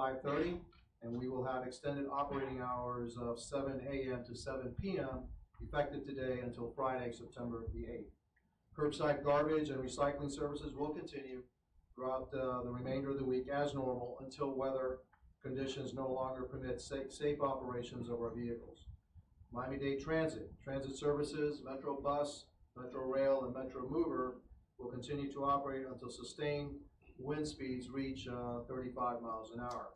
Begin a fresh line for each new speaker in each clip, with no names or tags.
5:30, and we will have extended operating hours of 7 a.m. to 7 p.m. effective today until Friday, September the 8th. Curbside garbage and recycling services will continue throughout the remainder of the week as normal until weather conditions no longer permit safe operations of our vehicles. Miami-Dade Transit services, Metro Bus, Metro Rail, and Metro Mover will continue to operate until sustained wind speeds reach 35 miles an hour.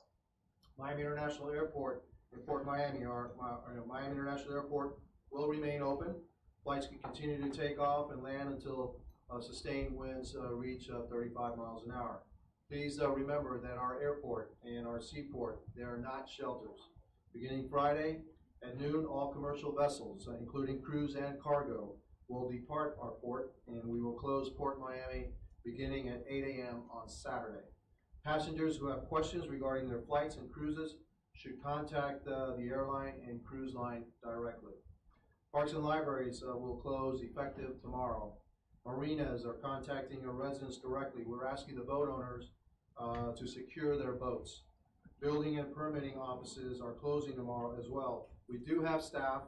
Miami International Airport in Port Miami, Miami International Airport will remain open. Flights can continue to take off and land until sustained winds reach 35 miles an hour. Please remember that our airport and our seaport, they are not shelters. Beginning Friday at noon, all commercial vessels, including cruise and cargo, will depart our port, and we will close Port Miami beginning at 8 a.m. on Saturday. Passengers who have questions regarding their flights and cruises should contact the airline and cruise line directly. Parks and libraries will close effective tomorrow. Marinas are contacting your residents directly. We're asking the boat owners to secure their boats. Building and permitting offices are closing tomorrow as well. We do have staff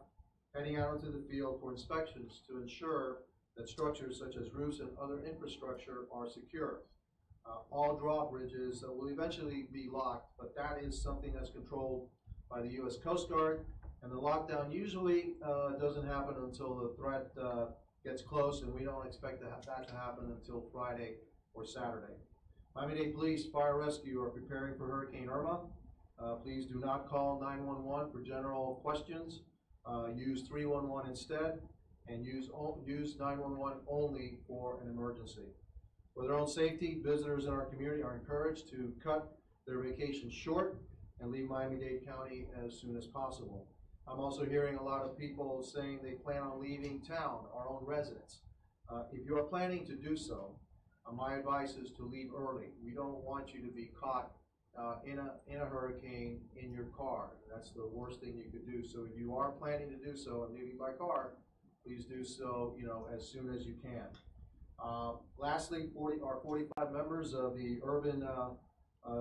heading out into the field for inspections to ensure that structures such as roofs and other infrastructure are secure. All drawbridges will eventually be locked, but that is something that's controlled by the U.S. Coast Guard, and the lockdown usually doesn't happen until the threat gets close, and we don't expect that to happen until Friday or Saturday. Miami-Dade Police, Fire Rescue are preparing for Hurricane Irma. Please do not call 911 for general questions. Use 311 instead, and use 911 only for an emergency. For their own safety, visitors in our community are encouraged to cut their vacation short and leave Miami-Dade County as soon as possible. I'm also hearing a lot of people saying they plan on leaving town, our own residents. If you are planning to do so, my advice is to leave early. We don't want you to be caught in a hurricane in your car. That's the worst thing you could do. So if you are planning to do so and leaving by car, please do so, as soon as you can. Lastly, our 45 members of the Urban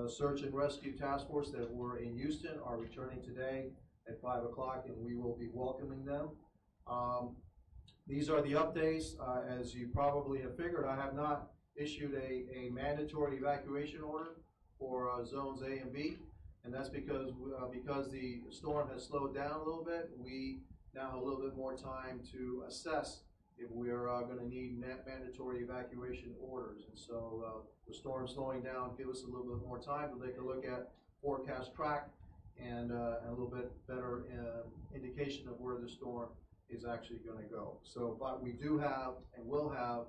Search and Rescue Task Force that were in Houston are returning today at 5 o'clock, and we will be welcoming them. These are the updates. As you probably have figured, I have not issued a mandatory evacuation order for zones A and B, and that's because the storm has slowed down a little bit. We now have a little bit more time to assess if we're going to need mandatory evacuation orders. And so the storm slowing down give us a little bit more time to take a look at forecast track and a little bit better indication of where the storm is actually going to go. So, but we do have and will have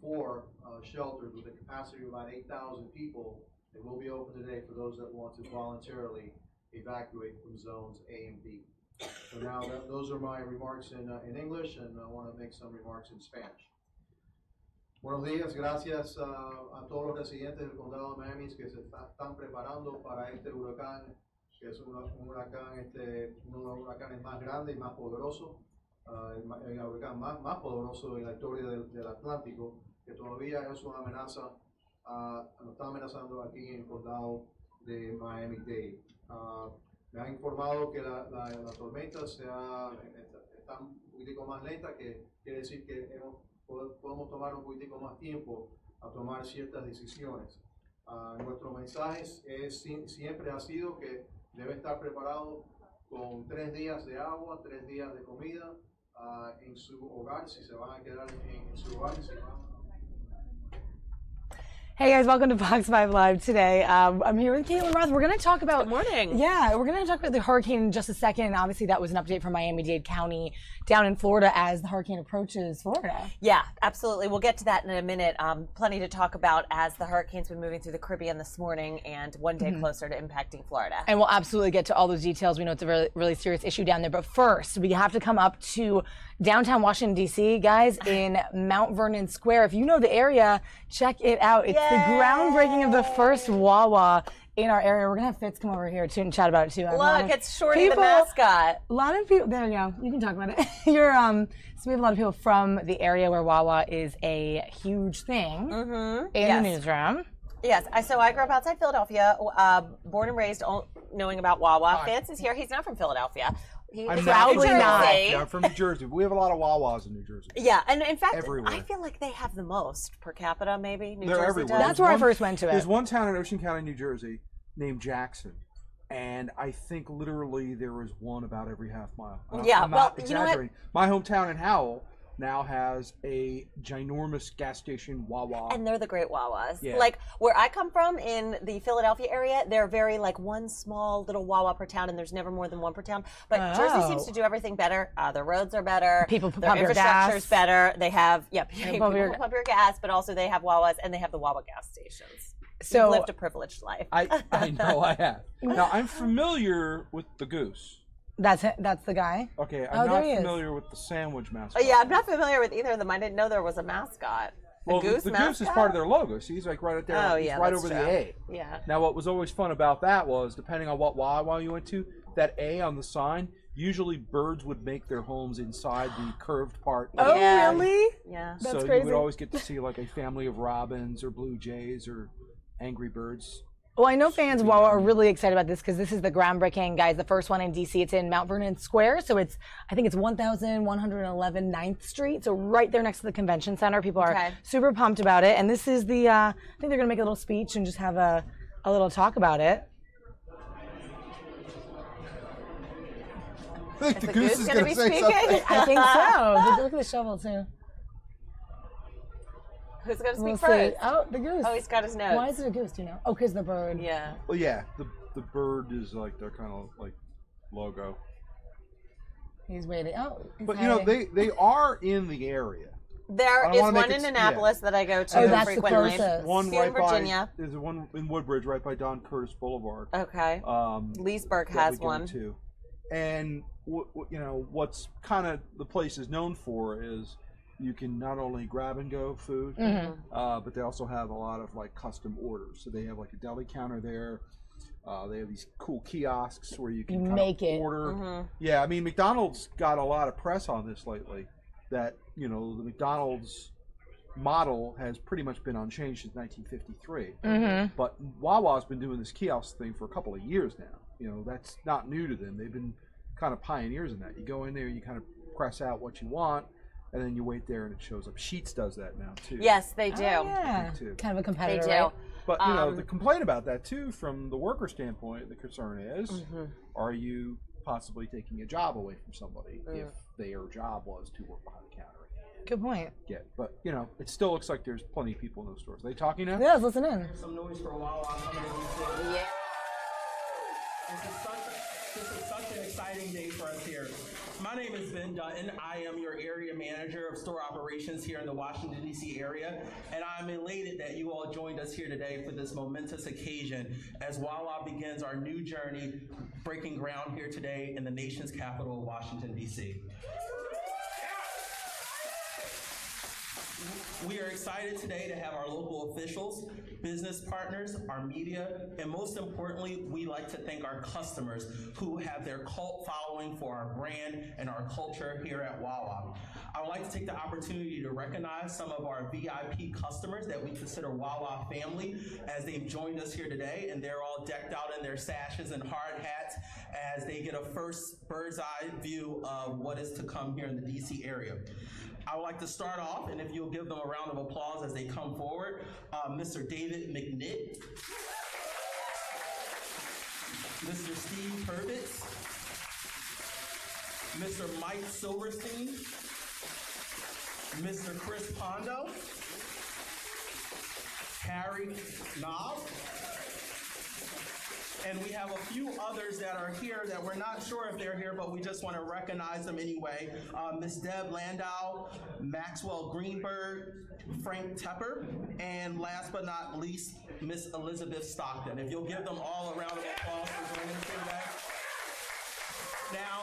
4 shelters with a capacity of about 8,000 people. They will be open today for those that want to voluntarily evacuate from zones A and B. So now those are my remarks in English, and I want to make some remarks in Spanish. Buenos días, gracias a todos los residentes del condado de Miami que se están preparando para este huracán, que es un huracán, uno de los huracanes más grandes y más poderosos, el huracán más poderoso en la historia del Atlántico, que todavía es una amenaza, nos está amenazando aquí en el condado de Miami-Dade. Me han informado que la tormenta está un poquitico más lenta, que quiere decir que podemos tomar un poquitico más tiempo a tomar ciertas decisiones. Nuestro mensaje siempre ha sido que debe estar preparado con 3 días de agua, 3 días de comida en su hogar, si se van a quedar en su hogar.
Hey guys, welcome to Fox 5 Live today. I'm here with Caitlin Roth. We're going to talk about—
Good morning.
Yeah, we're going to talk about the hurricane in just a second. Obviously, that was an update from Miami-Dade County down in Florida as the hurricane approaches Florida.
Yeah, absolutely. We'll get to that in a minute. Plenty to talk about as the hurricane's been moving through the Caribbean this morning and one day closer to impacting Florida.
And we'll absolutely get to all those details. We know it's a really, really serious issue down there. But first, we have to come up to downtown Washington, D.C., guys, in Mount Vernon Square. If you know the area, check it out. It's the groundbreaking of the first Wawa in our area. We're going to have Fitz come over here too and chat about it too.
Look, it's Shorty the mascot.
A lot of people, there you go, you can talk about it. So we have a lot of people from the area where Wawa is a huge thing in the newsroom.
Yes, so I grew up outside Philadelphia, born and raised knowing about Wawa. Vance is here. He's not from Philadelphia.
I'm proudly not.
Yeah, I'm from New Jersey. We have a lot of Wawas in New Jersey.
Yeah, and in fact,
Everywhere.
I feel like they have the most per capita, maybe. New
They're
Jersey
everywhere.
does.
That's where I first went to it.
There's one town in Ocean County, New Jersey, named Jackson. And I think literally there is one about every half mile. I'm not exaggerating. My hometown in Howell now has a ginormous gas station, Wawa.
And they're the great Wawas.
Yeah.
Like where I come from in the Philadelphia area, they're very like one small little Wawa per town, and there's never more than one per town. But Jersey seems to do everything better. The roads are better.
People
their
pump your
infrastructure's
gas.
better. They have people
your-
pump your gas, but also they have Wawas and they have the Wawa gas stations.
So-
You've lived a privileged life.
I know I have. Now, I'm familiar with the goose.
That's the guy.
Okay,
Oh,
I'm
there
not
he is.
familiar with the sandwich mascot.
Yeah, I'm not familiar with either of them. I didn't know there was a mascot.
Well,
goose
the
mascot?
goose is part of their logo. See, he's like right up there.
Oh,
he's
yeah,
right
that's
over
true.
the A.
Yeah.
Now, what was always fun about that was, depending on what Wawa you went to, that A on the sign, usually birds would make their homes inside the curved part.
Oh,
Yeah.
really?
Yeah.
That's
so you
crazy.
would always get to see like a family of robins or blue jays or angry birds.
Well, I know fans of Wawa are really excited about this because this is the groundbreaking, guys, the first one in DC. It's in Mount Vernon Square, so I think it's 1111 9th Street, so right there next to the convention center. People are super pumped about it, and this is the, I think they're going to make a little speech and just have a little talk about it.
I think
the goose
is
gonna
going
be
to say
speaking?
something.
I think so. Look at the shovel, too.
Who's going to speak
We'll
first?
see. Oh, the goose.
Oh, he's got his notes.
Why is it a goose, do you know? Oh, because the bird.
Yeah.
Well, yeah, the bird is like their kind of like logo.
He's waiting. Oh, he's
But you know,
hiding.
they are in the area.
There
I
is
wanna make
one
it-
in Annapolis that I go to
Oh, that's the
frequently.
closest.
One
Here in
right
Virginia.
by. There's one in Woodbridge, right by Don Curtis Boulevard.
Okay. Leesburg
that
has
we go
one.
to. And you know what's kind of the place is known for is you can not only grab and go food, but they also have a lot of like custom orders. So they have like a deli counter there. They have these cool kiosks where you can kind
make
of
it.
order. Yeah, I mean McDonald's got a lot of press on this lately. That you know the McDonald's model has pretty much been unchanged since 1953. But Wawa's been doing this kiosk thing for a couple of years now. You know, that's not new to them. They've been kind of pioneers in that. You go in there, you kind of press out what you want, and then you wait there and it shows up. Sheetz does that now, too.
Yes, they do.
Oh, yeah.
too.
Kind of a
They
competitor,
do.
right?
But, you know, the complaint about that, too, from the worker standpoint, the concern is, are you possibly taking a job away from somebody if their job was to work behind the counter?
Good point.
Yeah, but, you know, it still looks like there's plenty of people in those stores. Are they talking now?
Yeah, let's listen in.
Some noise for Wawa coming in.
Yeah.
This is such an exciting day for us here. My name is Ben Dutton. I am your area manager of store operations here in the Washington, D.C. area, and I'm elated that you all joined us here today for this momentous occasion as Wawa begins our new journey, breaking ground here today in the nation's capital of Washington, D.C. We are excited today to have our local officials, business partners, our media, and most importantly, we like to thank our customers who have their cult following for our brand and our culture here at Wawa. I would like to take the opportunity to recognize some of our VIP customers that we consider Wawa family as they've joined us here today, and they're all decked out in their sashes and hard hats as they get a first bird's eye view of what is to come here in the DC area. I would like to start off, and if you'll give them a round of applause as they come forward, Mr. David McNitt, Mr. Steve Hurwitz, Mr. Mike Silverstein, Mr. Chris Pondo, Harry Knob, and we have a few others that are here that we're not sure if they're here, but we just want to recognize them anyway. Miss Deb Landau, Maxwell Greenberg, Frank Tepper, and last but not least, Miss Elizabeth Stockton. If you'll give them all a round of applause for joining us here today. Now,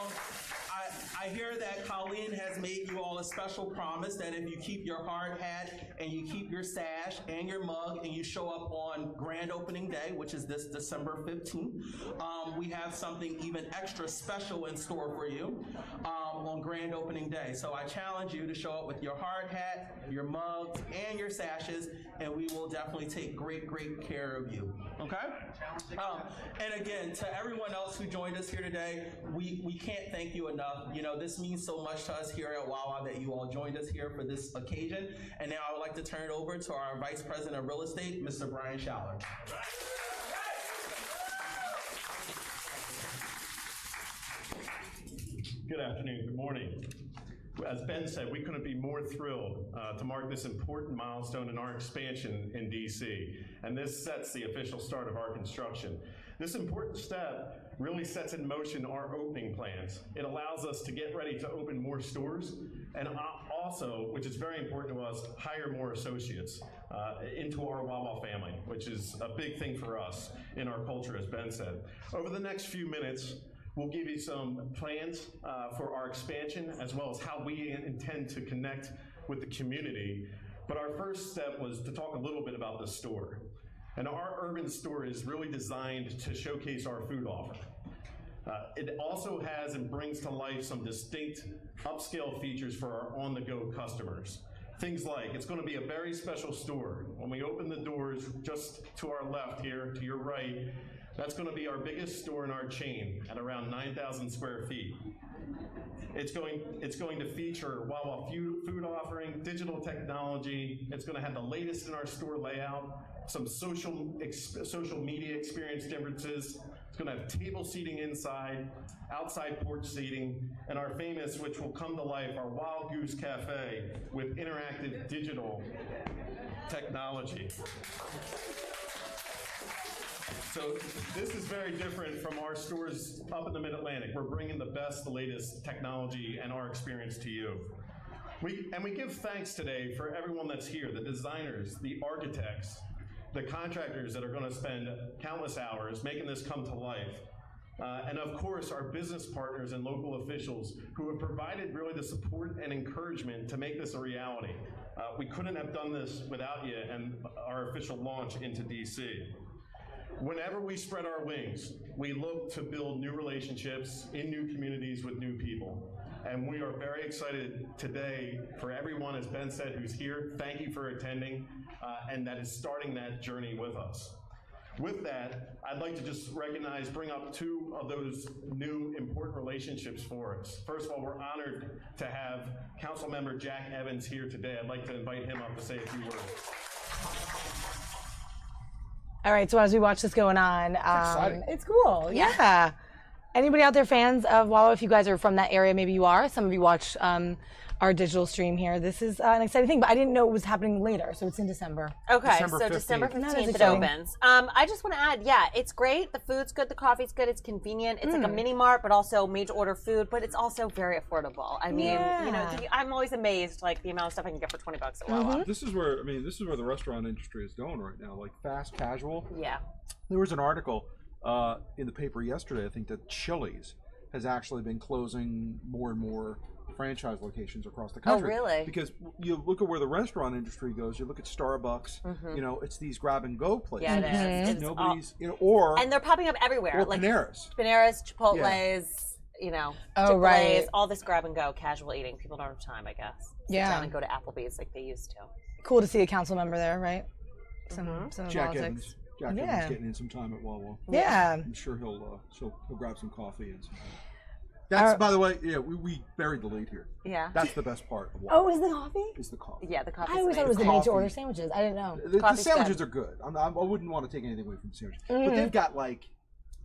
I hear that Colleen has made you all a special promise that if you keep your hard hat and you keep your sash and your mug and you show up on grand opening day, which is this December 15th, we have something even extra special in store for you on grand opening day. So I challenge you to show up with your hard hat, your mugs, and your sashes, and we will definitely take great care of you. Okay? And again, to everyone else who joined us here today, we can't thank you enough. You know, this means so much to us here at Wawa that you all joined us here for this occasion. And now I would like to turn it over to our Vice President of Real Estate, Mr. Brian Schaller.
Good afternoon, good morning. As Ben said, we couldn't be more thrilled to mark this important milestone in our expansion in DC. And this sets the official start of our construction. This important step really sets in motion our opening plans. It allows us to get ready to open more stores and also, which is very important to us, hire more associates into our Wawa family, which is a big thing for us in our culture, as Ben said. Over the next few minutes, we'll give you some plans for our expansion, as well as how we intend to connect with the community. But our first step was to talk a little bit about the store. And our urban store is really designed to showcase our food offer. It also has and brings to life some distinct upscale features for our on-the-go customers. Things like, it's going to be a very special store. When we open the doors, just to our left here, to your right, that's going to be our biggest store in our chain at around 9,000 square feet. It's going to feature Wawa food offering, digital technology. It's going to have the latest in our store layout, some social media experience differences. It's going to have table seating inside, outside porch seating, and our famous, which will come to life, our Wild Goose Cafe with interactive digital technology. So this is very different from our stores up in the Mid-Atlantic. We're bringing the best, the latest technology and our experience to you. We give thanks today for everyone that's here, the designers, the architects, the contractors that are going to spend countless hours making this come to life. And of course, our business partners and local officials who have provided really the support and encouragement to make this a reality. We couldn't have done this without you and our official launch into DC. Whenever we spread our wings, we look to build new relationships in new communities with new people. And we are very excited today for everyone, as Ben said, who's here. Thank you for attending, and that is starting that journey with us. With that, I'd like to just bring up two of those new important relationships for us. First of all, we're honored to have Councilmember Jack Evans here today. I'd like to invite him up to say a few words.
All right, so as we watch this going on, it's cool. Yeah. Anybody out there fans of Wawa? If you guys are from that area, maybe you are. Some of you watch our digital stream here. This is an exciting thing, but I didn't know it was happening later, so it's in December.
Okay, so December 15th it opens. I just want to add, yeah, it's great. The food's good, the coffee's good, it's convenient. It's like a mini mart, but also made to order food, but it's also very affordable. I mean, you know, I'm always amazed, like the amount of stuff I can get for $20 at Wawa.
This is where the restaurant industry is going right now, like fast casual.
Yeah.
There was an article in the paper yesterday, I think, that Chili's has actually been closing more and more franchise locations across the country.
Oh, really?
Because you look at where the restaurant industry goes, you look at Starbucks, you know, it's these grab and go places.
Yeah, it is.
Nobody's, you know, or
and they're popping up everywhere.
Or
like
Panera's,
Chipotle's, you know, Chick-fil-A's, all this grab and go, casual eating. People don't have time, I guess. Sit down and go to Applebee's like they used to.
Cool to see a council member there, right? Some
Jack
politics.
Evans. Jack Evans getting in some time at Wawa.
Yeah.
I'm sure he'll grab some coffee and some. That's, by the way, we buried the lead here.
Yeah.
That's the best part of Wawa.
Oh, is the coffee?
Is the coffee.
Yeah, the coffee.
I always thought it was the made-to-order sandwiches. I didn't know.
The sandwiches are good. I wouldn't want to take anything away from the sandwiches. But they've got like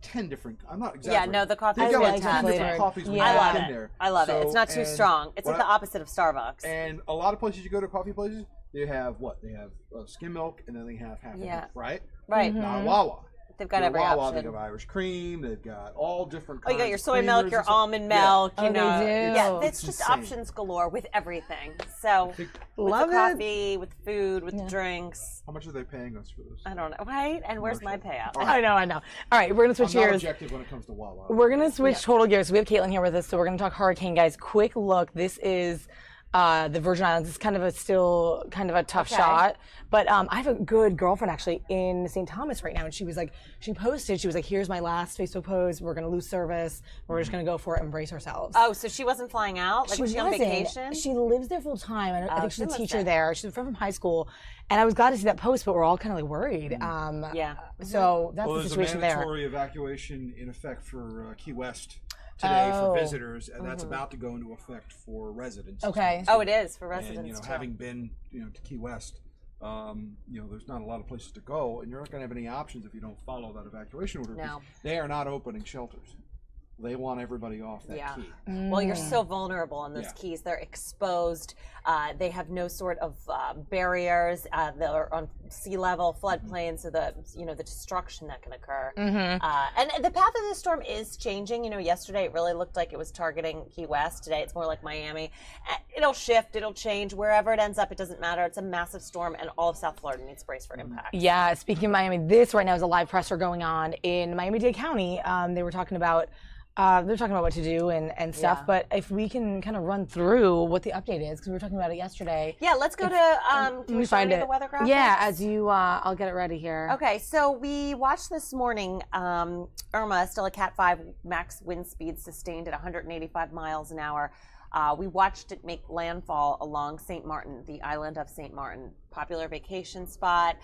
10 different, I'm not exaggerating.
Yeah, no, the coffee
They've
is
got like 10
fantastic.
different coffees when you
I
walk
love
in
it.
there.
I love it. It's not too strong. It's like the opposite of Starbucks.
And a lot of places you go to coffee places, they have what? They have skim milk and then they have half milk, right?
Right.
Not Wawa.
They've got every
Wawa,
option.
they have Irish cream. They've got all different
Oh,
kinds
you got your
of
soy milk,
creamers
your
and stuff.
almond milk,
Yeah.
you know.
They do.
Yeah, it's
It's
just
insane.
options galore with everything. So with
Love
the
it.
coffee, with the food, with the drinks.
How much are they paying us for this?
I don't know, right? And where's my payout?
I know. All right, we're gonna switch
I'm not
gears.
objective when it comes to Wawa.
We're gonna switch total gears. We have Caitlin here with us, so we're gonna talk hurricane, guys. Quick look. This is the Virgin Islands. It's kind of a tough shot. But I have a good girlfriend actually in St. Thomas right now, and she was like, here's my last Facebook post. We're gonna lose service. We're just gonna go for it and brace ourselves.
Oh, so she wasn't flying out? Like, was she on
wasn't.
vacation?
She lives there full time. And I think she's a
lives
teacher
there.
there. She's a friend from high school. And I was glad to see that post, but we're all kind of like worried.
Yeah.
So that's
Well,
the
there's a
situation there.
mandatory evacuation in effect for Key West today for
Oh.
visitors, and that's about to go into effect for residents.
Okay.
Oh, it is for
And
residents too.
having been to Key West, there's not a lot of places to go, and you're not going to have any options if you don't follow that evacuation order.
No.
They are not opening shelters. They want everybody off that key.
Well, you're so vulnerable on those
Yeah.
keys. They're exposed. They have no sort of barriers. They're on sea level, floodplain, so the destruction that can occur. And the path of the storm is changing. Yesterday it really looked like it was targeting Key West. Today it's more like Miami. It'll shift. It'll change. Wherever it ends up, it doesn't matter. It's a massive storm, and all of South Florida needs brace for impact.
Yeah, speaking of Miami, this right now is a live presser going on in Miami-Dade County. They were talking about what to do and stuff,
Yeah.
but if we can kind of run through what the update is, because we were talking about it yesterday.
Yeah, let's go to can we find the weather graphics?
Yeah, as you, I'll get it ready here.
Okay, so we watched this morning, Irma, still a Cat 5, max wind speed sustained at 185 miles an hour. We watched it make landfall along St. Martin, the island of St. Martin, popular vacation spot,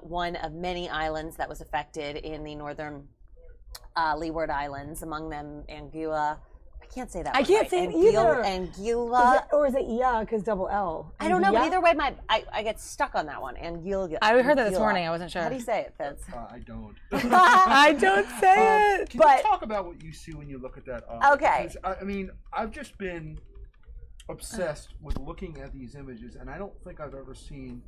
one of many islands that was affected in the northern Leeward Islands, among them Anguilla. I can't say that.
I can't say it either.
Anguilla.
Or is it yeah, because double L?
I don't know, but
Anguilla?
either way, I get stuck on that one. Anguilla.
I heard that this
Anguilla.
morning. I wasn't sure.
How do you say it, Fitz?
I don't.
I don't say it.
Can
But-
you talk about what you see when you look at that?
Okay.
Because, I mean, I've just been obsessed with looking at these images, and I don't think I've ever seen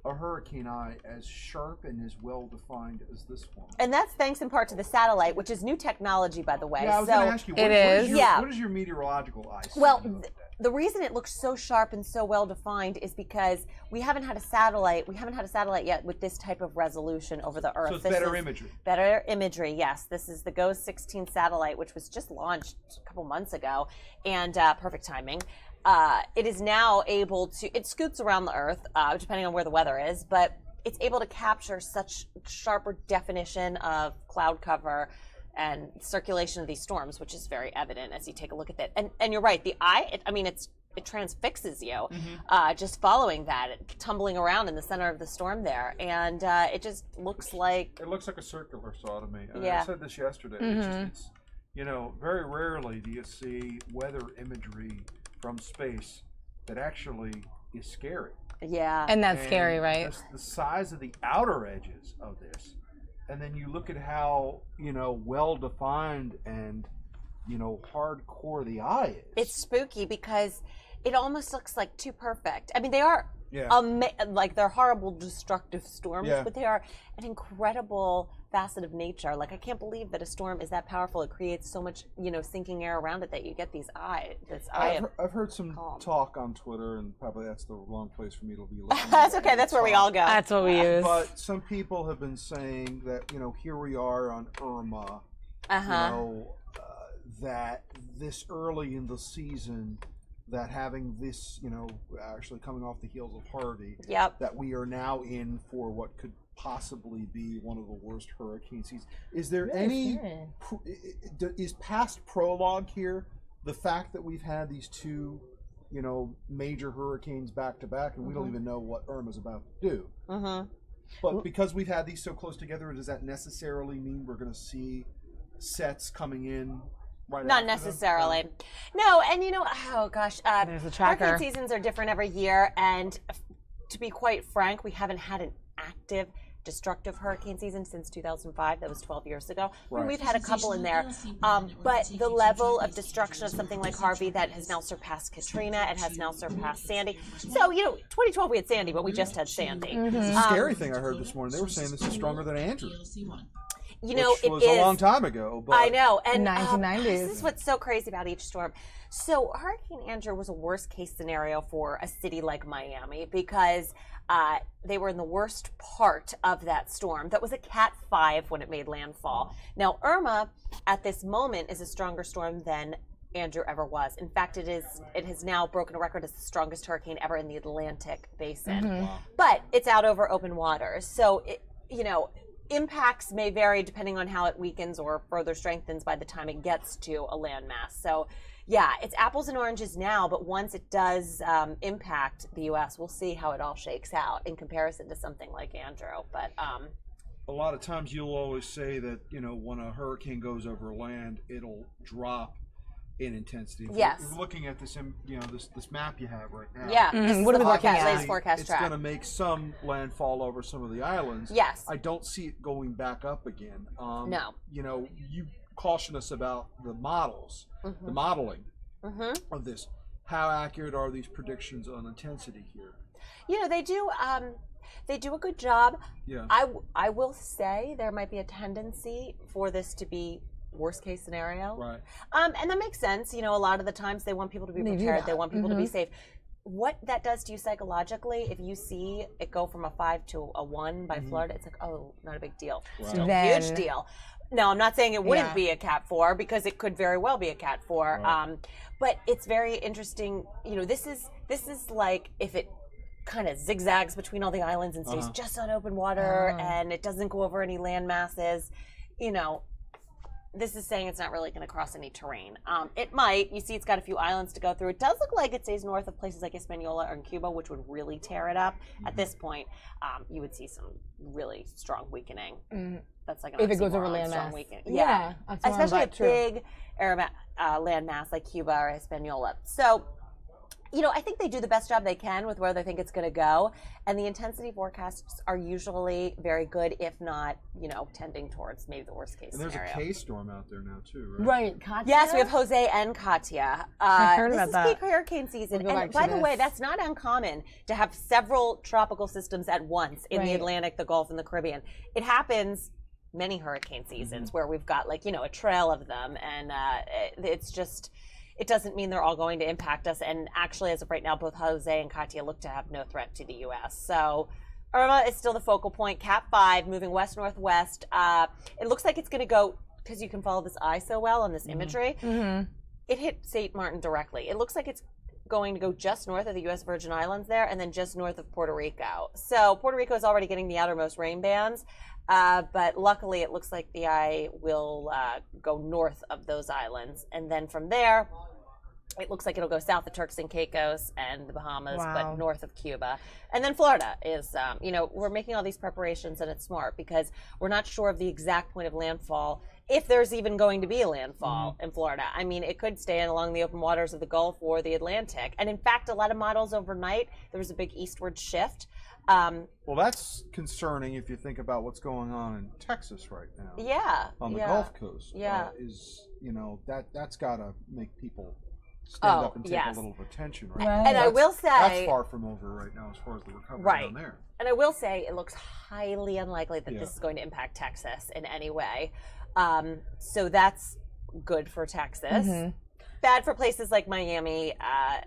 a hurricane eye as sharp and as well defined as this one.
And that's thanks in part to the satellite, which is new technology, by the way.
Yeah, I was
so,
going to ask you,
It is.
what is your meteorological eye see?
well, the reason it looks so sharp and so well defined is because we haven't had a satellite. We haven't had a satellite yet with this type of resolution over the Earth.
So it's
This
better
is
imagery.
Better imagery, yes. This is the GOES 16 satellite, which was just launched a couple months ago, and perfect timing. It is now able to, it scoots around the Earth, depending on where the weather is, but it's able to capture such sharper definition of cloud cover and circulation of these storms, which is very evident as you take a look at it. And you're right, the eye, it transfixes you just following that, tumbling around in the center of the storm there. And it just looks like...
It looks like a circular saw to me. I mean,
Yeah.
I said this yesterday. It's very rarely do you see weather imagery from space that actually is scary.
Yeah.
And that's scary, right?
The size of the outer edges of this, and then you look at how well defined and hardcore the eye is.
It's spooky because it almost looks like too perfect. I mean, they are like they're horrible, destructive storms, but they are an incredible facet of nature. Like, I can't believe that a storm is that powerful. It creates so much, sinking air around it that you get these
I've heard some talk on Twitter, and probably that's the wrong place for me to be looking.
That's okay. That's where we all go.
That's what we use.
But some people have been saying that here we are on Irma. That this early in the season, that having this, actually coming off the heels of Harvey, that we are now in for what could possibly be one of the worst hurricane seasons. Is there is past prologue here the fact that we've had these two, major hurricanes back to back, and we don't even know what Irma's about to do? But because we've had these so close together, does that necessarily mean we're going to see sets coming in?
Not necessarily. No, and oh gosh,
There's a tracker.
hurricane seasons are different every year, and to be quite frank, we haven't had an active, destructive hurricane season since 2005. That was 12 years ago. I mean, we've had a couple in there, but the level of destruction of something like Harvey that has now surpassed Katrina, it has now surpassed Sandy. So 2012 we had Sandy, but we just had Sandy.
The scary thing I heard this morning, they were saying this is stronger than Andrew.
You know,
Which was a long time ago. But
I know. And
1990s.
this is what's so crazy about each storm. So Hurricane Andrew was a worst case scenario for a city like Miami because they were in the worst part of that storm. That was a Cat 5 when it made landfall. Now Irma, at this moment, is a stronger storm than Andrew ever was. In fact, it has now broken a record as the strongest hurricane ever in the Atlantic basin. But it's out over open waters. So, impacts may vary depending on how it weakens or further strengthens by the time it gets to a landmass. So, yeah, it's apples and oranges now, but once it does impact the U.S., we'll see how it all shakes out in comparison to something like Andrew. But
a lot of times you'll always say that, when a hurricane goes over land, it'll drop in intensity.
Yes.
We're looking at this, this map you have right now.
Yeah.
What are we looking at?
Latest forecast
It's
track.
going to make some landfall over some of the islands.
Yes.
I don't see it going back up again.
No.
You caution us about the models, the modeling of this. How accurate are these predictions on intensity here?
They do. They do a good job.
Yeah.
I will say there might be a tendency for this to be worst case scenario.
Right.
And that makes sense. A lot of the times they want people to be prepared. They want people to be safe. What that does to you psychologically, if you see it go from a 5 to a 1 by Florida, it's like, oh, not a big deal.
Right.
Still
Then-
huge deal. Now, I'm not saying it wouldn't be a Cat 4 because it could very well be a Cat 4.
Right.
But it's very interesting. This is like if it kind of zigzags between all the islands and stays just on open water and it doesn't go over any land masses. This is saying it's not really going to cross any terrain. It might. You see it's got a few islands to go through. It does look like it stays north of places like Hispaniola or in Cuba, which would really tear it up. At this point, you would see some really strong weakening. That's like an
If it goes over
oxymoron, strong
landmass.
weakening.
Yeah, oxymoron,
especially a
but true.
big landmass like Cuba or Hispaniola. So, I think they do the best job they can with where they think it's going to go. And the intensity forecasts are usually very good, if not, tending towards maybe the worst case
And there's
scenario.
a K-storm out there now, too, right?
Right, Katya?
Yes, we have Jose and Katya.
I heard about
this
that.
is peak hurricane season.
We'll go
And
back
by
to
the way,
this.
that's not uncommon to have several tropical systems at once in the
Right.
Atlantic, the Gulf, and the Caribbean. It happens many hurricane seasons where we've got a trail of them. And it's just... It doesn't mean they're all going to impact us. And actually, as of right now, both Jose and Katya look to have no threat to the U.S. So Irma is still the focal point. Cat 5 moving west-northwest. It looks like it's going to go, because you can follow this eye so well on this imagery. It hit St. Martin directly. It looks like it's going to go just north of the U.S. Virgin Islands there and then just north of Puerto Rico. So Puerto Rico is already getting the outermost rain bands. But luckily, it looks like the eye will go north of those islands. And then from there, it looks like it'll go south of Turks and Caicos and the Bahamas, but north of Cuba. And then Florida is, we're making all these preparations, and it's smart because we're not sure of the exact point of landfall, if there's even going to be a landfall in Florida. I mean, it could stay in along the open waters of the Gulf or the Atlantic. And in fact, a lot of models overnight, there was a big eastward shift.
Well, that's concerning if you think about what's going on in Texas right now.
Yeah.
On the Gulf Coast.
Yeah.
That's got to make people stand up and take
yes.
a little attention,
Right.
right?
And I will say
that's far from over right now as far as the recovery down there.
And I will say it looks highly unlikely that this is going to impact Texas in any way. So that's good for Texas. Bad for places like Miami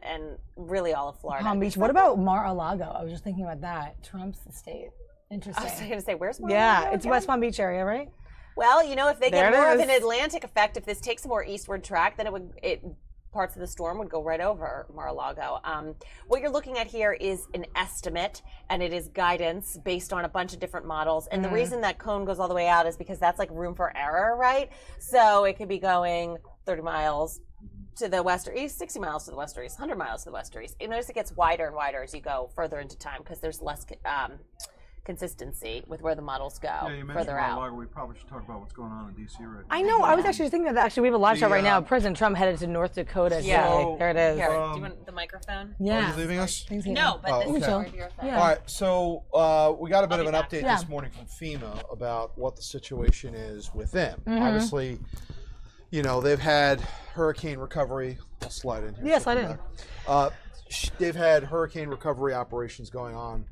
and really all of Florida.
Palm Beach. What about Mar-a-Lago? I was just thinking about that. Trump's estate. Interesting.
I was going to say, where's Mar-a-Lago?
Yeah, it's West Palm Beach area, right?
Well, if they
There
get
it
more of
is.
an Atlantic effect, if this takes a more eastward track, then parts of the storm would go right over Mar-a-Lago. What you're looking at here is an estimate, and it is guidance based on a bunch of different models. And the reason that cone goes all the way out is because that's like room for error, right? So it could be going 30 miles to the west or east, 60 miles to the west or east, 100 miles to the west or east. You notice it gets wider and wider as you go further into time because there's less consistency with where the models go
Yeah, you mentioned
further out.
Mar-a-Lago. We probably should talk about what's going on in D.C. right now.
I know. I was actually just thinking about that. Actually, we have a live shot right now. President Trump headed to North Dakota
Yeah.
today.
So,
There it is.
Here, do you want the microphone?
Yeah.
Are you leaving us?
Thanks, Ian.
No, but this is
okay.
over to your thing.
Yeah.
All right, so we got a bit of an
back.
update
Yeah.
this morning from FEMA about what the situation is with them. Obviously, they've had hurricane recovery. I'll slide in here.
Yeah, slide in.
They've had hurricane recovery operations going on,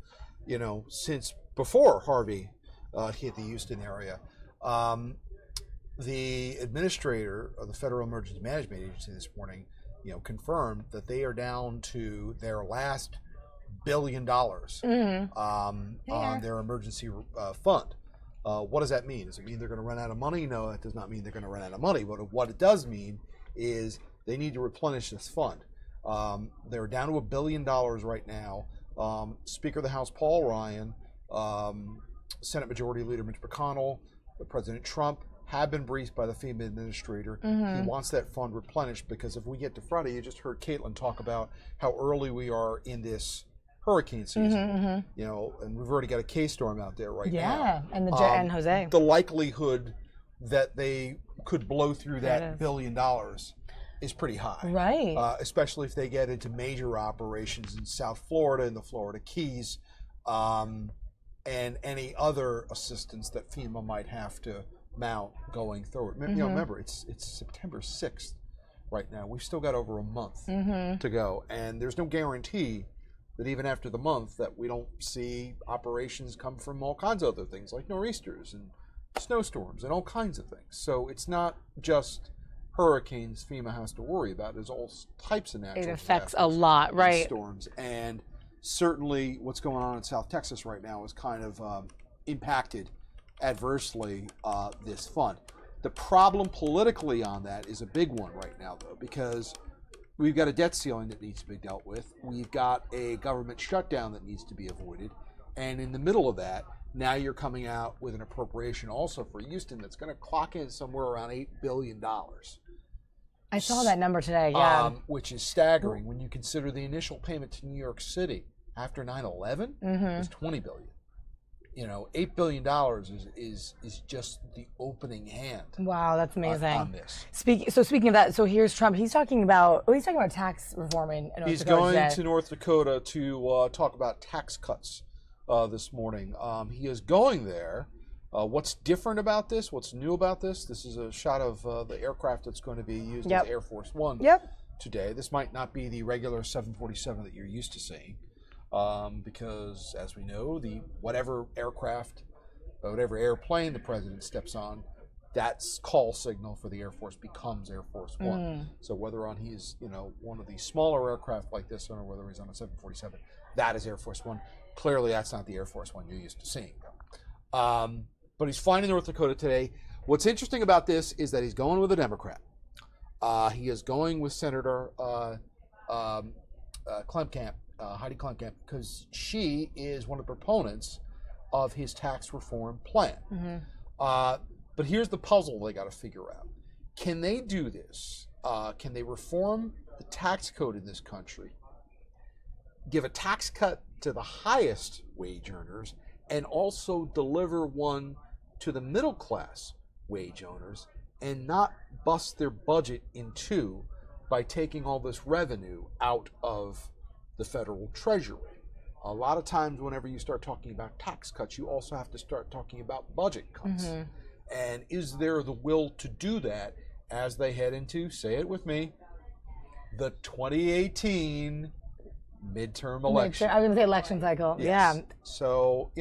since before Harvey hit the Houston area. The administrator of the Federal Emergency Management Agency this morning, confirmed that they are down to their last $1 billion on their emergency fund. What does that mean? Does it mean they're going to run out of money? No, that does not mean they're going to run out of money. But what it does mean is they need to replenish this fund. They're down to $1 billion right now. Speaker of the House Paul Ryan, Senate Majority Leader Mitch McConnell, President Trump have been briefed by the FEMA administrator. He wants that fund replenished because if we get to Friday, you just heard Caitlin talk about how early we are in this hurricane season. And we've already got a K-storm out there right now.
Yeah, and and Jose.
The likelihood that they could blow through that $1 billion is pretty high.
Right.
Especially if they get into major operations in South Florida and the Florida Keys, and any other assistance that FEMA might have to mount going forward. Remember, it's September 6th right now. We've still got over a month to go, and there's no guarantee that even after the month that we don't see operations come from all kinds of other things like nor'easters and snowstorms and all kinds of things. So it's not just hurricanes FEMA has to worry about. There's all types of natural disasters.
It affects a lot, right?
Storms, and certainly what's going on in South Texas right now is kind of impacted adversely this fund. The problem politically on that is a big one right now, though, because we've got a debt ceiling that needs to be dealt with. We've got a government shutdown that needs to be avoided. And in the middle of that, now you're coming out with an appropriation also for Houston that's going to clock in somewhere around $8 billion.
I saw that number today, yeah.
Which is staggering when you consider the initial payment to New York City after 9/11 was $20 billion. $8 billion is just the opening hand.
Wow, that's amazing.
On this.
Speaking of that, so here's Trump. He's talking about tax reform in North Dakota.
He's going to North Dakota to talk about tax cuts this morning. He is going there. What's different about this? What's new about this? This is a shot of the aircraft that's going to be used as Air Force One today. This might not be the regular 747 that you're used to seeing. Because, as we know, whatever airplane the president steps on, that's call signal for the Air Force becomes Air Force One. So whether he's one of the smaller aircraft like this one, or whether he's on a 747, that is Air Force One. Clearly, that's not the Air Force One you're used to seeing. But he's flying to North Dakota today. What's interesting about this is that he's going with a Democrat. He is going with Senator Klemkamp. Heidi Klemkamp, because she is one of the proponents of his tax reform plan. But here's the puzzle they got to figure out. Can they do this? Can they reform the tax code in this country, give a tax cut to the highest wage earners, and also deliver one to the middle class wage owners, and not bust their budget in two by taking all this revenue out of the federal treasury? A lot of times whenever you start talking about tax cuts, you also have to start talking about budget cuts. And is there the will to do that as they head into, say it with me, the 2018 midterm election?
I was going to say election cycle.
Yes.
Yeah.
So,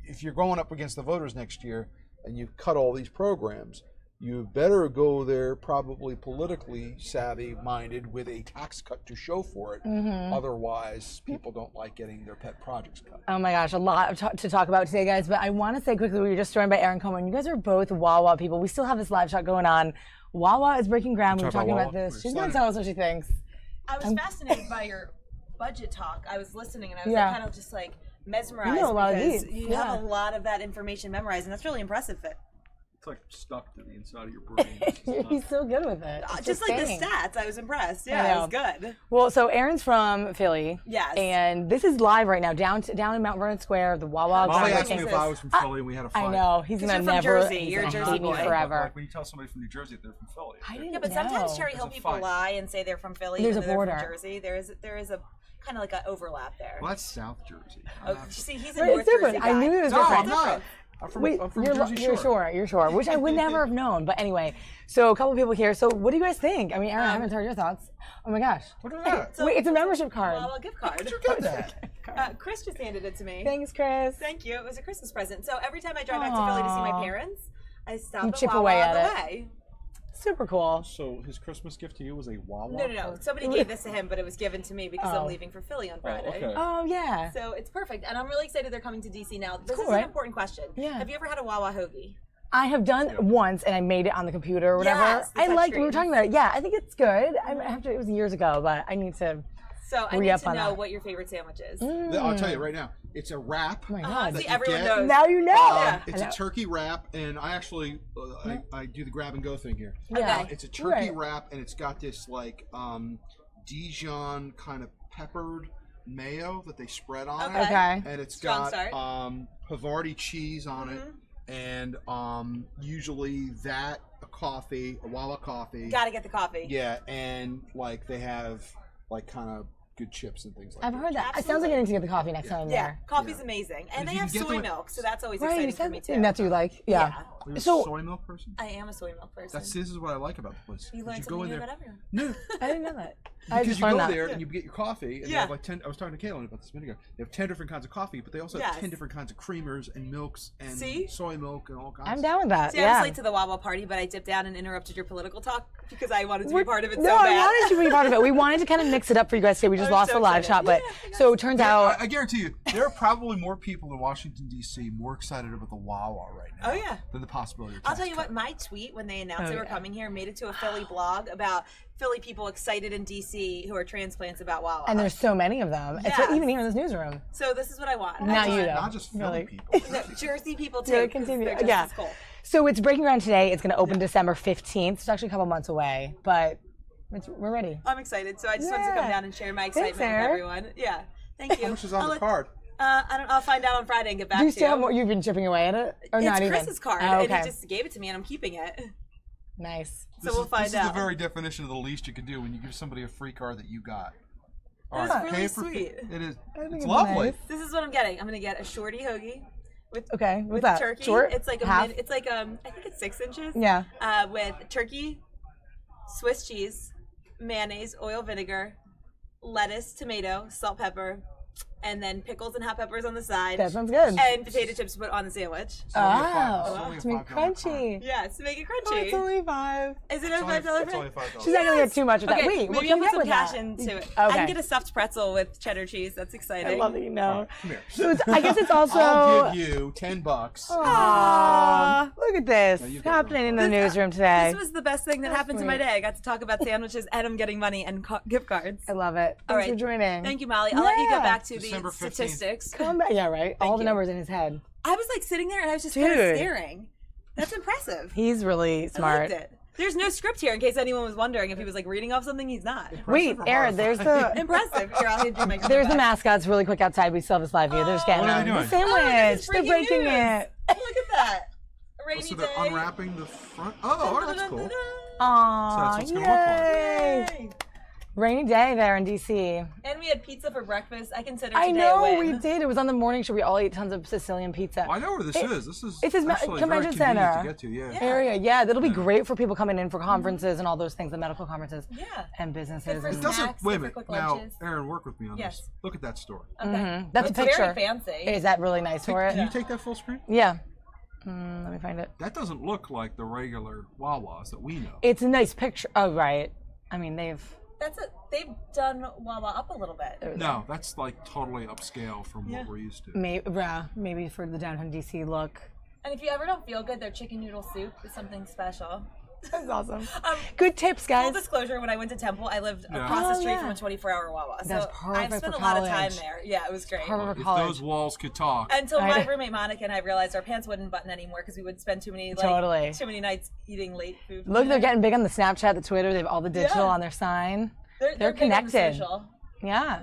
if you're going up against the voters next year and you cut all these programs, you better go there probably politically savvy-minded with a tax cut to show for it. Otherwise, people don't like getting their pet projects cut.
Oh my gosh, a lot to talk about today, guys. But I want to say quickly, we were just joined by Aaron Coleman. You guys are both Wawa people. We still have this live shot going on. Wawa is breaking ground. We were talking about this. She's going to tell us what she thinks.
I was fascinated by your budget talk. I was listening, and I was kind of just mesmerized because you have a lot of that information memorized, and that's really impressive.
It's like stuck to the inside of your brain.
He's so good with it.
Just like the stats, I was impressed. Yeah, it was good.
Well, so Aaron's from Philly.
Yes.
And this is live right now, down in Mount Vernon Square, the Wawa.
Molly asked me if I was from Philly and we had a fight.
I know. He's going to never
Jersey. You're a Jersey boy.
Forever.
Like when you tell somebody from New Jersey that they're from Philly.
I didn't
know. But sometimes Cherry Hill people lie and say they're from Philly.
There's a
they're
border.
From Jersey. There is a kind of like an overlap there.
Well, that's South Jersey.
See, he's a North Jersey guy.
I knew it was different.
I'm not. I'm from Jersey Shore.
You're sure, which I would never have known. But anyway, so a couple people here. So what do you guys think? I mean, Aaron, I haven't heard your thoughts. Oh my gosh.
Look at that.
Wait, it's a membership card.
Wawa gift card.
Where'd you get that?
Chris just handed it to me.
Thanks, Chris.
Thank you. It was a Christmas present. So every time I drive back to Philly to see my parents, I stop at
chip
Wawa
away
on the
at it.
way.
Super cool.
So his Christmas gift to you was a Wawa?
No. Somebody gave this to him, but it was given to me because I'm leaving for Philly on Friday.
Okay.
Oh, yeah.
So it's perfect. And I'm really excited they're coming to DC now. This
cool,
is
right?
an important question.
Yeah.
Have you ever had a Wawa hoagie?
I have done once, and I made it on the computer or whatever.
Yes, the
I liked. We were
touchscreen.
talking about it. Yeah, I think it's good. I have to. It was years ago, but I need to.
So I need
Re-up
to
on
know
that.
what your favorite sandwich is.
I'll tell you right now. It's a wrap.
Oh my God.
that
See,
you
everyone
get.
knows.
Now you know.
It's a turkey wrap, and I actually I do the grab and go thing here.
Yeah.
Okay.
It's a turkey wrap, and it's got this like Dijon kind of peppered mayo that they spread on it,
Okay.
and it's
Strong
got
start.
Havarti cheese on it, and usually that a coffee, a Wawa coffee.
Gotta get the coffee.
Yeah, and like they have like kind of good chips and things like
I've
that.
heard that. It sounds like I need to get the coffee next time I'm
Yeah,
there.
coffee's amazing. And
if
they
you
have
can get
soy
the-
milk, so that's always
Right,
exciting
you
for
said
me too.
and that's what you like. Yeah.
You're a
So-
soy milk person?
I am a soy milk person.
This is what I like about the place.
You learn
You
something
go in
new
there.
about everyone.
No,
I didn't know that. I
because
just
you
learned
go
that.
there and you get your coffee, and they
Yeah.
have like 10. I was talking to Kaylin about this a minute ago. They have 10 different kinds of coffee, but they also have
Yes.
10 different kinds of creamers and milks and
See?
soy milk and all kinds.
I'm down with that.
See, I
yeah.
was late to the Wawa party, but I dipped out and interrupted your political talk because I wanted to be
We're-
part of it
no,
so
I
bad.
wanted you to be part of it. We wanted to kind of mix it up for you guys today. We just
I'm
lost
so
the live
excited.
shot, but so it turns out.
I guarantee you, there are probably more people in Washington D.C. more excited about the Wawa right now.
Oh, yeah.
Than the possibility of
I'll
tax
tell you what,
cut.
my tweet when they announced
Oh,
they were
yeah.
coming here made it to a Philly blog about Philly people excited in DC who are transplants about Wawa.
And there's so many of them. It's
Yes.
even here in this newsroom.
So this is what I want.
Not
I
you,
want-
though.
Not just Philly
Really.
people.
No, Jersey people too.
Yeah,
'cause
continue.
they're just
Yeah.
as cool.
So it's breaking ground today. It's going to open December 15th. It's actually a couple months away, but we're ready.
I'm excited, so I just wanted to come
Yeah.
down and share my excitement
Thanks,
with
Sarah.
everyone. Yeah, thank you.
How much is on
I'll
the
let-
card?
I'll find out on Friday and get back
Do you
to
still
you.
have more? You've been chipping away at it, or
It's
not even?
Chris's card,
Oh,
and
okay.
he just gave it to me, and I'm keeping it.
Nice.
So we'll find
This
out.
is the very definition of the least you can do when you give somebody a free card that you got.
That's
All
really
pay for-
sweet.
It is.
think
It's
it's
lovely.
nice.
This is what I'm getting. I'm gonna get a shorty hoagie with
Okay, what's
with
that?
turkey.
Short?
It's like a
Half?
it's like I think it's 6 inches.
Yeah.
With turkey, Swiss cheese, mayonnaise, oil, vinegar, lettuce, tomato, salt, pepper, and then pickles and hot peppers on the side.
That sounds good.
And potato chips to put on the sandwich.
Oh,
it's
to
only
make
a $5 card.
crunchy.
Yes, to make it
Oh,
crunchy.
it's only $5.
Is it a
It's only-
$5
it's only
fee?
$5.
She's not gonna get too much of that.
Okay,
Wait, what
maybe
can
I'll
you
put
get
some
with
cash
that?
into it.
Okay.
I can get a stuffed pretzel with cheddar cheese. That's exciting.
I love that you know.
Come here.
So I guess it's also.
I'll give you $10.
Aww, look at this
you get
happening in the
This-
newsroom today.
This was the best thing that happened to my
sweet.
day. I got to talk about sandwiches and I'm getting money and gift cards.
I love it.
All
Thanks
right.
for joining.
Thank you, Molly. I'll let you
Yeah.
get back to
December
the
15th.
statistics.
Come back. Yeah, right. All the
you.
numbers in his head.
I was like sitting there and I was just kind of
Dude.
staring. That's impressive.
He's really
I
smart.
liked it. There's no script here in case anyone was wondering if he was like reading off something. He's not.
Wait, Aaron, there's the
Impressive. Here, I'll hand you my
there's the mascots really quick outside. We still have this live view. They're just getting
What are they
the
doing?
sandwich.
this is
They're
freaking
breaking
news.
it.
Look at that. A rainy
So
day.
they're unwrapping the front. Oh, that's cool.
Aww,
So that's what it's gonna look like.
yay.
Yay.
Rainy day there in DC.
And we had pizza for breakfast. I consider today
I know
a
we
win.
did. It was on the morning show. We all ate tons of Sicilian pizza.
I know where this is. This is
it's his
actually
convention
very convenient
center.
to get to. Yeah.
Area, yeah, that'll be great for people coming in for conferences and all those things, the medical conferences
Yeah.
and businesses.
Good for
and-
It doesn't.
Snacks,
Wait a
good for
minute.
quick
Now,
lunches.
Aaron, work with me on
Yes.
this. Look at that store.
Okay.
That's
It's
a picture.
very fancy.
Is that really nice for
Can
it?
you take that full screen?
Yeah. Let me find it.
That doesn't look like the regular Wawas that we know.
It's a nice picture. Oh, right. I mean, they've.
They've done Wawa up a little bit.
No, that's like totally upscale from what we're used to.
Maybe for the downtown DC look.
And if you ever don't feel good, their chicken noodle soup is something special.
That's awesome. Good tips,
Full
guys.
disclosure, when I went to Temple, I lived
Yeah.
across the
Oh,
street
yeah.
from a 24-hour Wawa. So
That's
I've
perfect
spent
for
a lot of time
college.
there. Yeah, it was great.
Perfect for
If
college.
those walls could talk.
Until
I
my
know.
roommate Monica and I realized our pants wouldn't button anymore because we would spend too many too many nights eating late food.
Look, they're getting big on the Snapchat, the Twitter. They have all the digital
Yeah.
on their sign.
They're big on the
connected.
social.
Yeah.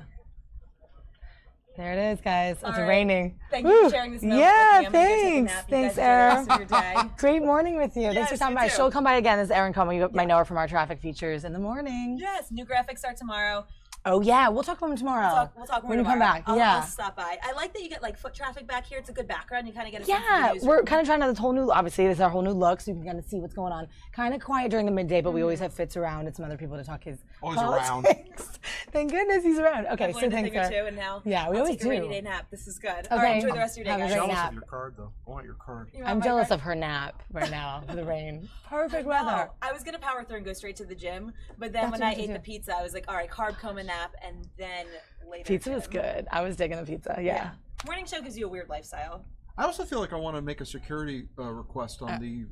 There it is, guys. It's
right.
raining.
Thank you
Woo.
for sharing this moment
Yeah,
with me. I'm gonna go take a
thanks.
nap. You
Thanks,
guys enjoy the
Erin.
rest of your day.
Great morning with you. Thanks
Yes,
for stopping
you
by.
too.
She'll come by again. This is Erin Coleman. You might know her from our traffic features in the morning.
Yes, new graphics start tomorrow.
Oh yeah, we'll talk about them tomorrow.
We'll talk more
when you
tomorrow.
come back.
I'll stop by. I like that you get like foot traffic back here. It's a good background. You kind of get a sense of the
Yeah,
newsroom.
we're kind of trying out this whole new. Obviously, this is our whole new look, so you can kind of see what's going on. Kind of quiet during the midday, but we always have Fitz around and some other people to talk his
Always
politics.
around.
Thank goodness he's around. Okay,
I've
so
learned a
thanks,
thing or
sir.
two, and now
Yeah, we
I'll
always
take a rainy
do.
day nap. This is good.
Okay.
All right, enjoy the rest of your
Have
day,
a
guys.
great
Jealous
nap.
of your card, though. I want your card.
You want
I'm
my
jealous
card?
of her nap right now for the rain. Perfect
No,
weather.
I was gonna power through and go straight to the gym, but then
That's
when
what
I
you
ate
do.
the pizza, I was like, all right, carb, coma, nap, and then later.
Pizza was
gym.
good. I was digging the pizza. Yeah.
Morning show gives you a weird lifestyle.
I also feel like I want to make a security request on the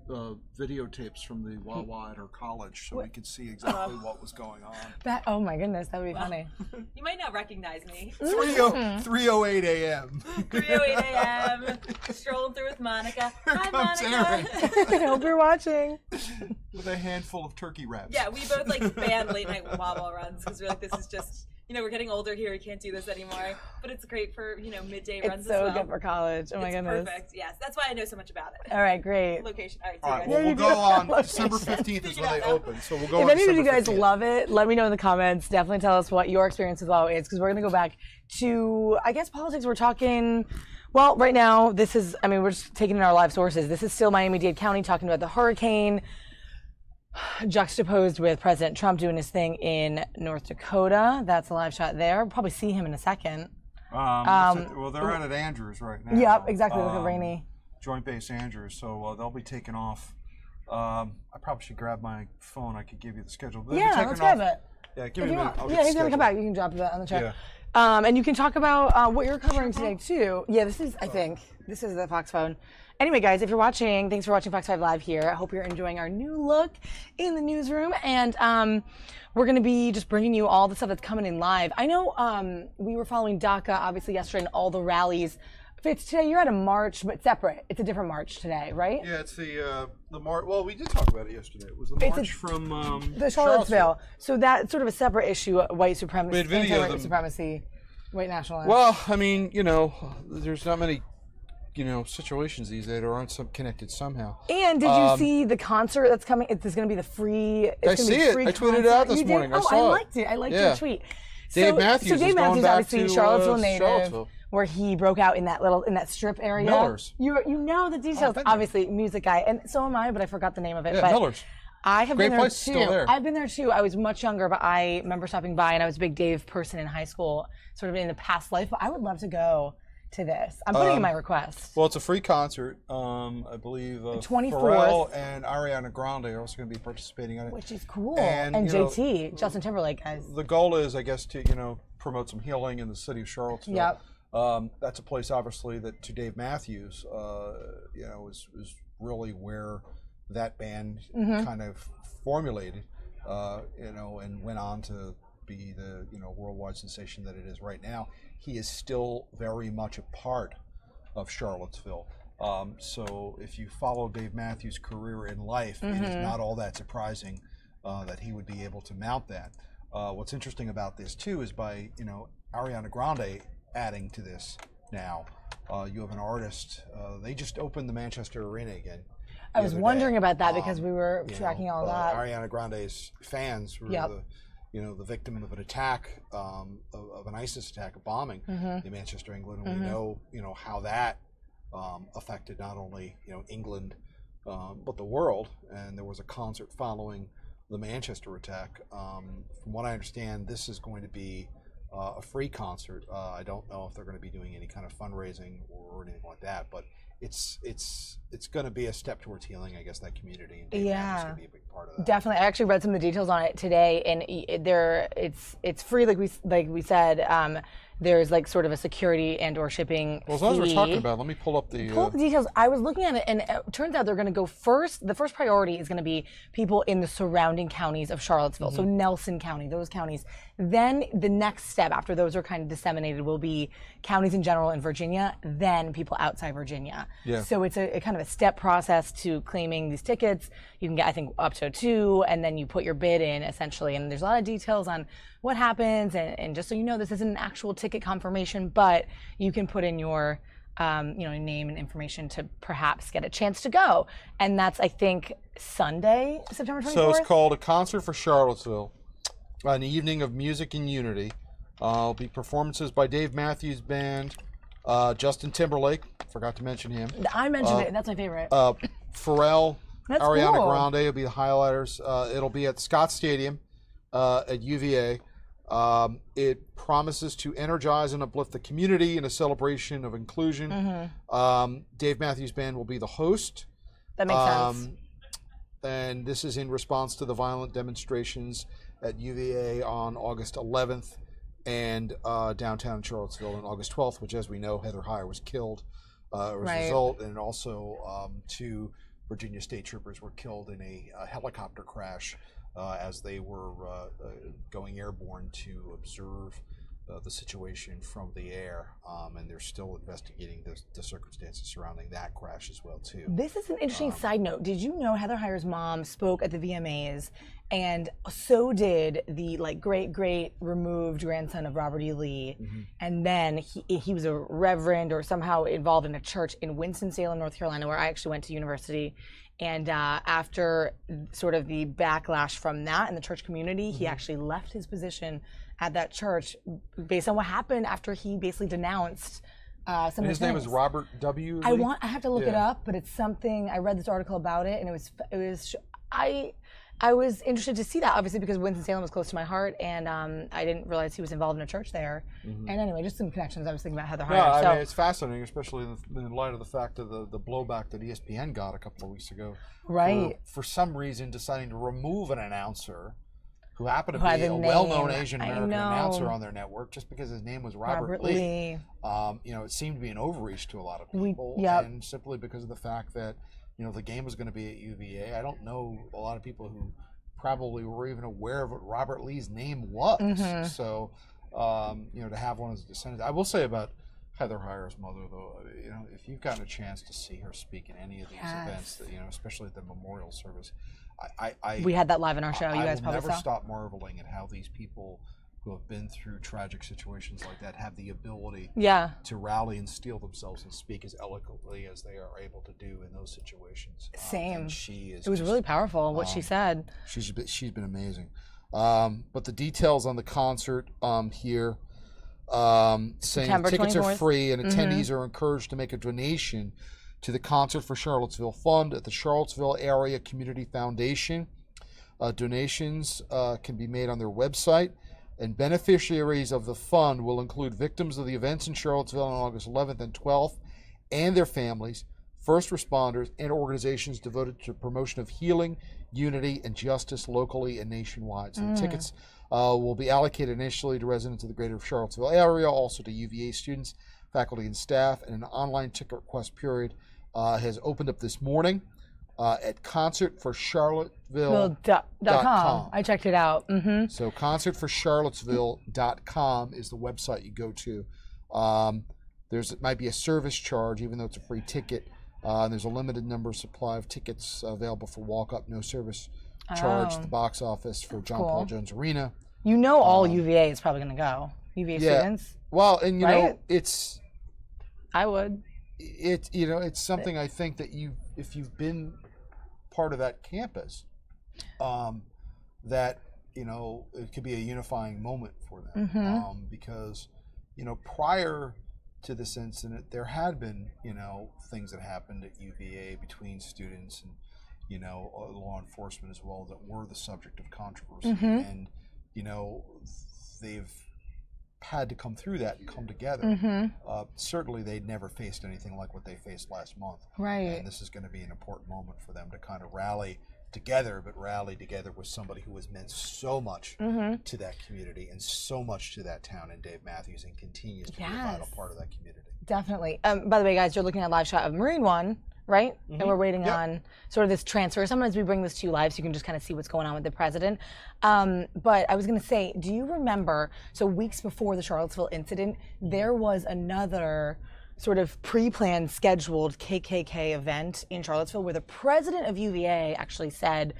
videotapes from the Wawa at her college, so we could see exactly what was going on.
That. Oh my goodness, that would be funny.
You might not recognize me.
3:08 a.m.
3:08 a.m. Strolling through with Monica. Hi,
comes
Monica.
I hope you're watching.
With a handful of turkey wraps.
Yeah, we both like banned late night Wawa runs because we're like, this is just, we're getting older here. We can't do this anymore. But it's great for, midday runs
It's
as
so
well.
good for college. Oh my
It's
goodness.
perfect. Yes, that's why I know so much about it.
All right, great.
Location. All right,
All right,
see
well,
you
we'll
guys.
go on
Location.
December 15th is when they open, so we'll go
If
on
any of you
December
guys
15th.
love it, let me know in the comments. Definitely tell us what your experience with Wawa is, because we're going to go back to, I guess, politics. We're talking, well, right now, this is, we're just taking in our live sources. This is still Miami-Dade County talking about the hurricane, juxtaposed with President Trump doing his thing in North Dakota. That's a live shot there. We'll probably see him in a second.
Well, they're out at Andrews right now.
Yep, exactly. Look at Rainey.
Joint Base Andrews, so they'll be taking off. I probably should grab my phone. I could give you the schedule. They'll be
Yeah,
taking
let's grab
off.
it.
Yeah,
If
give me
you
a
want.
minute. I'll
Yeah,
get
he's
the
going to come
schedule.
back. You can drop that on the chat.
Yeah.
And you can talk about what you're covering today, too. Yeah, this is the Fox phone. Anyway, guys, if you're watching, thanks for watching Fox 5 Live here. I hope you're enjoying our new look in the newsroom. And we're going to be just bringing you all the stuff that's coming in live. I know we were following DACA, obviously, yesterday, and all the rallies. Fitz, today you're at a march, but separate. It's a different march today, right?
Yeah, it's the march. Well, we did talk about it yesterday. It was the march from
the Charlottesville. So that's sort of a separate issue, white supremacy,
We had video of
anti-white
them.
supremacy, white nationalism.
Well, there's not many, situations these days that aren't connected somehow.
And did you see the concert that's coming? It's going to be the free. It's
I
gonna be
see it.
free
I tweeted it
concert.
out this
You did?
morning. I
I
saw it.
liked it. I liked
Yeah.
your tweet.
Dave Matthews
So
is
Dave
going
Matthews,
back
obviously
to,
Charlottesville native,
Charlottesville.
where he broke out in that strip area.
Miller's.
You know the details.
been there.
Obviously, music guy, and so am I, but I forgot the name of it.
Yeah,
but
Miller's.
I have
Great
been there
place,
too.
still there.
I've been there too. I was much younger, but I remember stopping by, and I was a big Dave person in high school, sort of in a past life. But I would love to go to this. I'm putting in my request.
Well, it's a free concert. I believe
24th.
Pharrell and Ariana Grande are also going to be participating on it.
Which is cool.
And,
And
you know,
JT, Justin Timberlake, guys.
The goal is, I guess, to promote some healing in the city of Charlottesville.
Yep.
That's a place, obviously, that to Dave Matthews, is really where that band kind of formulated, and went on to be the worldwide sensation that it is right now. He is still very much a part of Charlottesville. So if you follow Dave Matthews' career in life, it is not all that surprising that he would be able to mount that. What's interesting about this too is by Ariana Grande adding to this now, you have an artist. They just opened the Manchester Arena again.
I was wondering about that because we were tracking all that.
Ariana Grande's fans were the victim of an attack, of an ISIS attack, a bombing in Manchester, England, and we know how that affected not only England but the world. And there was a concert following the Manchester attack. From what I understand, this is going to be a free concert. I don't know if they're going to be doing any kind of fundraising or anything like that, but it's going to be a step towards healing, I guess, that community. And Dave Matthews is going to be a big part of that.
Definitely. I actually read some of the details on it today, and it's free, like we said. There's like sort of a security and or shipping
Well, as long as we're
fee.
talking about it, let me pull up the...
Pull up the details. I was looking at it, and it turns out they're going to go first. The first priority is going to be people in the surrounding counties of Charlottesville, so Nelson County, those counties. Then the next step, after those are kind of disseminated, will be counties in general in Virginia, then people outside Virginia.
Yeah.
So it's a kind of a step process to claiming these tickets. You can get, I think, up to 2, and then you put your bid in, essentially. And there's a lot of details on what happens, and just so you know, this isn't an actual ticket confirmation, but you can put in your name and information to perhaps get a chance to go. And that's, I think, Sunday, September 24th.
So it's called A Concert for Charlottesville. an evening of music and unity. Will be performances by Dave Matthews Band, Justin Timberlake, forgot to mention him.
I mentioned it. That's my favorite.
Pharrell,
That's
Ariana
cool.
Grande will be the highlighters. It'll be at Scott Stadium at UVA. It promises to energize and uplift the community in a celebration of inclusion. Dave Matthews Band will be the host.
That makes sense.
And this is in response to the violent demonstrations at UVA on August 11th and downtown Charlottesville on August 12th, which, as we know, Heather Heyer was killed as a result, and also 2 Virginia state troopers were killed in a helicopter crash as they were going airborne to observe the situation from the air, and they're still investigating the circumstances surrounding that crash as well too.
This is an interesting side note. Did you know Heather Heyer's mom spoke at the VMAs, and so did the great removed grandson of Robert E. Lee, and then he was a reverend or somehow involved in a church in Winston-Salem, North Carolina, where I actually went to university. And after sort of the backlash from that in the church community, he actually left his position at that church based on what happened after he basically denounced some of the
His name is Robert W.
I
Lee?
I have to look it up, but it's something. I read this article about it, and I was interested to see that, obviously, because Winston-Salem was close to my heart, and I didn't realize he was involved in a church there. And anyway, just some connections. I was thinking about Heather Heyer.
Yeah,
So
I mean, it's fascinating, especially in light of the fact of the blowback that ESPN got a couple of weeks ago. For some reason, deciding to remove an announcer who happened to be a well-known Asian American announcer on their network just because his name was Robert Lee. It seemed to be an overreach to a lot of people, and simply because of the fact that the game was going to be at UVA. I don't know a lot of people who probably were even aware of what Robert Lee's name was. So, to have one of his descendants. I will say about Heather Heyer's mother, though, if you've gotten a chance to see her speak in any of these events, especially at the memorial service,
we had that live in our show. You guys probably
saw. I will never
saw.
stop marveling at how these people who have been through tragic situations like that have the ability to rally and steel themselves and speak as eloquently as they are able to do in those situations.
Same.
It
was really powerful what she said.
She's been amazing. But the details on the concert here saying
September
tickets
24th.
are free and attendees are encouraged to make a donation to the Concert for Charlottesville Fund at the Charlottesville Area Community Foundation. Donations can be made on their website, and beneficiaries of the fund will include victims of the events in Charlottesville on August 11th and 12th and their families, first responders, and organizations devoted to promotion of healing, unity, and justice locally and nationwide. So the tickets will be allocated initially to residents of the greater Charlottesville area, also to UVA students, faculty, and staff, and an online ticket request period has opened up this morning at concertforcharlottesville.com.
I checked it out.
So concertforcharlottesville.com is the website you go to. It might be a service charge, even though it's a free ticket. There's a limited number of supply of tickets available for walk-up, no service charge to the box office for John Paul Jones Arena.
All UVA is probably going to go. UVA students.
Well, and it's.
I would.
It's something I think that if you've been part of that campus, that it could be a unifying moment for them. Because prior to this incident, there had been things that happened at UVA between students and law enforcement as well that were the subject of controversy, and they've had to come through that and come together. Certainly they'd never faced anything like what they faced last month. And this is going to be an important moment for them to kind of rally together, but rally together with somebody who has meant so much to that community and so much to that town in Dave Matthews, and continues to be a vital part of that community.
Definitely. By the way, guys, you're looking at a live shot of Marine One, right? And we're waiting on sort of this transfer. Sometimes we bring this to you live so you can just kind of see what's going on with the president. But I was going to say, do you remember, so weeks before the Charlottesville incident, there was another sort of pre-planned, scheduled KKK event in Charlottesville where the president of UVA actually said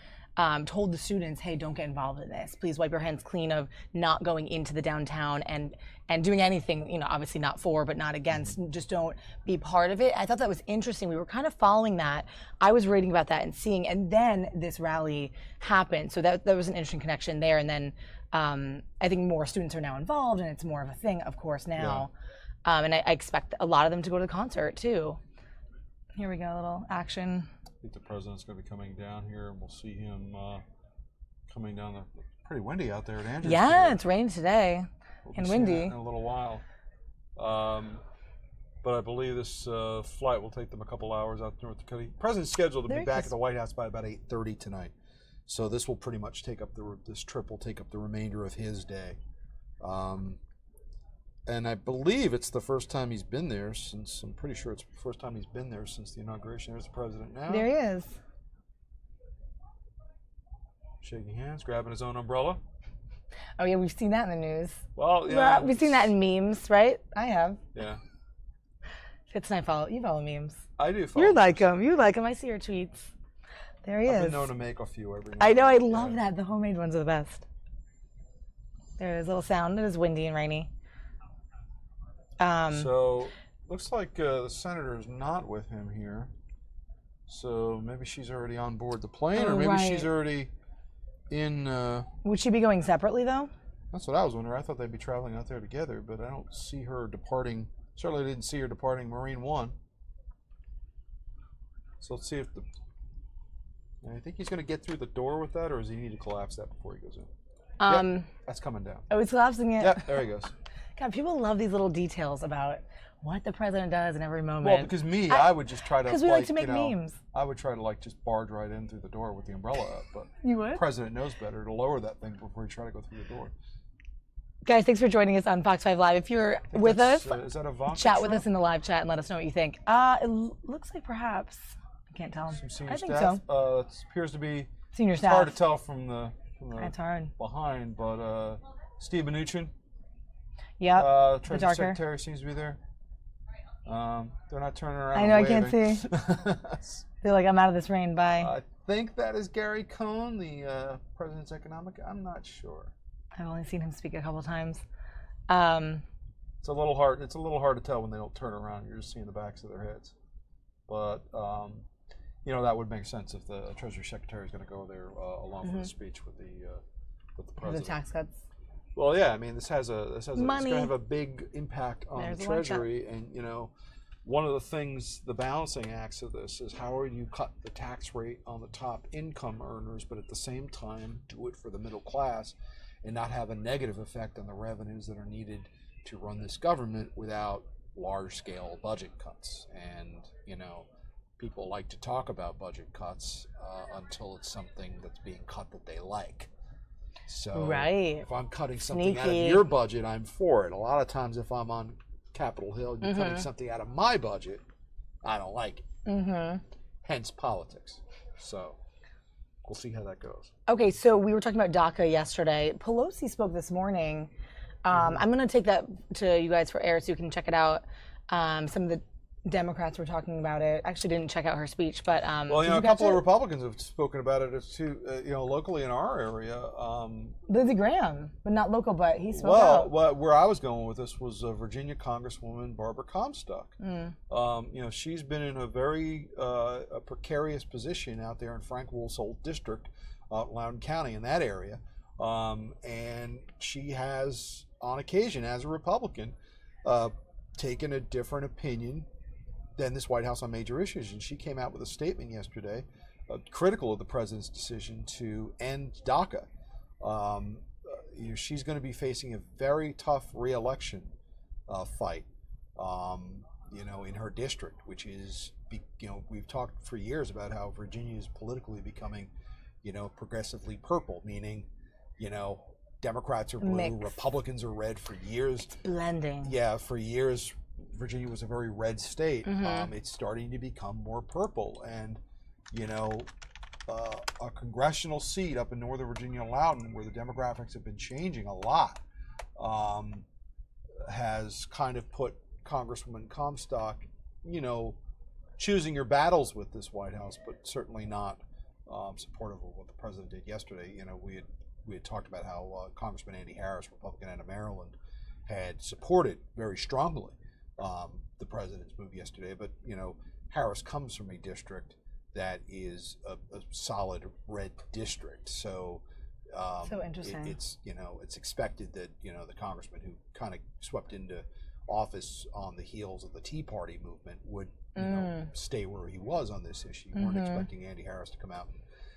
told the students, hey, don't get involved in this. Please wipe your hands clean of not going into the downtown and doing anything, obviously not for, but not against. Just don't be part of it. I thought that was interesting. We were kind of following that. I was reading about that and seeing, and then this rally happened. So that was an interesting connection there. And then I think more students are now involved, and it's more of a thing, of course, now. Yeah. And I expect a lot of them to go to the concert, too. Here we go, a little action.
I think the president's going to be coming down here, and we'll see him coming down. Pretty windy out there at Andrews.
Yeah,
today.
It's raining today and windy.
In a little while. But I believe this flight will take them a couple hours out to North Dakota. The president's scheduled to be back at the White House by about 8:30 tonight. So this will pretty much take up this trip will take up the remainder of his day. And I believe it's the first time he's been there since, I'm pretty sure it's the first time he's been there since the inauguration. There's the president now.
There he is.
Shaking hands, grabbing his own umbrella.
Oh, yeah, we've seen that in the news.
Well, yeah.
We've seen that in memes, right? I have.
Yeah.
Fitz and I follow. You follow memes.
I do follow.
You like him. You like him. I see your tweets. There he is.
I've been known to make a few every night.
I know. I love that. The homemade ones are the best. There is a little sound. It is windy and rainy.
So, looks like the senator is not with him here. So maybe she's already on board the plane, or maybe she's already in...
Would she be going separately, though?
That's what I was wondering. I thought they'd be traveling out there together, but I don't see her departing. Certainly didn't see her departing Marine One. So let's see if the... I think he's going to get through the door with that, or does he need to collapse that before he goes in? Yep, that's coming down.
Oh, he's collapsing it?
Yep, there he goes.
God, people love these little details about what the president does in every moment.
Well, because I would just try to,
because we like to make memes.
I would try to just barge right in through the door with the umbrella up, but
you would?
The president knows better to lower that thing before you try to go through the door.
Guys, thanks for joining us on Fox 5 Live. If you're with us,
is that a
chat with us in the live chat and let us know what you think. It looks like perhaps. I can't tell.
I think so. It appears to be
senior staff.
It's hard to tell from the
That's hard.
behind, but Steve Mnuchin.
Yep.
Treasury Secretary seems to be there. They're not turning around.
I know, I can't see. They're like, I'm out of this rain, bye.
I think that is Gary Cohn, the president's economic. I'm not sure.
I've only seen him speak a couple times.
It's a little hard. It's a little hard to tell when they don't turn around. You're just seeing the backs of their heads. But that would make sense if the Treasury Secretary is going to go there along with the speech with the president.
The tax cuts.
Well, yeah. I mean, this has it's going to have a big impact on the Treasury, and one of the things, the balancing acts of this is how you cut the tax rate on the top income earners, but at the same time do it for the middle class, and not have a negative effect on the revenues that are needed to run this government without large-scale budget cuts. And people like to talk about budget cuts until it's something that's being cut that they like. So if I'm cutting something out of your budget, I'm for it. A lot of times if I'm on Capitol Hill, you're cutting something out of my budget, I don't like it. Hence politics. So we'll see how that goes.
Okay, so we were talking about DACA yesterday. Pelosi spoke this morning. I'm going to take that to you guys for air so you can check it out. Some of the Democrats were talking about it. Actually, didn't check out her speech, but
a couple of Republicans have spoken about it too. Locally in our area.
Lindsey Graham, but not local, but he spoke out.
Well, where I was going with this was Virginia Congresswoman Barbara Comstock. She's been in a very precarious position out there in Frank Woolsole District, Loudoun County, in that area, and she has, on occasion, as a Republican, taken a different opinion than this White House on major issues. And she came out with a statement yesterday critical of the president's decision to end DACA. She's going to be facing a very tough re-election fight, in her district, which is, we've talked for years about how Virginia is politically becoming, progressively purple, meaning, Democrats are blue, Republicans are red for years.
It's blending.
Yeah, for years, Virginia was a very red state. It's starting to become more purple. And, a congressional seat up in Northern Virginia, Loudoun, where the demographics have been changing a lot, has kind of put Congresswoman Comstock, choosing your battles with this White House, but certainly not
supportive of what the president did yesterday. You know, we had talked about how Congressman Andy Harris, Republican out of Maryland, had supported very strongly the president's move yesterday. But you know, Harris comes from a district that is a solid red district, so.
So interesting.
It's it's expected that the congressman who kind of swept into office on the heels of the Tea Party movement would stay where he was on this issue. You weren't expecting Andy Harris to come out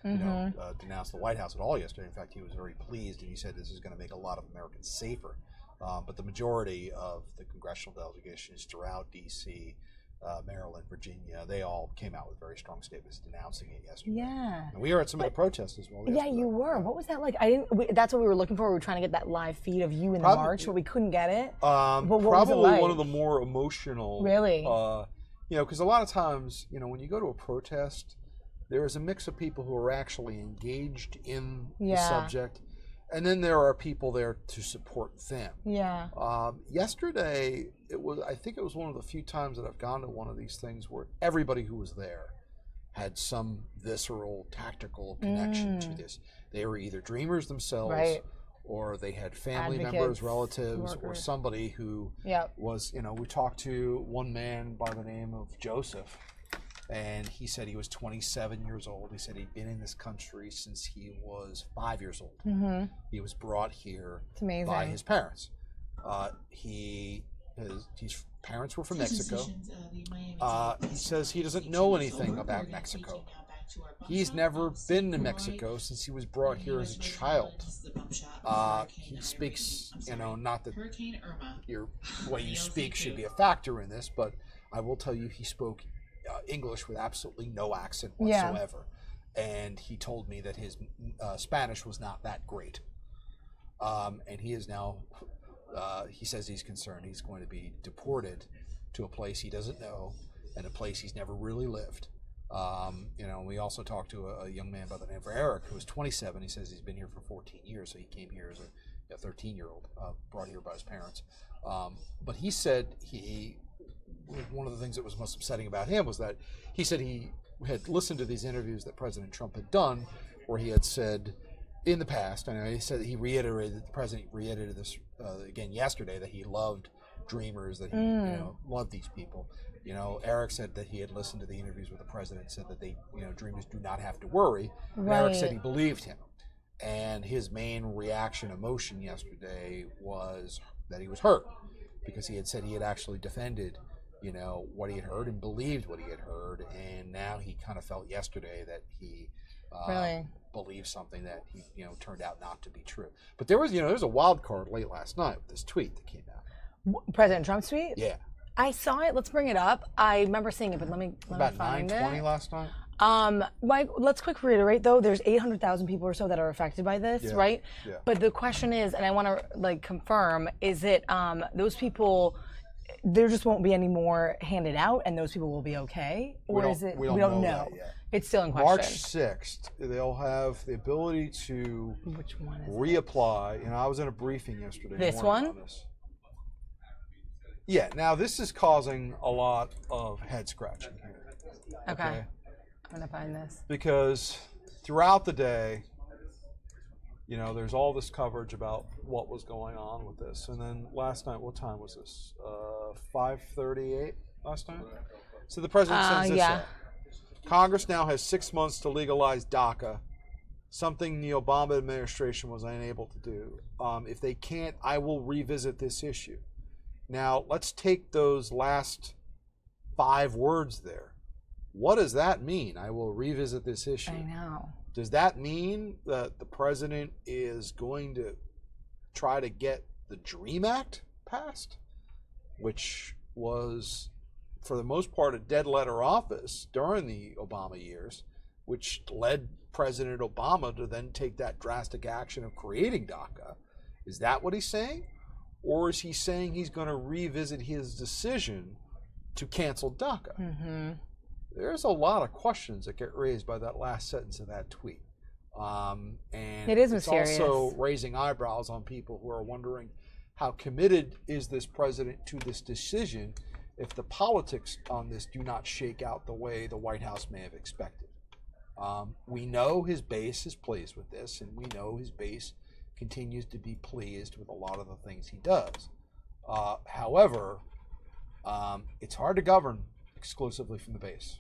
and denounce the White House at all yesterday. In fact, he was very pleased, and he said this is going to make a lot of Americans safer. But the majority of the congressional delegations throughout D.C., Maryland, Virginia, they all came out with very strong statements denouncing it yesterday.
Yeah.
And we were at some of the protests as well.
Yeah, you were. What was that like? That's what we were looking for. We were trying to get that live feed of you in the march, but we couldn't get it. But what was it like?
One of the more emotional.
Really?
Because a lot of times, when you go to a protest, there is a mix of people who are actually engaged in the subject, and then there are people there to support them.
Yeah.
Yesterday, I think it was one of the few times that I've gone to one of these things where everybody who was there had some visceral, tactical connection to this. They were either dreamers themselves, or they had family members, relatives, or somebody who was, we talked to one man by the name of Joseph, and he said he was 27 years old. He said he'd been in this country since he was 5 years old. He was brought here by his parents. His parents were from Mexico. He says he doesn't know anything about Mexico. He's never been to Mexico since he was brought here as a child. He speaks, not that your way you speak should be a factor in this, but I will tell you he spoke English with absolutely no accent whatsoever. And he told me that his Spanish was not that great. And he is now, he says he's concerned he's going to be deported to a place he doesn't know and a place he's never really lived. We also talked to a young man by the name of Eric, who was 27. He says he's been here for 14 years, so he came here as a 13-year-old, brought here by his parents. But he said one of the things that was most upsetting about him was that he said he had listened to these interviews that President Trump had done, where he had said in the past, he said that the president reiterated this again yesterday, that he loved dreamers, that he loved these people. Eric said that he had listened to the interviews with the president, said that dreamers do not have to worry. Eric said he believed him, and his main emotion yesterday was that he was hurt, because he had said he had actually defended what he had heard and believed what he had heard, and now he kind of felt yesterday that he believed something that he turned out not to be true. But there was a wild card late last night with this tweet that came out.
President Trump's tweet?
Yeah.
I saw it. Let's bring it up. I remember seeing it, but let me
about
find
9:20
it.
last night.
Mike, let's quick reiterate though. There's 800,000 people or so that are affected by this, right?
Yeah.
But the question is, and I want to confirm, is it those people? There just won't be any more handed out, and those people will be okay, or is it?
We don't know.
It's still in question.
March 6th, they'll have the ability to reapply. I was in a briefing yesterday.
This one?
On this. Yeah. Now this is causing a lot of head scratching here.
Okay. I'm gonna find this
because throughout the day, there's all this coverage about what was going on with this, and then last night, what time was this? 5:38 last night. So the president sends this out. Congress now has 6 months to legalize DACA, something the Obama administration was unable to do. If they can't, I will revisit this issue. Now, let's take those last 5 words there. What does that mean? I will revisit this issue.
I know.
Does that mean that the president is going to try to get the DREAM Act passed, which was, for the most part, a dead letter office during the Obama years, which led President Obama to then take that drastic action of creating DACA? Is that what he's saying? Or is he saying he's going to revisit his decision to cancel DACA?
Mm-hmm.
There's a lot of questions that get raised by that last sentence of that tweet. And
it is mysterious.
It's also raising eyebrows on people who are wondering how committed is this president to this decision if the politics on this do not shake out the way the White House may have expected. We know his base is pleased with this, and we know his base continues to be pleased with a lot of the things he does. However, it's hard to govern exclusively from the base.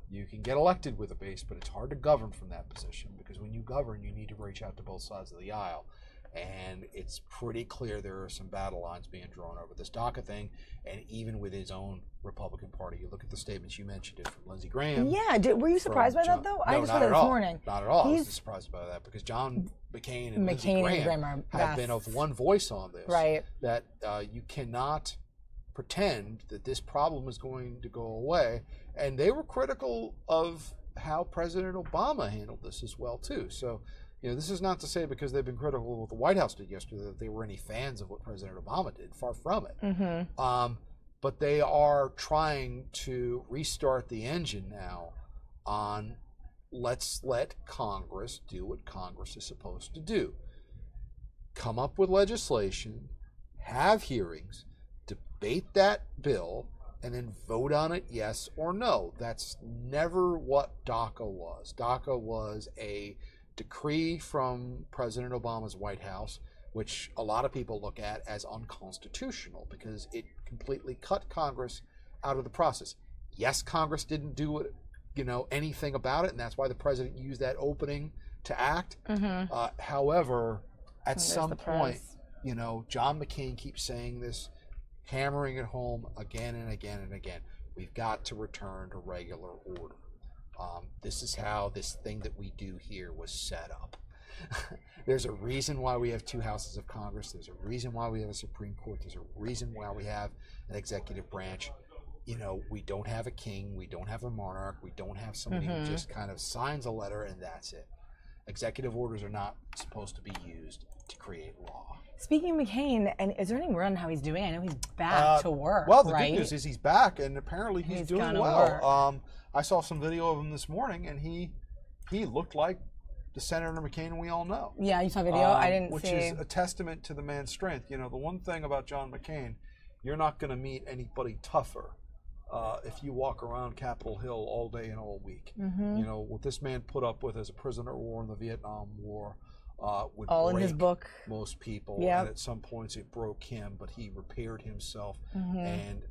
You can get elected with a base, but it's hard to govern from that position, because when you govern, you need to reach out to both sides of the aisle. And it's pretty clear there are some battle lines being drawn over this DACA thing, and even with his own Republican Party. You look at the statements you mentioned it from Lindsey Graham.
Yeah, were you surprised by that, though? I just read it this morning.
Not at all. I was surprised by that, because John McCain and Lindsey Graham have been of one voice on this.
Right.
That you cannot pretend that this problem is going to go away. And they were critical of how President Obama handled this as well, too. So, this is not to say, because they've been critical of what the White House did yesterday, that they were any fans of what President Obama did. Far from it. But they are trying to restart the engine now on, let's let Congress do what Congress is supposed to do. Come up with legislation, have hearings, debate that bill, and then vote on it, yes or no. That's never what DACA was. DACA was a decree from President Obama's White House, which a lot of people look at as unconstitutional because it completely cut Congress out of the process. Yes, Congress didn't do anything about it, and that's why the president used that opening to act. However, at some point, John McCain keeps saying this, hammering it home again and again and again. We've got to return to regular order. This is how this thing that we do here was set up. There's a reason why we have two houses of Congress. There's a reason why we have a Supreme Court. There's a reason why we have an executive branch. We don't have a king. We don't have a monarch. We don't have somebody who just kind of signs a letter and that's it. Executive orders are not supposed to be used to create law.
Speaking of McCain, and is there any word on how he's doing? I know he's back to work.
Well, the good news is he's back, and apparently he's doing well. I saw some video of him this morning, and he looked like the Senator McCain we all know.
Yeah, you saw a video? I didn't see.
Which is a testament to the man's strength. The one thing about John McCain, you're not going to meet anybody tougher if you walk around Capitol Hill all day and all week. What this man put up with as a prisoner of war in the Vietnam War would
all
break
in his book.
Most people. And at some points it broke him, but he repaired himself. And,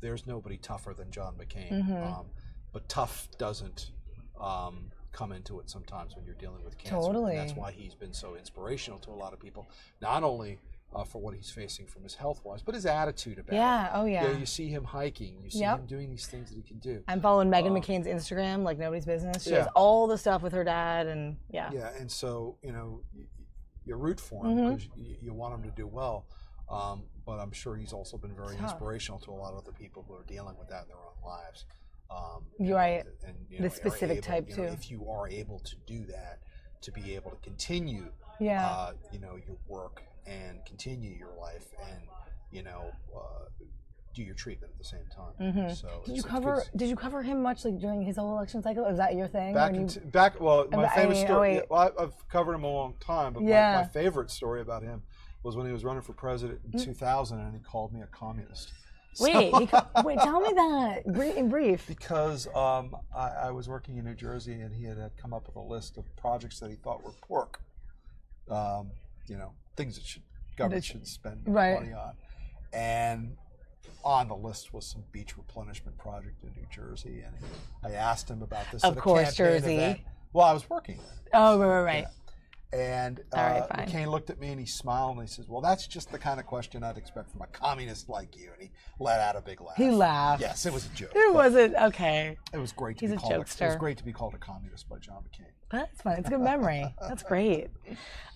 there's nobody tougher than John McCain. But tough doesn't come into it sometimes when you're dealing with cancer.
Totally.
And that's why he's been so inspirational to a lot of people, not only for what he's facing from his health-wise, but his attitude about it. You see him hiking. You see him doing these things that he can do.
I'm following Meghan McCain's Instagram like nobody's business. She has all the stuff with her dad, and
Yeah, and so, you root for him because you want him to do well. But I'm sure he's also been very inspirational to a lot of other people who are dealing with that in their own lives.
You're right.
And,
the specific type, too.
If you are able to do that, to be able to continue, your work and continue your life and, do your treatment at the same time. So
did you cover him much during his whole election cycle? Is that your thing?
My famous story. I've covered him a long time, but my favorite story about him was when he was running for president in 2000, and he called me a communist.
Wait, tell me that in brief.
Because I was working in New Jersey, and he had come up with a list of projects that he thought were pork. Things that government should spend money on. And on the list was some beach replenishment project in New Jersey, and I asked him about this.
Of course, Jersey.
Event. Well, I was working there.
Oh, right.
And McCain looked at me and he smiled and he says, "Well, that's just the kind of question I'd expect from a communist like you." And he let out a big laugh.
He laughed.
Yes, it was a joke.
It wasn't okay.
It was great to
He's
be
a
called.
jokester.
It was great to be called a communist by John McCain.
That's fun. It's a good memory. That's great.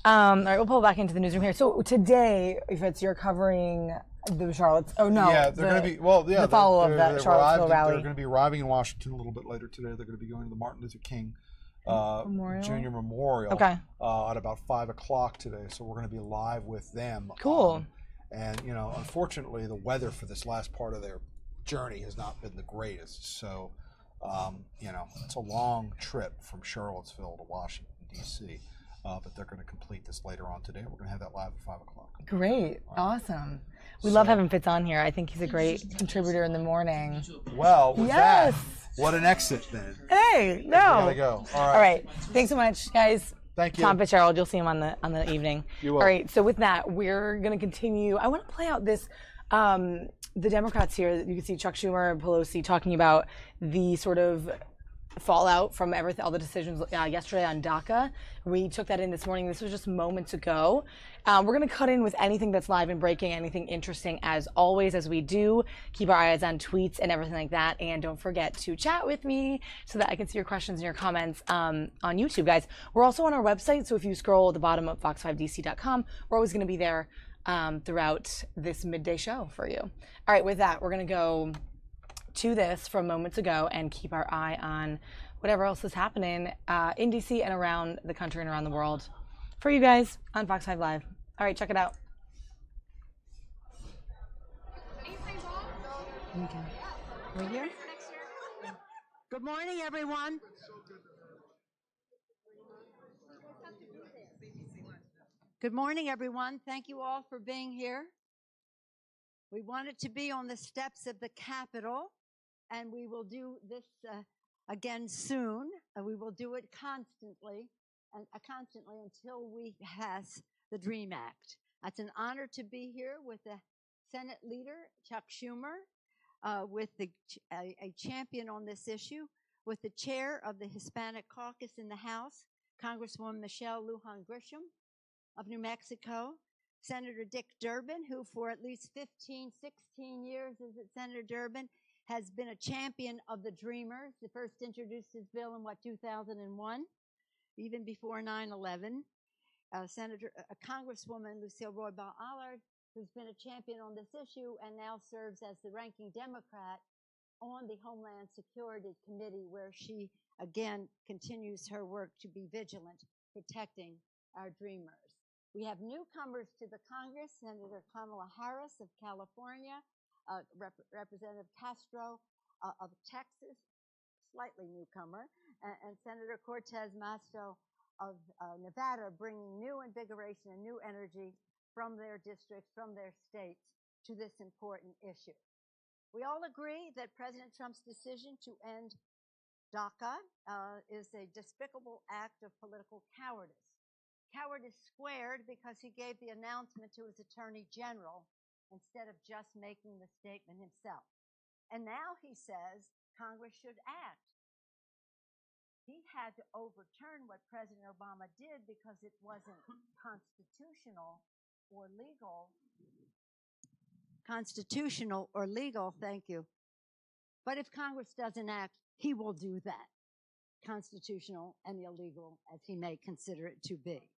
All right, we'll pull back into the newsroom here. So today, if you're covering the Charlotte,
they're going to be
the follow of that Charlottesville rally.
They're going to be arriving in Washington a little bit later today. They're going to be going to the Martin Luther King Junior Memorial at about 5 o'clock today. So we're going to be live with them.
Cool.
And unfortunately, the weather for this last part of their journey has not been the greatest. So it's a long trip from Charlottesville to Washington D.C. but they're going to complete this later on today. We're going to have that live at 5 o'clock.
Great. Awesome. We love having Fitz on here. I think he's a great contributor in the morning.
Well, with
Yes.
that, what an exit then.
Hey, no.
We gotta go.
All right. Thanks so much, guys.
Thank you.
Tom Fitzgerald, you'll see him on the evening.
You will.
All right. So with that, we're going to continue. I want to play out this. The Democrats here, you can see Chuck Schumer and Pelosi talking about the sort of fallout from everything, all the decisions yesterday on DACA. We took that in this morning. This was just moments ago. We're going to cut in with anything that's live and breaking, anything interesting as always, as we do. Keep our eyes on tweets and everything like that. And don't forget to chat with me so that I can see your questions and your comments on YouTube, guys. We're also on our website. So if you scroll at the bottom of fox5dc.com, we're always going to be there throughout this midday show for you. All right, with that, we're going to go to this from moments ago and keep our eye on whatever else is happening in DC and around the country and around the world for you guys on Fox 5 Live. All right, check it out.
Okay. We're here? Good morning, everyone. Good morning, everyone. Thank you all for being here. We wanted to be on the steps of the Capitol, and we will do this again soon. We will do it constantly until we pass the DREAM Act. It's an honor to be here with the Senate leader, Chuck Schumer, with a champion on this issue, with the chair of the Hispanic Caucus in the House, Congresswoman Michelle Lujan Grisham of New Mexico, Senator Dick Durbin, who for at least 15, 16 years is at Senator Durbin, has been a champion of the Dreamers. He first introduced his bill in, 2001, even before 9/11. Congresswoman Lucille Roy Ball-Allard, who's been a champion on this issue and now serves as the ranking Democrat on the Homeland Security Committee, where she, again, continues her work to be vigilant, protecting our Dreamers. We have newcomers to the Congress, Senator Kamala Harris of California, Representative Castro of Texas, slightly newcomer, and Senator Cortez Masto of Nevada, bringing new invigoration and new energy from their districts, from their states, to this important issue. We all agree that President Trump's decision to end DACA is a despicable act of political cowardice. Cowardice squared because he gave the announcement to his attorney general instead of just making the statement himself. And now he says Congress should act. He had to overturn what President Obama did because it wasn't constitutional or legal. Constitutional or legal, thank you. But if Congress doesn't act, he will do that, constitutional and illegal as he may consider it to be.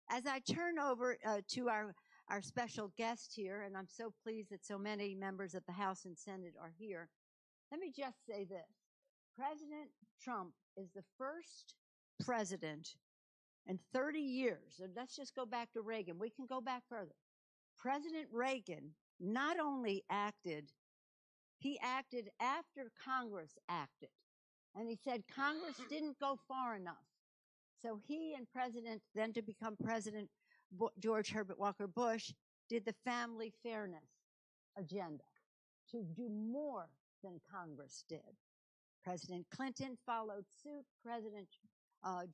As I turn over to our special guest here, and I'm so pleased that so many members of the House and Senate are here, let me just say this. President Trump is the first president in 30 years, and let's just go back to Reagan. We can go back further. President Reagan not only acted, he acted after Congress acted. And he said Congress didn't go far enough. So he and then to become President George Herbert Walker Bush, did the family fairness agenda to do more than Congress did. President Clinton followed suit. President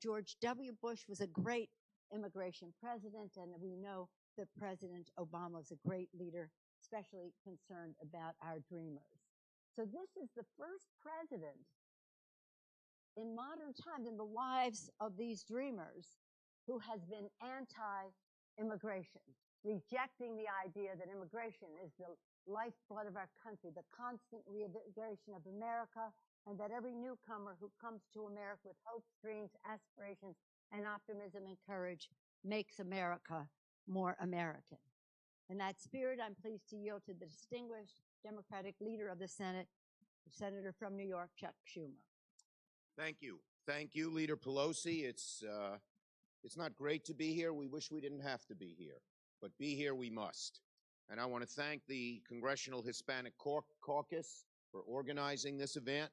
George W. Bush was a great immigration president, and we know that President Obama was a great leader, especially concerned about our Dreamers. So this is the first president in modern times, in the lives of these Dreamers, who has been anti-immigration, rejecting the idea that immigration is the lifeblood of our country, the constant reinvigoration of America, and that every newcomer who comes to America with hopes, dreams, aspirations, and optimism and courage makes America more American. In that spirit, I'm pleased to yield to the distinguished Democratic leader of the Senate, the Senator from New York, Chuck Schumer.
Thank you. Thank you, Leader Pelosi. It's not great to be here. We wish we didn't have to be here, but be here we must. And I want to thank the Congressional Hispanic Caucus for organizing this event,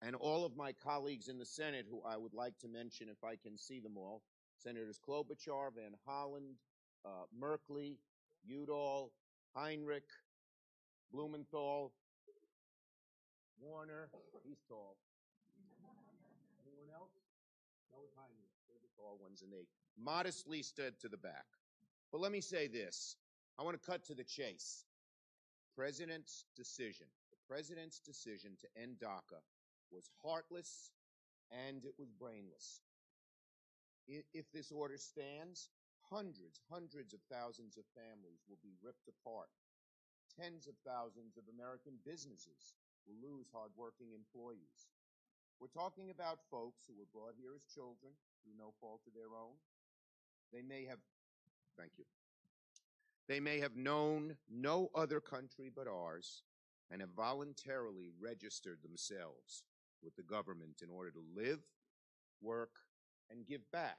and all of my colleagues in the Senate who I would like to mention, if I can see them all. Senators Klobuchar, Van Holland, Merkley, Udall, Heinrich, Blumenthal, Warner, he's tall. Anyone else? No, it's Heinrich. They're the tall ones, and they modestly stood to the back. But let me say this. I want to cut to the chase. The president's decision to end DACA was heartless and it was brainless. If this order stands, hundreds of thousands of families will be ripped apart. Tens of thousands of American businesses will lose hardworking employees. We're talking about folks who were brought here as children through no fault of their own. They may have known no other country but ours and have voluntarily registered themselves with the government in order to live, work, and give back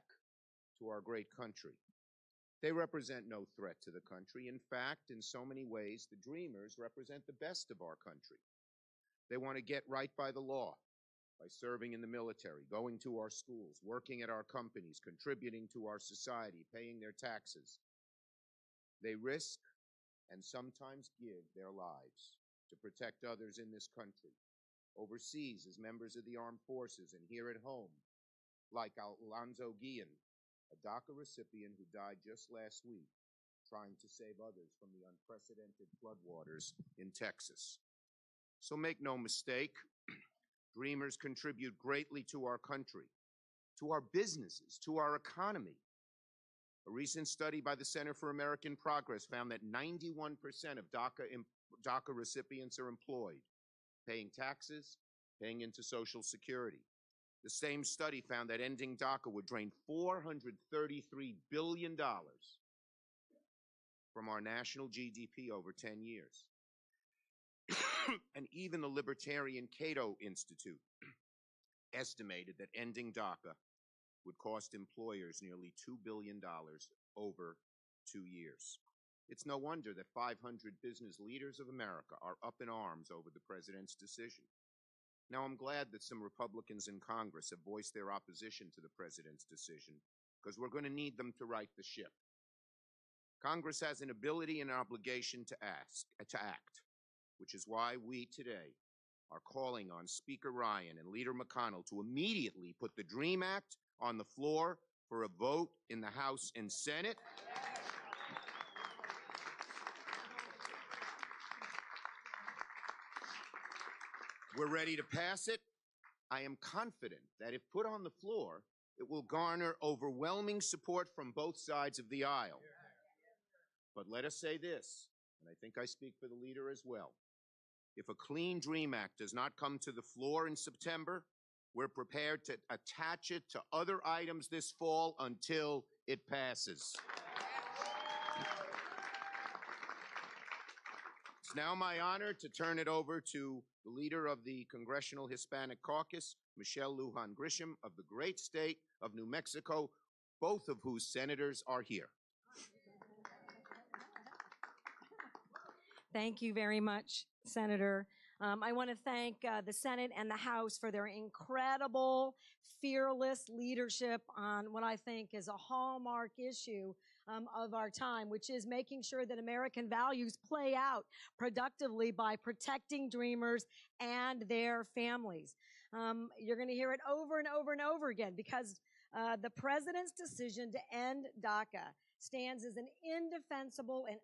to our great country. They represent no threat to the country. In fact, in so many ways, the Dreamers represent the best of our country. They want to get right by the law, by serving in the military, going to our schools, working at our companies, contributing to our society, paying their taxes. They risk and sometimes give their lives to protect others in this country, overseas as members of the armed forces, and here at home, like Alonzo Guillen, a DACA recipient who died just last week trying to save others from the unprecedented floodwaters in Texas. So make no mistake, Dreamers contribute greatly to our country, to our businesses, to our economy. A recent study by the Center for American Progress found that 91% of DACA recipients are employed, paying taxes, paying into Social Security. The same study found that ending DACA would drain $433 billion from our national GDP over 10 years. And even the Libertarian Cato Institute estimated that ending DACA would cost employers nearly $2 billion over 2 years. It's no wonder that 500 business leaders of America are up in arms over the president's decision. Now, I'm glad that some Republicans in Congress have voiced their opposition to the president's decision, because we're going to need them to right the ship. Congress has an ability and an obligation to act, which is why we today are calling on Speaker Ryan and Leader McConnell to immediately put the DREAM Act on the floor for a vote in the House and Senate. We're ready to pass it. I am confident that if put on the floor, it will garner overwhelming support from both sides of the aisle. But let us say this, and I think I speak for the leader as well. If a clean DREAM Act does not come to the floor in September, we're prepared to attach it to other items this fall until it passes. It's now my honor to turn it over to the leader of the Congressional Hispanic Caucus, Michelle Lujan Grisham of the great state of New Mexico, both of whose senators are here.
Thank you very much, Senator. I want to thank the Senate and the House for their incredible, fearless leadership on what I think is a hallmark issue of our time, which is making sure that American values play out productively by protecting dreamers and their families. You're going to hear it over and over and over again, because the president's decision to end DACA stands as an indefensible and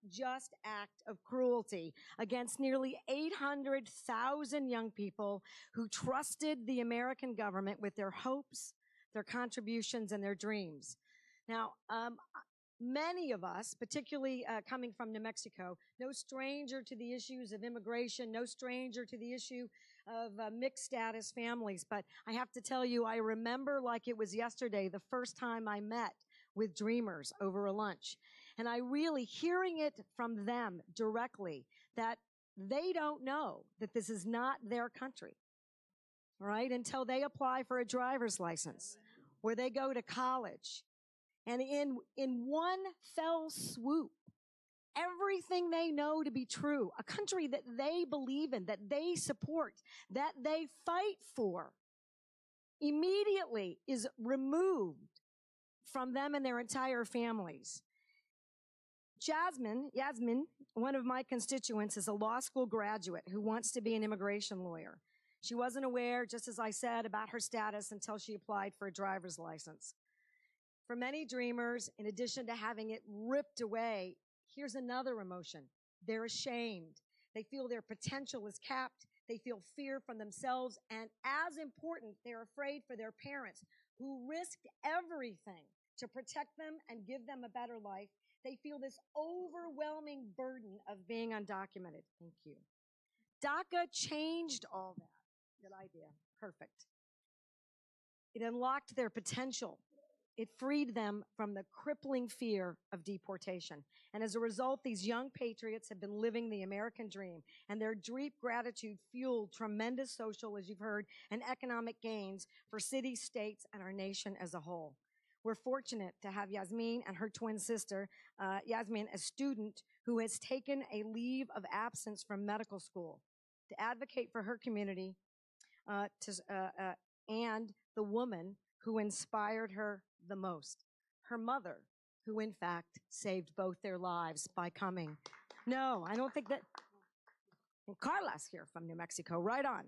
unjust act of cruelty against nearly 800,000 young people who trusted the American government with their hopes, their contributions, and their dreams. Now, many of us, particularly coming from New Mexico, no stranger to the issues of immigration, no stranger to the issue of mixed status families. But I have to tell you, I remember like it was yesterday, the first time I met with dreamers over a lunch. And I really, hearing it from them directly, that they don't know that this is not their country, right? Until they apply for a driver's license, or they go to college. And in one fell swoop, everything they know to be true, a country that they believe in, that they support, that they fight for, immediately is removed from them and their entire families. Yasmin, one of my constituents, is a law school graduate who wants to be an immigration lawyer. She wasn't aware, just as I said, about her status until she applied for a driver's license. For many dreamers, in addition to having it ripped away, here's another emotion. They're ashamed. They feel their potential is capped. They feel fear from themselves. And as important, they're afraid for their parents who risked everything to protect them and give them a better life. They feel this overwhelming burden of being undocumented. Thank you. DACA changed all that. Good idea. Perfect. It unlocked their potential. It freed them from the crippling fear of deportation. And as a result, these young patriots have been living the American dream, and their deep gratitude fueled tremendous social, as you've heard, and economic gains for cities, states, and our nation as a whole. We're fortunate to have Yasmin and her twin sister, Yasmin, a student who has taken a leave of absence from medical school to advocate for her community and the woman who inspired her the most, her mother, who in fact saved both their lives by coming. No, I don't think that. And Carla's here from New Mexico, right on.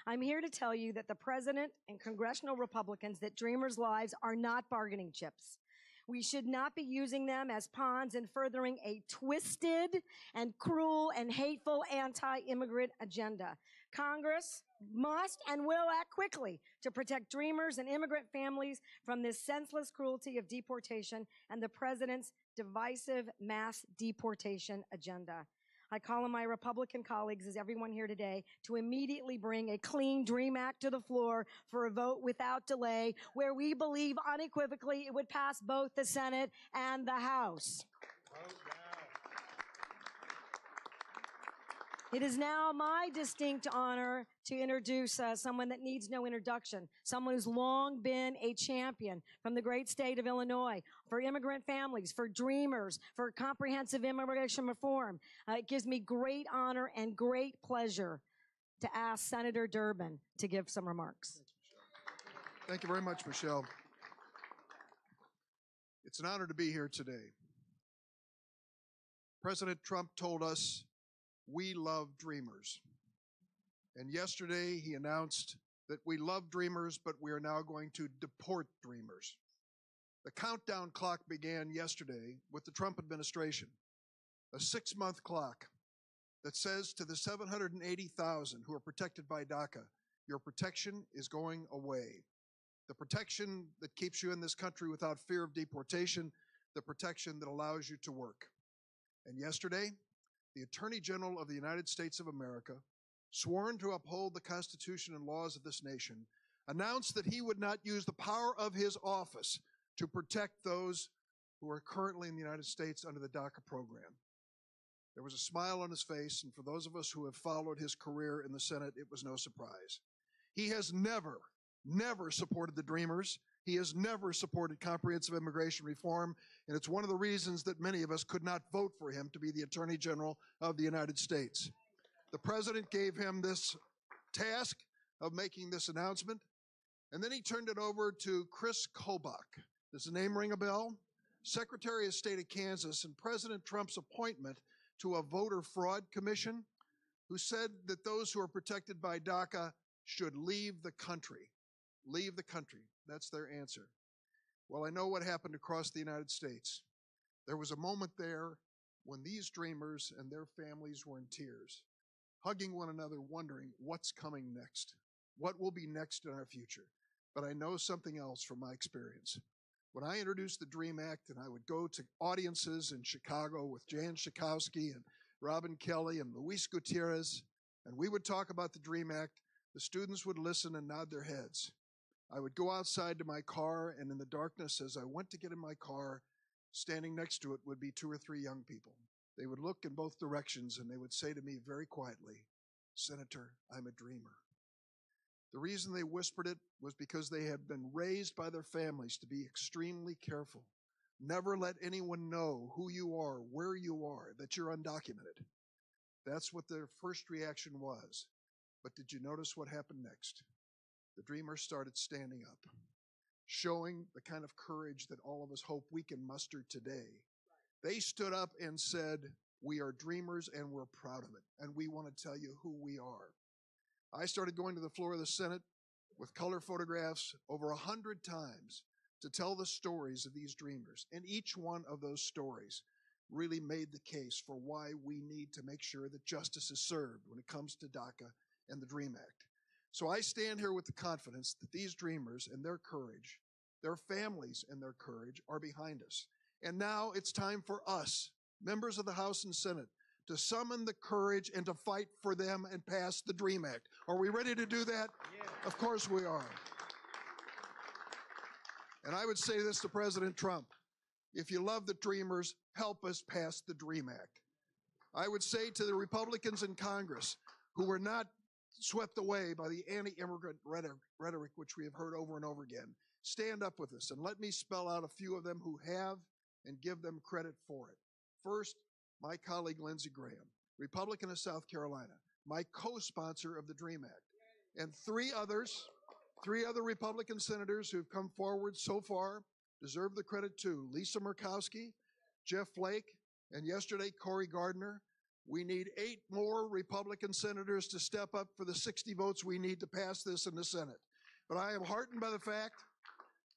I'm here to tell you that the president and congressional Republicans that Dreamers' lives are not bargaining chips. We should not be using them as pawns in furthering a twisted and cruel and hateful anti-immigrant agenda. Congress must and will act quickly to protect Dreamers and immigrant families from this senseless cruelty of deportation and the president's divisive mass deportation agenda. I call on my Republican colleagues, as everyone here today, to immediately bring a clean DREAM Act to the floor for a vote without delay, where we believe unequivocally it would pass both the Senate and the House. It is now my distinct honor to introduce someone that needs no introduction, someone who's long been a champion from the great state of Illinois for immigrant families, for Dreamers, for comprehensive immigration reform. It gives me great honor and great pleasure to ask Senator Durbin to give some remarks.
Thank you very much, Michelle. It's an honor to be here today. President Trump told us we love Dreamers. And yesterday he announced that we love Dreamers, but we are now going to deport Dreamers. The countdown clock began yesterday with the Trump administration, a 6-month clock that says to the 780,000 who are protected by DACA, your protection is going away. The protection that keeps you in this country without fear of deportation, the protection that allows you to work. And yesterday, the Attorney General of the United States of America, sworn to uphold the Constitution and laws of this nation, announced that he would not use the power of his office to protect those who are currently in the United States under the DACA program. There was a smile on his face, and for those of us who have followed his career in the Senate, it was no surprise. He has never supported the Dreamers. He has never supported comprehensive immigration reform, and it's one of the reasons that many of us could not vote for him to be the Attorney General of the United States. The President gave him this task of making this announcement, and then he turned it over to Chris Kobach. Does the name ring a bell? Secretary of State of Kansas and President Trump's appointment to a voter fraud commission, who said that those who are protected by DACA should leave the country. Leave the country. That's their answer. Well, I know what happened across the United States. There was a moment there when these Dreamers and their families were in tears, hugging one another, wondering what's coming next, what will be next in our future. But I know something else from my experience. When I introduced the DREAM Act and I would go to audiences in Chicago with Jan Schakowsky and Robin Kelly and Luis Gutierrez, and we would talk about the DREAM Act, the students would listen and nod their heads. I would go outside to my car, and in the darkness, as I went to get in my car, standing next to it would be 2 or 3 young people. They would look in both directions, and they would say to me very quietly, "Senator, I'm a dreamer." The reason they whispered it was because they had been raised by their families to be extremely careful. Never let anyone know who you are, where you are, that you're undocumented. That's what their first reaction was. But did you notice what happened next? The Dreamers started standing up. showing the kind of courage that all of us hope we can muster today. They stood up and said, we are dreamers and we're proud of it, and we want to tell you who we are. I started going to the floor of the Senate with color photographs over 100 times to tell the stories of these dreamers, and each one of those stories really made the case for why we need to make sure that justice is served when it comes to DACA and the DREAM Act. So I stand here with the confidence that these dreamers and their courage, their families and their courage are behind us. And now it's time for us, members of the House and Senate, to summon the courage and to fight for them and pass the DREAM Act. Are we ready to do that? Yeah. Of course we are. And I would say this to President Trump: if you love the dreamers, help us pass the DREAM Act. I would say to the Republicans in Congress who were not swept away by the anti-immigrant rhetoric which we have heard over and over again, stand up with us and let me spell out a few of them who have and give them credit for it. First, my colleague Lindsey Graham, Republican of South Carolina, my co-sponsor of the DREAM Act, and three other Republican senators who've come forward so far deserve the credit too. Lisa Murkowski, Jeff Flake, and yesterday Cory Gardner. We need 8 more Republican senators to step up for the 60 votes we need to pass this in the Senate. But I am heartened by the fact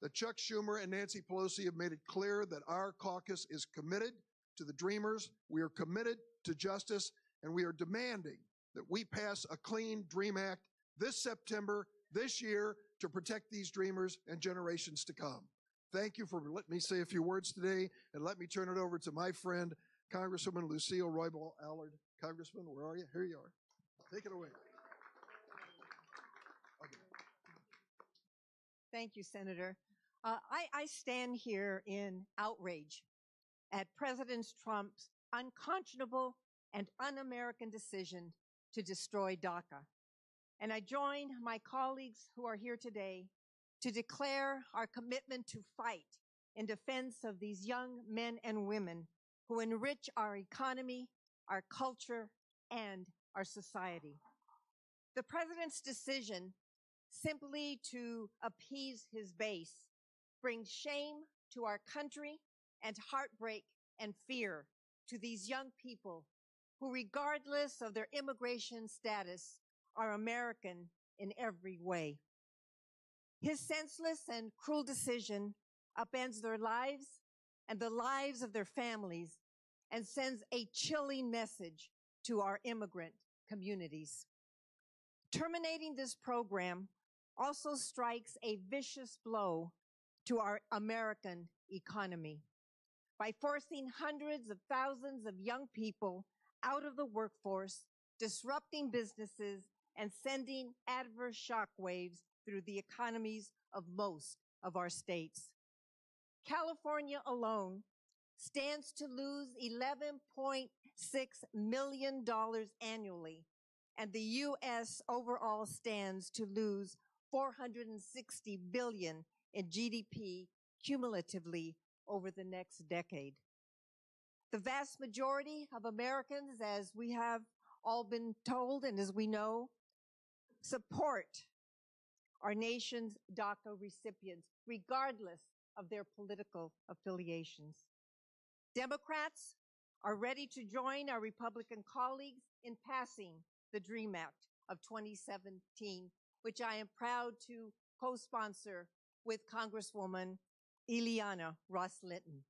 that Chuck Schumer and Nancy Pelosi have made it clear that our caucus is committed to the dreamers, we are committed to justice, and we are demanding that we pass a clean DREAM Act this September, this year, to protect these dreamers and generations to come. Thank you for letting me say a few words today, and let me turn it over to my friend, Congresswoman Lucille Roybal Allard. Congressman, where are you? Here you are. Take it away. Okay.
Thank you, Senator. I stand here in outrage at President Trump's unconscionable and un-American decision to destroy DACA. And I join my colleagues who are here today to declare our commitment to fight in defense of these young men and women who enrich our economy, our culture, and our society. The president's decision simply to appease his base brings shame to our country and heartbreak and fear to these young people who, regardless of their immigration status, are American in every way. His senseless and cruel decision upends their lives and the lives of their families and sends a chilling message to our immigrant communities. Terminating this program also strikes a vicious blow to our American economy by forcing hundreds of thousands of young people out of the workforce, disrupting businesses, and sending adverse shockwaves through the economies of most of our states. California alone stands to lose $11.6 million annually, and the U.S. overall stands to lose $460 billion in GDP cumulatively over the next decade. The vast majority of Americans, as we have all been told and as we know, support our nation's DACA recipients, regardless of their political affiliations. Democrats are ready to join our Republican colleagues in passing the DREAM Act of 2017, which I am proud to co-sponsor with Congresswoman Ileana Ros-Linton.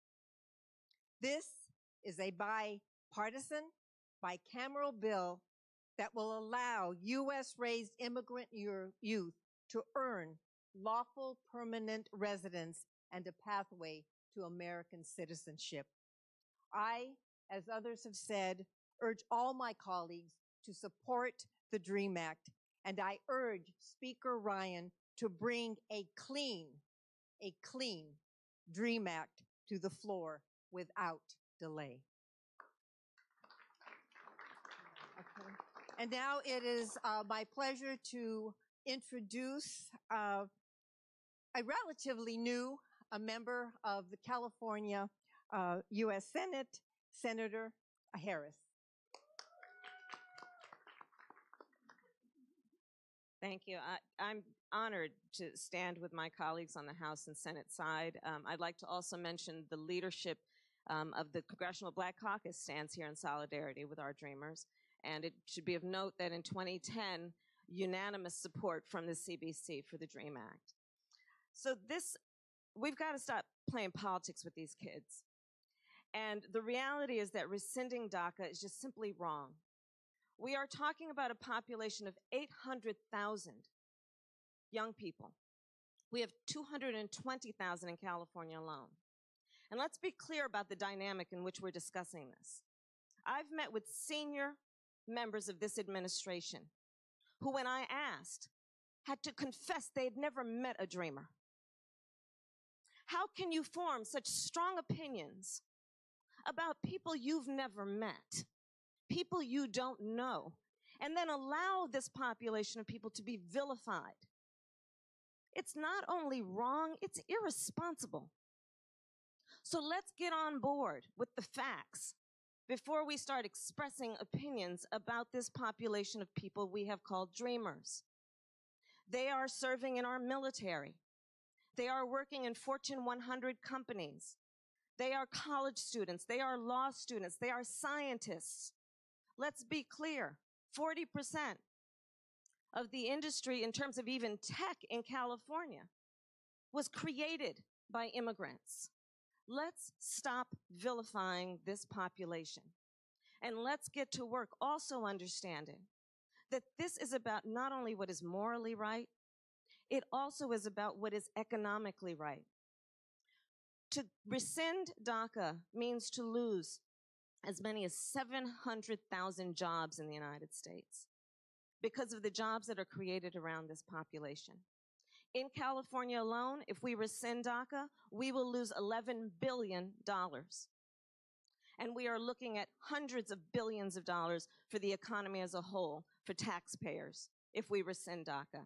This is a bipartisan, bicameral bill that will allow U.S.-raised immigrant youth to earn lawful permanent residence and a pathway to American citizenship. I, as others have said, urge all my colleagues to support the DREAM Act, and I urge Speaker Ryan to bring a clean DREAM Act to the floor without delay. Okay. And now it is my pleasure to introduce a relatively new member of the California U.S. Senate, Senator Harris.
Thank you. I'm honored to stand with my colleagues on the House and Senate side. I'd like to also mention the leadership of the Congressional Black Caucus stands here in solidarity with our dreamers. And it should be of note that in 2010, unanimous support from the CBC for the DREAM Act. So we've got to stop playing politics with these kids. And the reality is that rescinding DACA is just simply wrong. We are talking about a population of 800,000 young people. We have 220,000 in California alone. And let's be clear about the dynamic in which we're discussing this. I've met with senior members of this administration who, when I asked, had to confess they'd never met a dreamer. How can you form such strong opinions about people you've never met, people you don't know, and then allow this population of people to be vilified? It's not only wrong, it's irresponsible. So let's get on board with the facts before we start expressing opinions about this population of people we have called dreamers. They are serving in our military. They are working in Fortune 100 companies. They are college students. They are law students. They are scientists. Let's be clear, 40% of the industry in terms of even tech in California was created by immigrants. Let's stop vilifying this population. And let's get to work also understanding that this is about not only what is morally right, it also is about what is economically right. To rescind DACA means to lose as many as 700,000 jobs in the United States because of the jobs that are created around this population. In California alone, if we rescind DACA, we will lose $11 billion. And we are looking at hundreds of billions of dollars for the economy as a whole, for taxpayers, if we rescind DACA.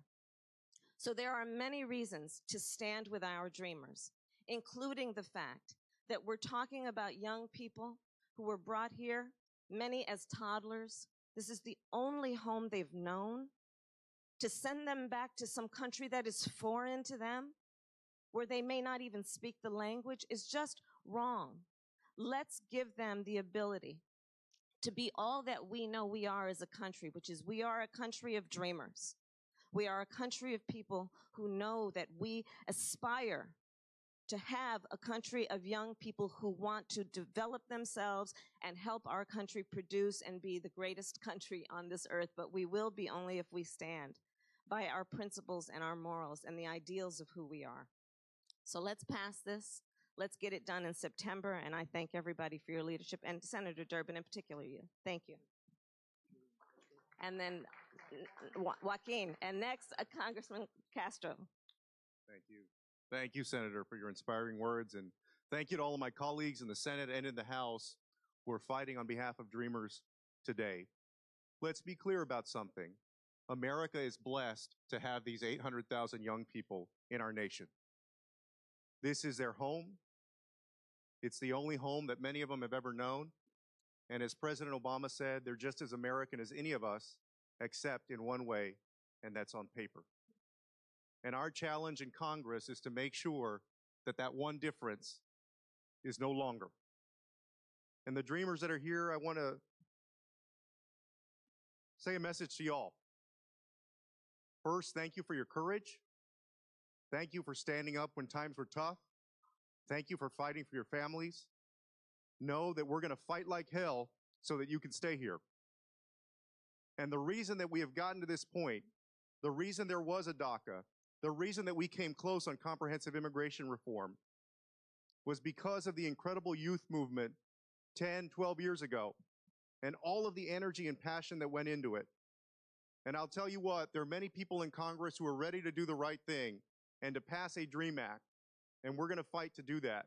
So there are many reasons to stand with our dreamers, including the fact that we're talking about young people who were brought here, many as toddlers. This is the only home they've known. To send them back to some country that is foreign to them, where they may not even speak the language, is just wrong. Let's give them the ability to be all that we know we are as a country, which is we are a country of dreamers. We are a country of people who know that we aspire to have a country of young people who want to develop themselves and help our country produce and be the greatest country on this earth, but we will be only if we stand by our principles and our morals and the ideals of who we are. So let's pass this. Let's get it done in September, and I thank everybody for your leadership, and Senator Durbin in particular, you. Thank you. And then Joaquin, and next, Congressman Castro.
Thank you. Thank you, Senator, for your inspiring words, and thank you to all of my colleagues in the Senate and in the House who are fighting on behalf of dreamers today. Let's be clear about something. America is blessed to have these 800,000 young people in our nation. This is their home. It's the only home that many of them have ever known. And as President Obama said, they're just as American as any of us, except in one way, and that's on paper. And our challenge in Congress is to make sure that that one difference is no longer. And the dreamers that are here, I want to say a message to y'all. First, thank you for your courage. Thank you for standing up when times were tough. Thank you for fighting for your families. Know that we're going to fight like hell so that you can stay here. And the reason that we have gotten to this point, the reason there was a DACA, the reason that we came close on comprehensive immigration reform was because of the incredible youth movement 10, 12 years ago and all of the energy and passion that went into it. And I'll tell you what, there are many people in Congress who are ready to do the right thing and to pass a DREAM Act, and we're going to fight to do that.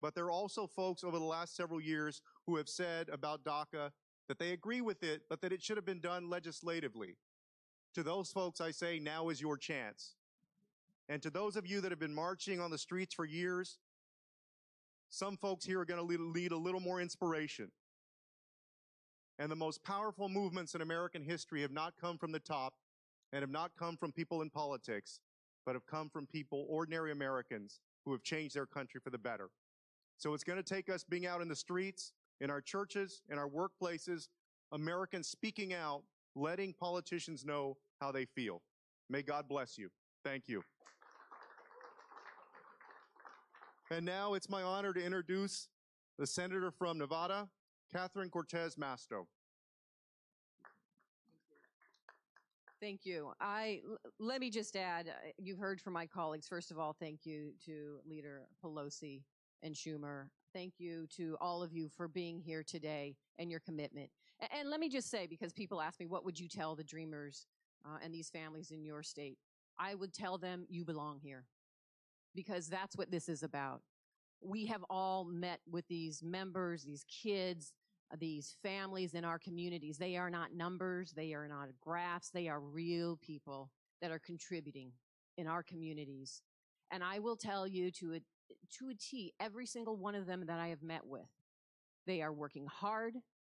But there are also folks over the last several years who have said about DACA that they agree with it, but that it should have been done legislatively. To those folks, I say, now is your chance. And to those of you that have been marching on the streets for years, some folks here are going to lead a little more inspiration. And the most powerful movements in American history have not come from the top and have not come from people in politics, but have come from people, ordinary Americans, who have changed their country for the better. So it's going to take us being out in the streets, in our churches, in our workplaces, Americans speaking out, letting politicians know how they feel. May God bless you. Thank you. And now it's my honor to introduce the senator from Nevada, Catherine Cortez Masto.
Thank you. Let me just add, you've heard from my colleagues. First of all, thank you to Leader Pelosi and Schumer. Thank you to all of you for being here today and your commitment. And let me just say, because people ask me, what would you tell the dreamers and these families in your state? I would tell them, you belong here, because that's what this is about. We have all met with these members, these kids, these families in our communities. They are not numbers, they are not graphs, they are real people that are contributing in our communities. And I will tell you to a T, every single one of them that I have met with, they are working hard,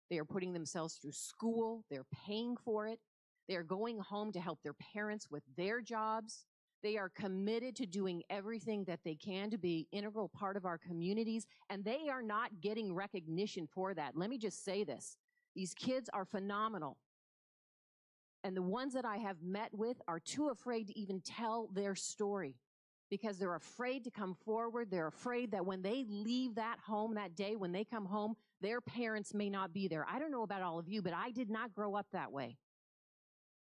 they are putting themselves through school, they're paying for it, they are going home to help their parents with their jobs. They are committed to doing everything that they can to be an integral part of our communities, and they are not getting recognition for that. Let me just say this. These kids are phenomenal. And the ones that I have met with are too afraid to even tell their story because they're afraid to come forward. They're afraid that when they leave that home that day, when they come home, their parents may not be there. I don't know about all of you, but I did not grow up that way.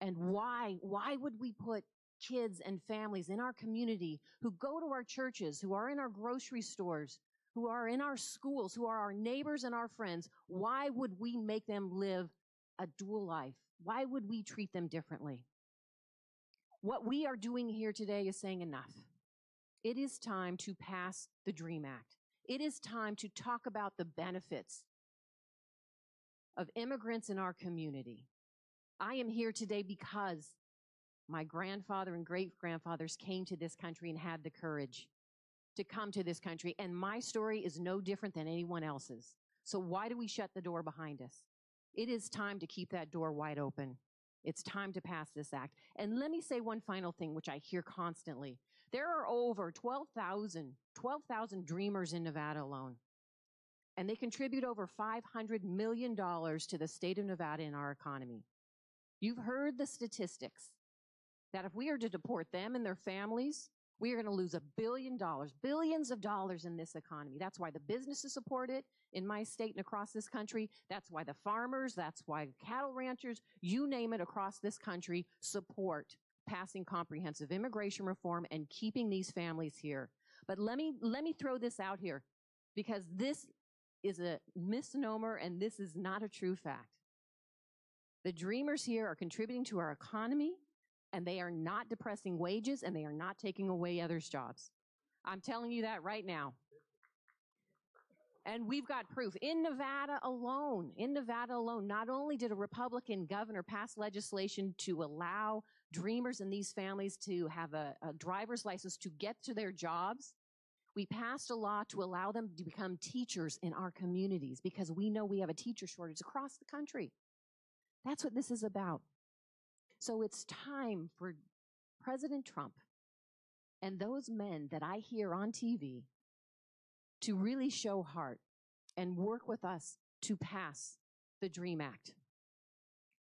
And why would we put kids and families in our community who go to our churches, who are in our grocery stores, who are in our schools, who are our neighbors and our friends, why would we make them live a dual life? Why would we treat them differently? What we are doing here today is saying enough. It is time to pass the DREAM Act. It is time to talk about the benefits of immigrants in our community. I am here today because my grandfather and great-grandfathers came to this country and had the courage to come to this country, and my story is no different than anyone else's. So why do we shut the door behind us? It is time to keep that door wide open. It's time to pass this act. And let me say one final thing, which I hear constantly. There are over 12,000 dreamers in Nevada alone, and they contribute over $500 million to the state of Nevada and our economy. You've heard the statistics that if we are to deport them and their families, we are going to lose billions of dollars in this economy. That's why the businesses support it in my state and across this country. That's why the farmers, that's why cattle ranchers, you name it, across this country support passing comprehensive immigration reform and keeping these families here. But let me throw this out here, because this is a misnomer and this is not a true fact. The dreamers here are contributing to our economy, and they are not depressing wages, and they are not taking away others' jobs. I'm telling you that right now. And we've got proof. In Nevada alone, not only did a Republican governor pass legislation to allow dreamers and these families to have a driver's license to get to their jobs, we passed a law to allow them to become teachers in our communities, because we know we have a teacher shortage across the country. That's what this is about. So it's time for President Trump and those men that I hear on TV to really show heart and work with us to pass the DREAM Act.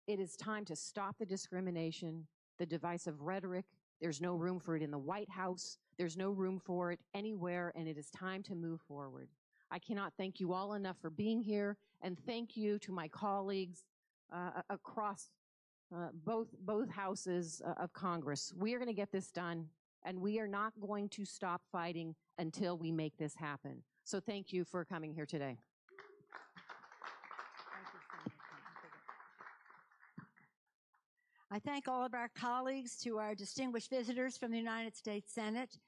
It is time to stop the discrimination, the divisive rhetoric. There's no room for it in the White House. There's no room for it anywhere, and it is time to move forward. I cannot thank you all enough for being here, and thank you to my colleagues across both houses of Congress. We are going to get this done, and we are not going to stop fighting until we make this happen. So thank you for coming here today.
I thank all of our colleagues, to our distinguished visitors from the United States Senate,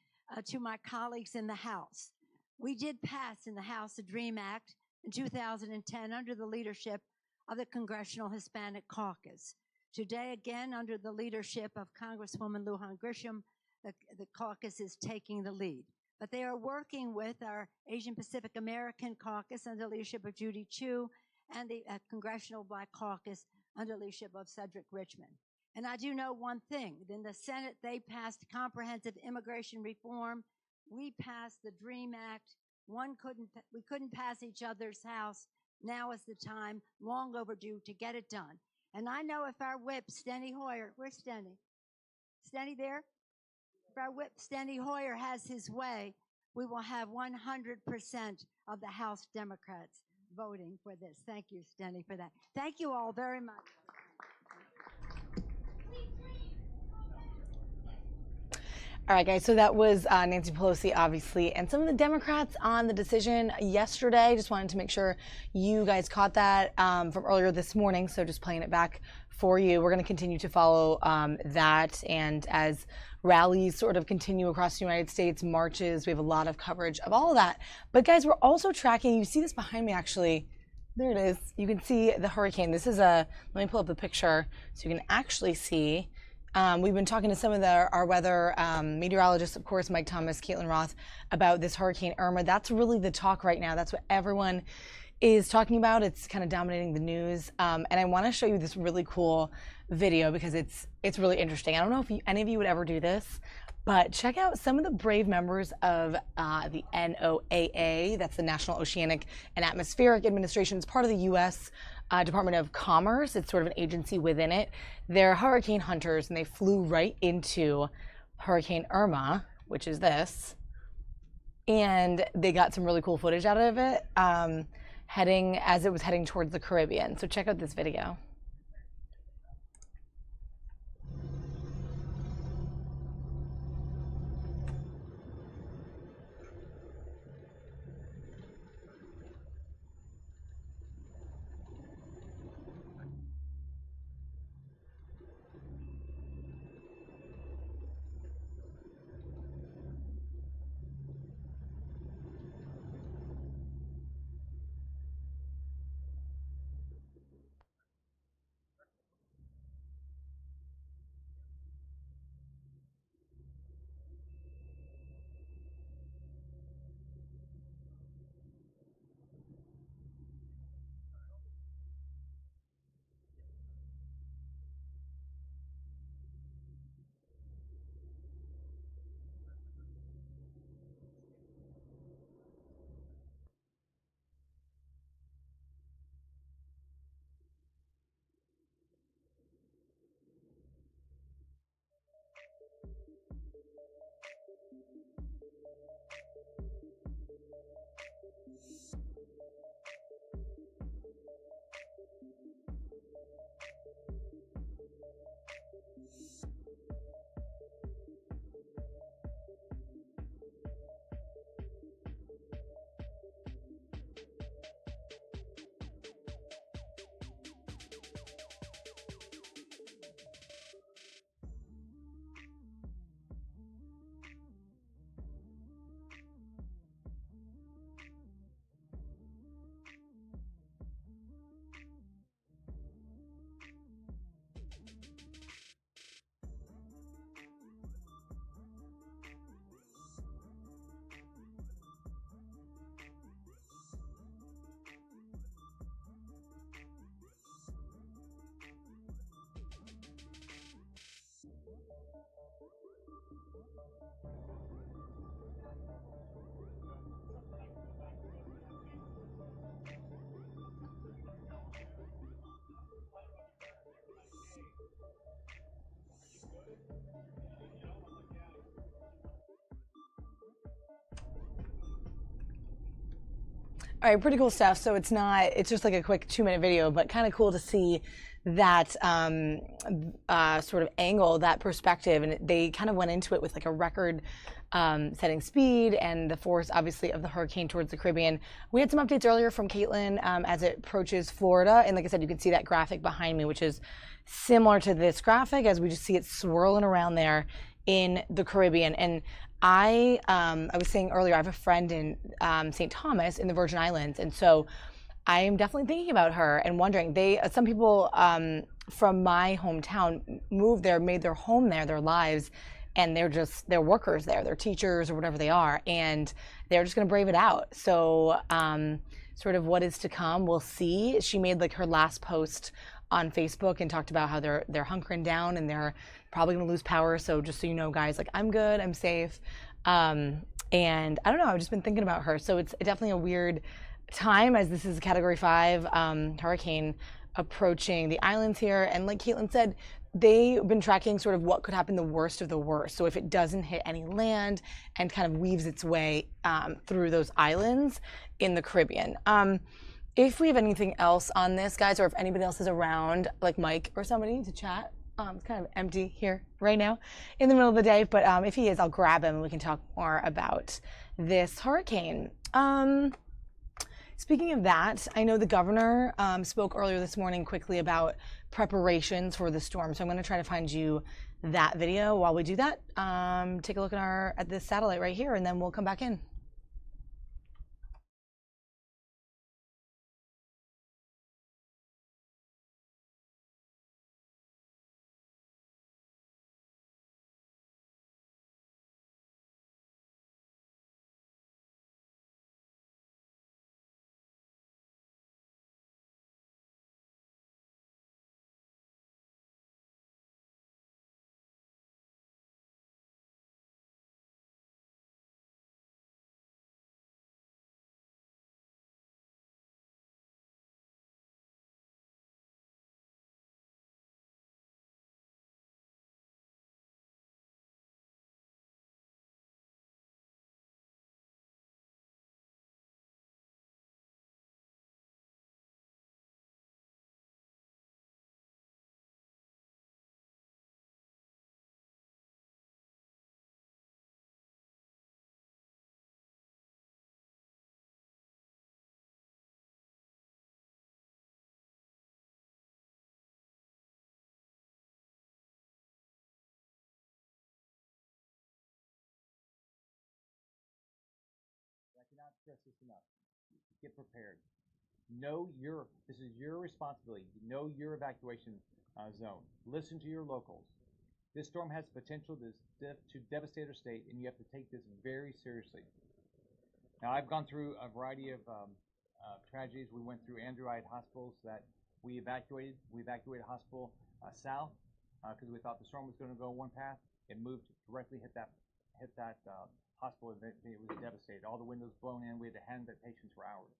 to my colleagues in the House. We did pass in the House the DREAM Act in 2010 under the leadership of the Congressional Hispanic Caucus. Today, again, under the leadership of Congresswoman Lujan Grisham, the caucus is taking the lead. But they are working with our Asian Pacific American Caucus under the leadership of Judy Chu, and the Congressional Black Caucus under the leadership of Cedric Richmond. And I do know one thing. In the Senate, they passed comprehensive immigration reform. We passed the DREAM Act. We couldn't pass each other's house. Now is the time, long overdue, to get it done. And I know if our whip, Steny Hoyer, where's Steny? Steny there? If our whip, Steny Hoyer, has his way, we will have 100% of the House Democrats voting for this. Thank you, Steny, for that. Thank you all very much.
All right, guys, so that was Nancy Pelosi, obviously, and some of the Democrats on the decision yesterday. Just wanted to make sure you guys caught that from earlier this morning, so just playing it back for you. We're going to continue to follow that, and as rallies sort of continue across the United States, marches, we have a lot of coverage of all of that. But, guys, we're also tracking, you see this behind me, actually. There it is. You can see the hurricane. This is let me pull up the picture so you can actually see. We've been talking to some of our weather meteorologists, of course, Mike Thomas, Caitlin Roth, about this Hurricane Irma. That's really the talk right now. That's what everyone is talking about. It's kind of dominating the news. And I want to show you this really cool video because it's really interesting. I don't know if any of you would ever do this, but check out some of the brave members of the NOAA. That's the National Oceanic and Atmospheric Administration. It's part of the U.S. Department of Commerce. It's sort of an agency within it. They're hurricane hunters, and they flew right into Hurricane Irma, which is this, and they got some really cool footage out of it as it was heading towards the Caribbean. So check out this video. All right, pretty cool stuff. So it's just like a quick 2-minute video, but kind of cool to see that sort of angle, that perspective. And they kind of went into it with like a record setting speed and the force, obviously, of the hurricane towards the Caribbean. We had some updates earlier from Caitlin as it approaches Florida. And like I said, you can see that graphic behind me, which is similar to this graphic as we just see it swirling around there in the Caribbean. And I was saying earlier, I have a friend in St. Thomas in the Virgin Islands, and so I am definitely thinking about her and wondering. Some people from my hometown moved there, made their home there, their lives, and they're workers there, they're teachers or whatever they are, and they're just going to brave it out. So sort of what is to come, we'll see. She made like her last post on Facebook and talked about how they're hunkering down and they're probably going to lose power. So just so you know, guys, like, I'm good, I'm safe. And I don't know, I've just been thinking about her. So it's definitely a weird time as this is a Category 5 hurricane approaching the islands here. And like Caitlin said, they've been tracking sort of what could happen the worst of the worst. So if it doesn't hit any land and kind of weaves its way through those islands in the Caribbean. If we have anything else on this, guys, or if anybody else is around, like Mike or somebody to chat, it's kind of empty here right now in the middle of the day, but if he is, I'll grab him and we can talk more about this hurricane. Speaking of that, I know the governor spoke earlier this morning quickly about preparations for the storm. So I'm going to try to find you that video. While we do that, take a look at this satellite right here, and then we'll come back in.
Cannot stress this enough. Get prepared. This is your responsibility. Know your evacuation zone. Listen to your locals. This storm has the potential to devastate our state, and you have to take this very seriously. Now, I've gone through a variety of tragedies. We went through Andrew. I had hospitals that we evacuated. We evacuated a hospital south because we thought the storm was going to go one path. It moved directly, hit that hospital. It was devastated. All the windows blown in. We had to hand the patients for hours.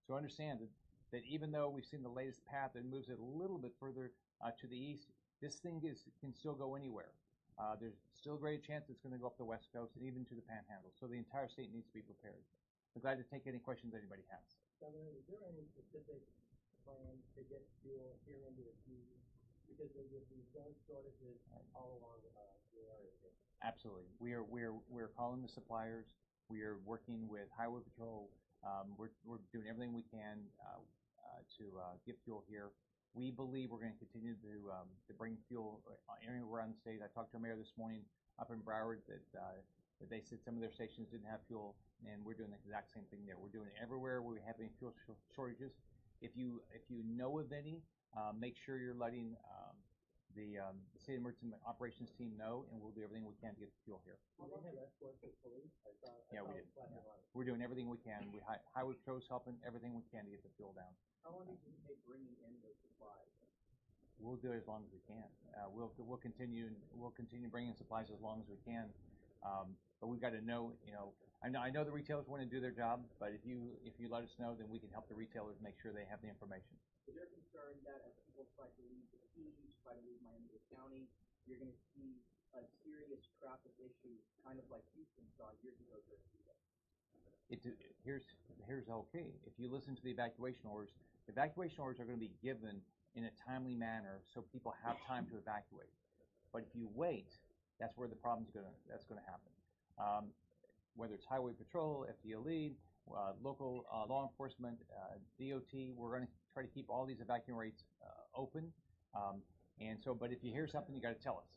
So understand that even though we've seen the latest path that moves it a little bit further to the east, this thing can still go anywhere. There's still a great chance it's going to go up the west coast and even to the panhandle. So the entire state needs to be prepared. I'm glad to take any questions anybody has.
Governor, is there any specific plan to get fuel here into the community? Because there's these shortages all along your area here.
Absolutely. We're calling the suppliers. We are working with Highway Patrol. We're doing everything we can to get fuel here. We believe we're going to continue to bring fuel anywhere around the state. I talked to a mayor this morning up in Broward that they said some of their stations didn't have fuel, and we're doing the exact same thing there. We're doing it everywhere where we have any fuel shortages. If you know of any, make sure you're letting the State Emergency Operations team know, and we'll do everything we can to get the fuel here.
Do they have escorts with police?
Yeah, we do. Yeah. We're doing everything we can. Highway Patrol's helping everything we can to get the fuel down.
How long do you take bringing in those supplies?
We'll do it as long as we can. We'll continue bringing supplies as long as we can. But we've got to know. I know the retailers want to do their job, but if you let us know, then we can help the retailers make sure they have the information.
Is there concern that as people try to leave the Keys, try to leave Miami-Dade County, you're going to see a serious traffic issue, kind of like Houston saw years ago during the weekend?
Here's okay. If you listen to the evacuation orders are going to be given in a timely manner so people have time to evacuate. But if you wait, that's where the problem's going to happen. Whether it's Highway Patrol, FDLE, local law enforcement, DOT, we're going to try to keep all these evacuation rates open. But if you hear something, you got to tell us,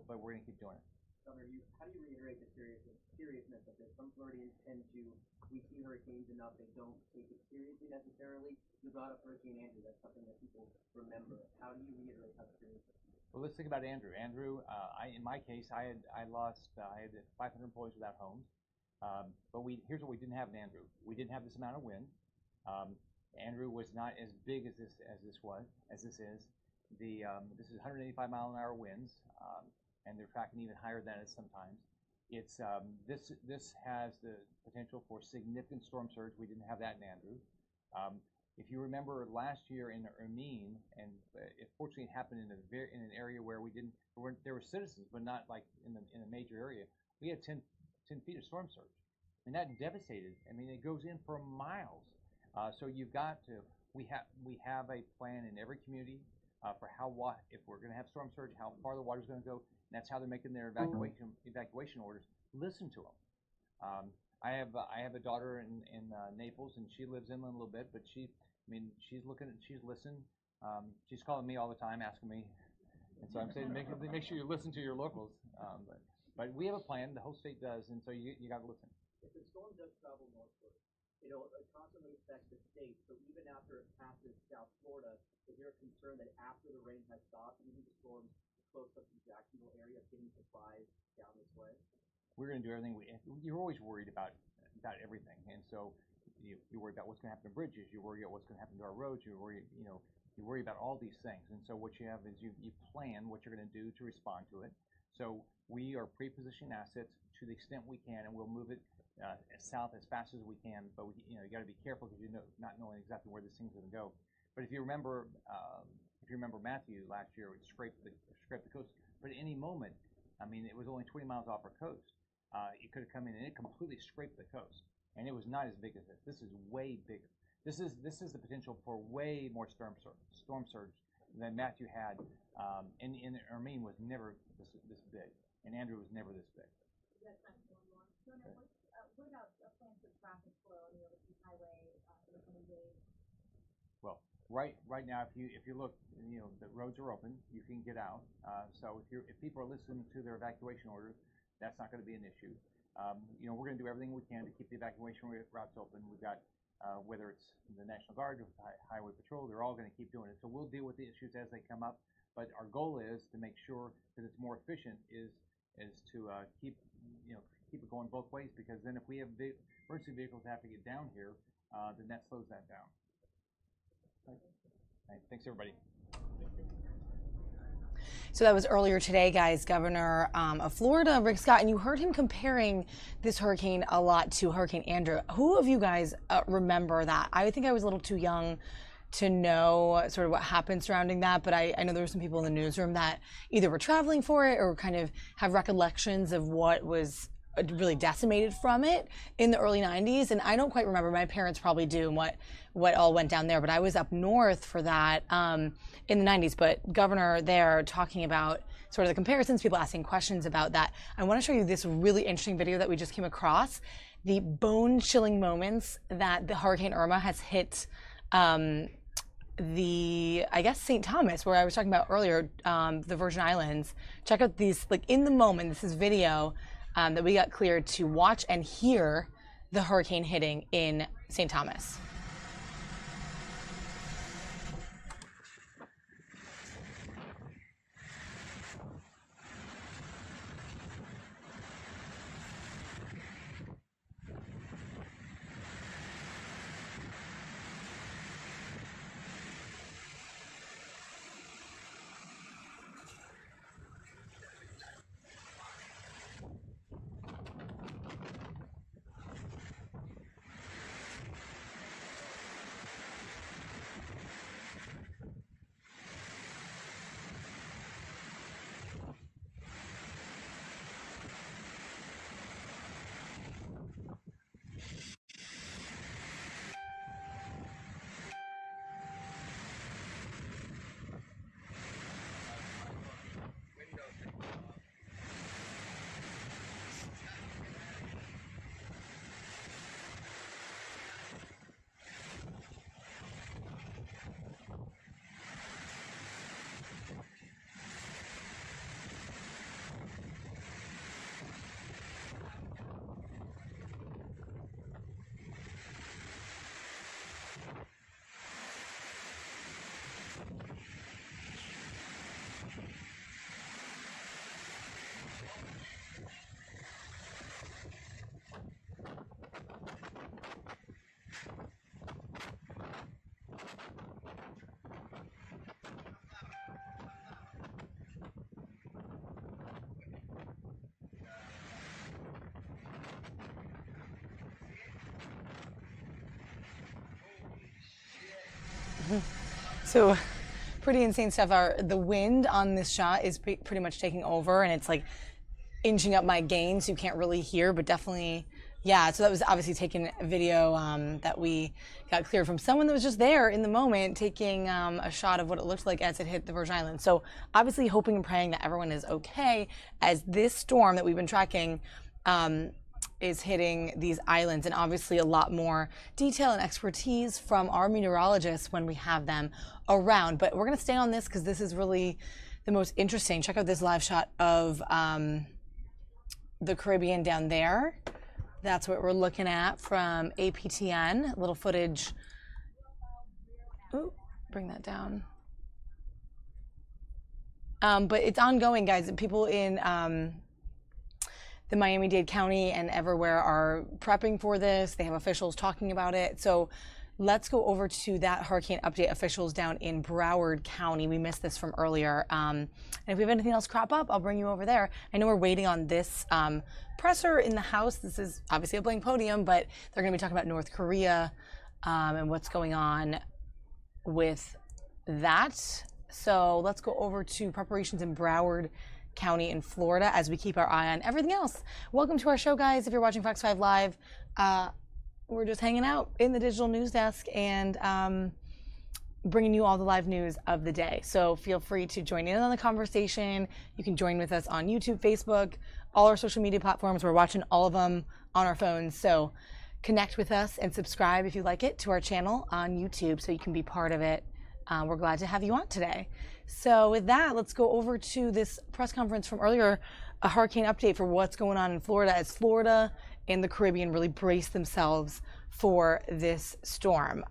but we're going to keep doing it.
Governor, how do you reiterate the seriousness of this? Some Floridians tend to, we see hurricanes enough, they don't take it seriously necessarily. You brought up Hurricane Andrew, that's something that people remember. How do you reiterate how serious it is?
Well, let's think about Andrew. Andrew, in my case, I had 500 employees without homes. But here's what we didn't have in Andrew. We didn't have this amount of wind. Andrew was not as big as this is. This is 185-mile-an-hour winds, and they're tracking even higher than it sometimes. It's this has the potential for significant storm surge. We didn't have that in Andrew. If you remember last year in Irma, and it fortunately happened in an area where there were citizens, but not like in a major area. We had 10 feet of storm surge, and that devastated. I mean, it goes in for miles. So you've got to. We have a plan in every community for if we're going to have storm surge, how far the water's going to go. And that's how they're making their evacuation orders. Listen to them. I have a daughter in Naples, and she lives inland a little bit, but she's listening. She's calling me all the time, asking me, and so I'm saying make sure you listen to your locals. But we have a plan. The whole state does, and so you got to listen.
If the storm does travel northward, it'll constantly affect the state. So even after it passes South Florida, is there a concern that after the rain has stopped, even the storms close up to Jacksonville area, getting supplies down this way?
We're going to do everything. You're always worried about everything, and so you worry about what's going to happen to bridges. You worry about what's going to happen to our roads. You worry about all these things. And so what you have is you plan what you're going to do to respond to it. So we are pre-positioning assets to the extent we can, and we'll move it south as fast as we can. But you got to be careful because not knowing exactly where this thing's going to go. But if you remember Matthew last year, it scraped the coast. But at any moment, I mean, it was only 20 miles off our coast. It could have come in and it completely scraped the coast, and it was not as big as this. This is way bigger. This is the potential for way more storm surge than Matthew had, and Irma was never this big, and Andrew was never this big.
You got time for one more. What about a plan for traffic flow on the overseas highway for the coming days?
Well, right now, if you look, the roads are open. You can get out. So if people are listening to their evacuation orders, that's not going to be an issue. We're going to do everything we can to keep the evacuation routes open. We've got, whether it's the National Guard or Highway Patrol, they're all going to keep doing it. So we'll deal with the issues as they come up. But our goal is to make sure that it's more efficient is to keep it going both ways, because then if we have emergency vehicles that have to get down here, then that slows that down. Right. Thanks, everybody.
So that was earlier today, guys, Governor of Florida, Rick Scott, and you heard him comparing this hurricane a lot to Hurricane Andrew. Who of you guys remember that? I think I was a little too young to know sort of what happened surrounding that, but I know there were some people in the newsroom that either were traveling for it or kind of have recollections of what was really decimated from it in the early 90s. And I don't quite remember. My parents probably do, and what all went down there, but I was up north for that in the 90s. But Governor there talking about sort of the comparisons, people asking questions about that. I want to show you this really interesting video that we just came across, the bone-chilling moments that the Hurricane Irma has hit I guess St. Thomas, where I was talking about earlier, the Virgin Islands. Check out these, like in the moment, this is video that we got cleared to watch and hear the hurricane hitting in St. Thomas. So pretty insane stuff. The wind on this shot is pretty much taking over, and it's like inching up my gain, so you can't really hear, but definitely, yeah. So that was obviously taken video that we got cleared from someone that was just there in the moment, taking a shot of what it looked like as it hit the Virgin Islands. So obviously hoping and praying that everyone is okay, as this storm that we've been tracking is hitting these islands, and obviously a lot more detail and expertise from our meteorologists when we have them around. But we're going to stay on this because this is really the most interesting. Check out this live shot of the Caribbean down there. That's what we're looking at from APTN. A little footage. Ooh, bring that down. But it's ongoing, guys. People in the Miami-Dade County and everywhere are prepping for this. They have officials talking about it. So let's go over to that hurricane update. Officials down in Broward County. We missed this from earlier. And if we have anything else crop up, I'll bring you over there. I know we're waiting on this presser in the House. This is obviously a blank podium, but they're going to be talking about North Korea and what's going on with that. So let's go over to preparations in Broward County in Florida as we keep our eye on everything else. Welcome to our show, guys. If you're watching Fox 5 Live, we're just hanging out in the digital news desk and bringing you all the live news of the day. So feel free to join in on the conversation. You can join with us on YouTube, Facebook, all our social media platforms. We're watching all of them on our phones. So connect with us and subscribe if you like it to our channel on YouTube so you can be part of it. We're glad to have you on today. So with that, let's go over to this press conference from earlier, a hurricane update for what's going on in Florida as Florida and the Caribbean really brace themselves for this storm.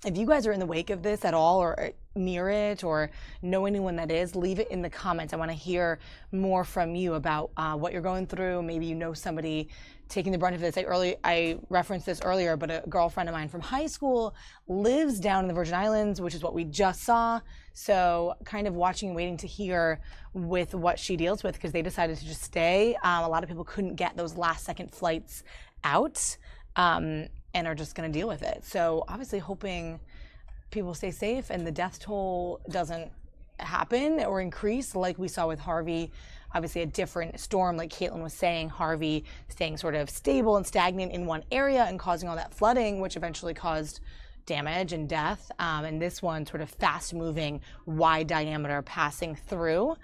If you guys are in the wake of this at all or near it or know anyone that is, leave it in the comments. I want to hear more from you about what you're going through. Maybe you know somebody taking the brunt of this. I referenced this earlier, but a girlfriend of mine from high school lives down in the Virgin Islands, which is what we just saw. So kind of watching and waiting to hear with what she deals with because they decided to just stay. A lot of people couldn't get those last second flights out and are just going to deal with it. So obviously hoping people stay safe and the death toll doesn't happen or increase like we saw with Harvey. Obviously a different storm, like Caitlin was saying, Harvey staying sort of stable and stagnant in one area and causing all that flooding, which eventually caused damage and death. And this one sort of fast moving, wide diameter passing through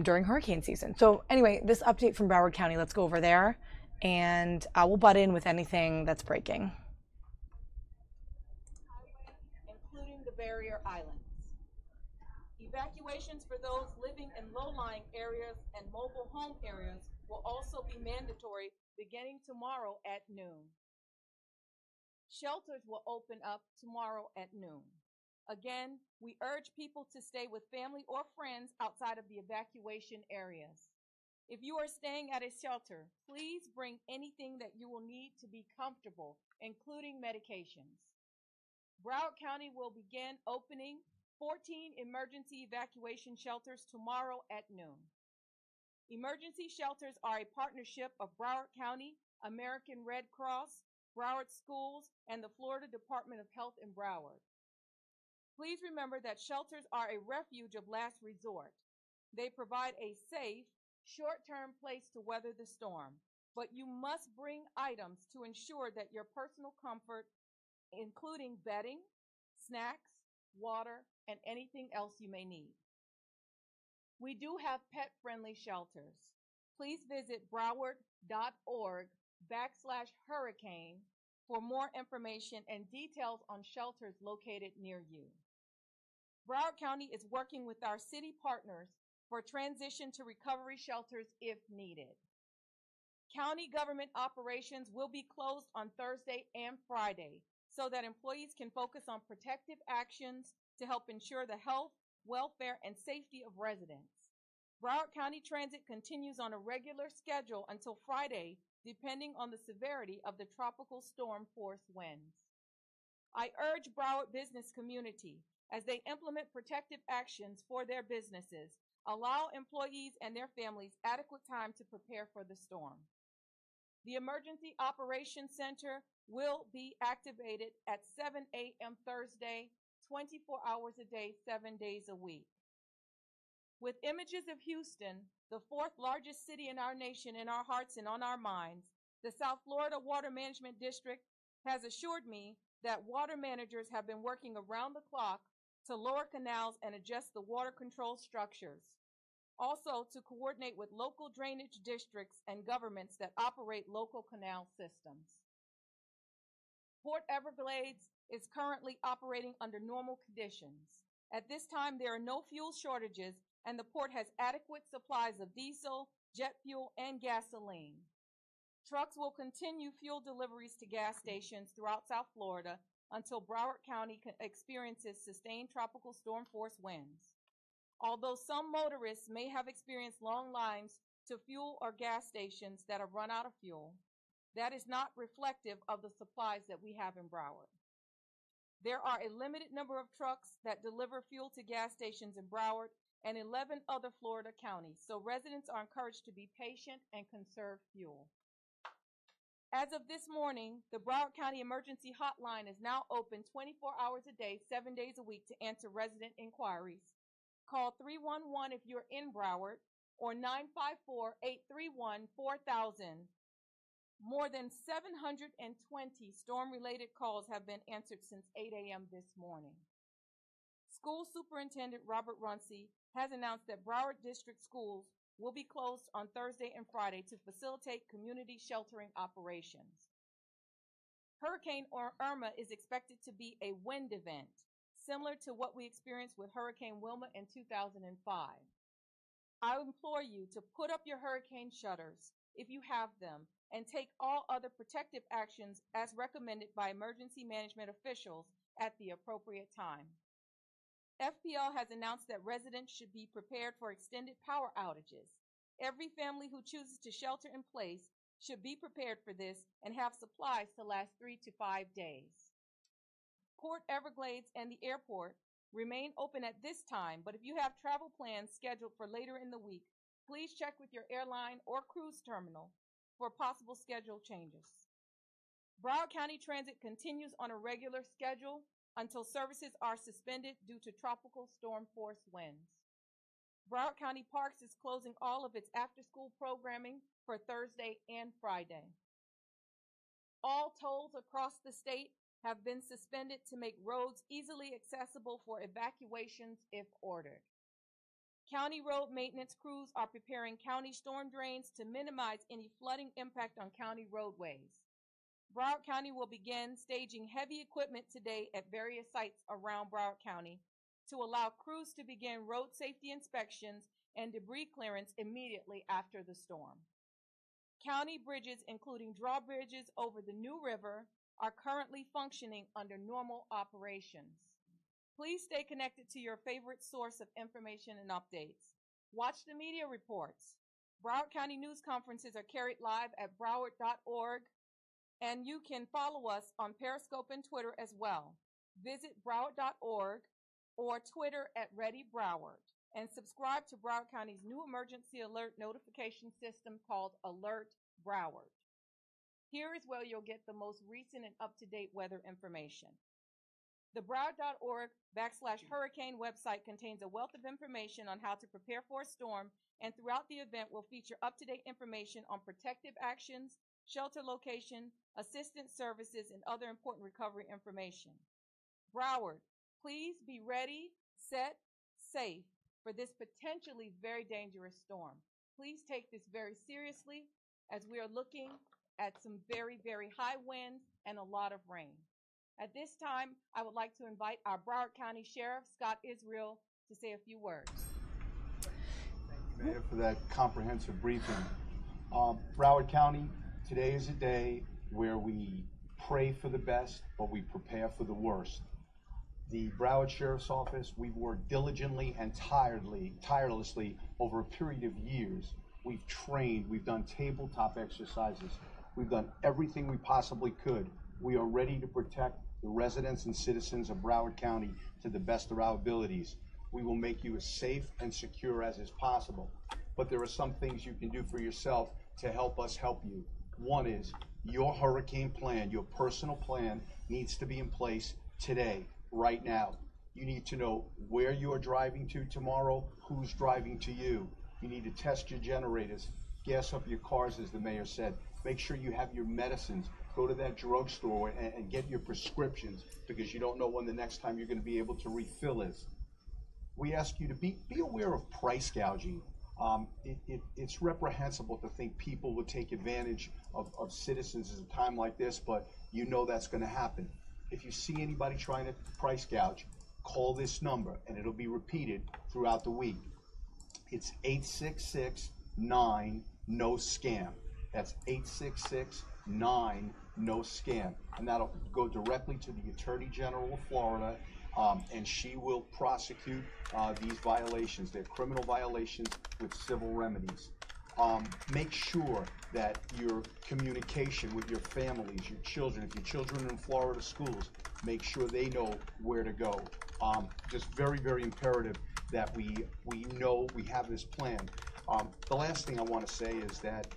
during hurricane season. So anyway, this update from Broward County, let's go over there and we'll butt in with anything that's breaking.
Including the barrier islands. Evacuations for those living in low-lying areas and mobile home areas will also be mandatory beginning tomorrow at noon. Shelters will open up tomorrow at noon. Again, we urge people to stay with family or friends outside of the evacuation areas. If you are staying at a shelter, please bring anything that you will need to be comfortable, including medications. Broward County will begin opening 14 emergency evacuation shelters tomorrow at noon. Emergency shelters are a partnership of Broward County, American Red Cross, Broward Schools, and the Florida Department of Health in Broward. Please remember that shelters are a refuge of last resort. They provide a safe, short-term place to weather the storm, but you must bring items to ensure that your personal comfort, including bedding, snacks, water, and anything else you may need. We do have pet-friendly shelters. Please visit broward.org/hurricane for more information and details on shelters located near you. Broward County is working with our city partners for transition to recovery shelters if needed. County government operations will be closed on Thursday and Friday so that employees can focus on protective actions to help ensure the health, welfare, and safety of residents. Broward County Transit continues on a regular schedule until Friday, depending on the severity of the tropical storm force winds. I urge Broward business community, as they implement protective actions for their businesses, allow employees and their families adequate time to prepare for the storm. The Emergency Operations Center will be activated at 7 a.m. Thursday, 24 hours a day, 7 days a week. With images of Houston, the fourth largest city in our nation, in our hearts and on our minds, the South Florida Water Management District has assured me that water managers have been working around the clock to lower canals and adjust the water control structures. Also, to coordinate with local drainage districts and governments that operate local canal systems. Port Everglades is currently operating under normal conditions. At this time, there are no fuel shortages, and the port has adequate supplies of diesel, jet fuel, and gasoline. Trucks will continue fuel deliveries to gas stations throughout South Florida until Broward County experiences sustained tropical storm force winds. Although some motorists may have experienced long lines to fuel or gas stations that have run out of fuel, that is not reflective of the supplies that we have in Broward. There are a limited number of trucks that deliver fuel to gas stations in Broward and 11 other Florida counties, so residents are encouraged to be patient and conserve fuel. As of this morning, the Broward County Emergency Hotline is now open 24 hours a day, 7 days a week to answer resident inquiries. Call 311 if you're in Broward or 954-831-4000. More than 720 storm-related calls have been answered since 8 a.m. this morning. School Superintendent Robert Runcie has announced that Broward District Schools will be closed on Thursday and Friday to facilitate community sheltering operations. Hurricane Irma is expected to be a wind event, similar to what we experienced with Hurricane Wilma in 2005. I implore you to put up your hurricane shutters, if you have them, and take all other protective actions as recommended by emergency management officials at the appropriate time. FPL has announced that residents should be prepared for extended power outages. Every family who chooses to shelter in place should be prepared for this and have supplies to last 3 to 5 days. Port Everglades and the airport remain open at this time, but if you have travel plans scheduled for later in the week, please check with your airline or cruise terminal for possible schedule changes. Broward County Transit continues on a regular schedule until services are suspended due to tropical storm force winds. Broward County Parks is closing all of its after-school programming for Thursday and Friday. All tolls across the state have been suspended to make roads easily accessible for evacuations if ordered. County road maintenance crews are preparing county storm drains to minimize any flooding impact on county roadways. Broward County will begin staging heavy equipment today at various sites around Broward County to allow crews to begin road safety inspections and debris clearance immediately after the storm. County bridges, including drawbridges over the New River, are currently functioning under normal operations. Please stay connected to your favorite source of information and updates. Watch the media reports. Broward County news conferences are carried live at broward.org, and you can follow us on Periscope and Twitter as well. Visit broward.org or Twitter at ReadyBroward, and subscribe to Broward County's new emergency alert notification system called Alert Broward. Here is where you'll get the most recent and up-to-date weather information. The Broward.org/hurricane website contains a wealth of information on how to prepare for a storm, and throughout the event will feature up-to-date information on protective actions, shelter location, assistance services, and other important recovery information. Broward, please be ready, set, safe for this potentially very dangerous storm. Please take this very seriously as we are looking at some very, very high winds and a lot of rain. At this time, I would like to invite our Broward County Sheriff, Scott Israel, to say a few words.
Thank you, Mayor, for that comprehensive briefing. Broward County, today is a day where we pray for the best, but we prepare for the worst. The Broward Sheriff's Office, we've worked diligently and tirelessly over a period of years. We've trained, we've done tabletop exercises, we've done everything we possibly could. We are ready to protect the residents and citizens of Broward County to the best of our abilities. We will make you as safe and secure as is possible. But there are some things you can do for yourself to help us help you. One is your hurricane plan, your personal plan needs to be in place today, right now. You need to know where you're driving to tomorrow, who's driving to you. You need to test your generators, gas up your cars, as the mayor said. Make sure you have your medicines. Go to that drugstore and get your prescriptions, because you don't know when the next time you're going to be able to refill is. We ask you to be aware of price gouging. It's reprehensible to think people would take advantage of citizens at a time like this, but you know that's going to happen. If you see anybody trying to price gouge, call this number, and it'll be repeated throughout the week. It's 866-9-NO-SCAM. That's 866-9-NO-SCAM. And that'll go directly to the Attorney General of Florida, and she will prosecute these violations. They're criminal violations with civil remedies. Make sure that your communication with your families, your children, if your children are in Florida schools, make sure they know where to go. Just very, very imperative that we know we have this plan. The last thing I want to say is that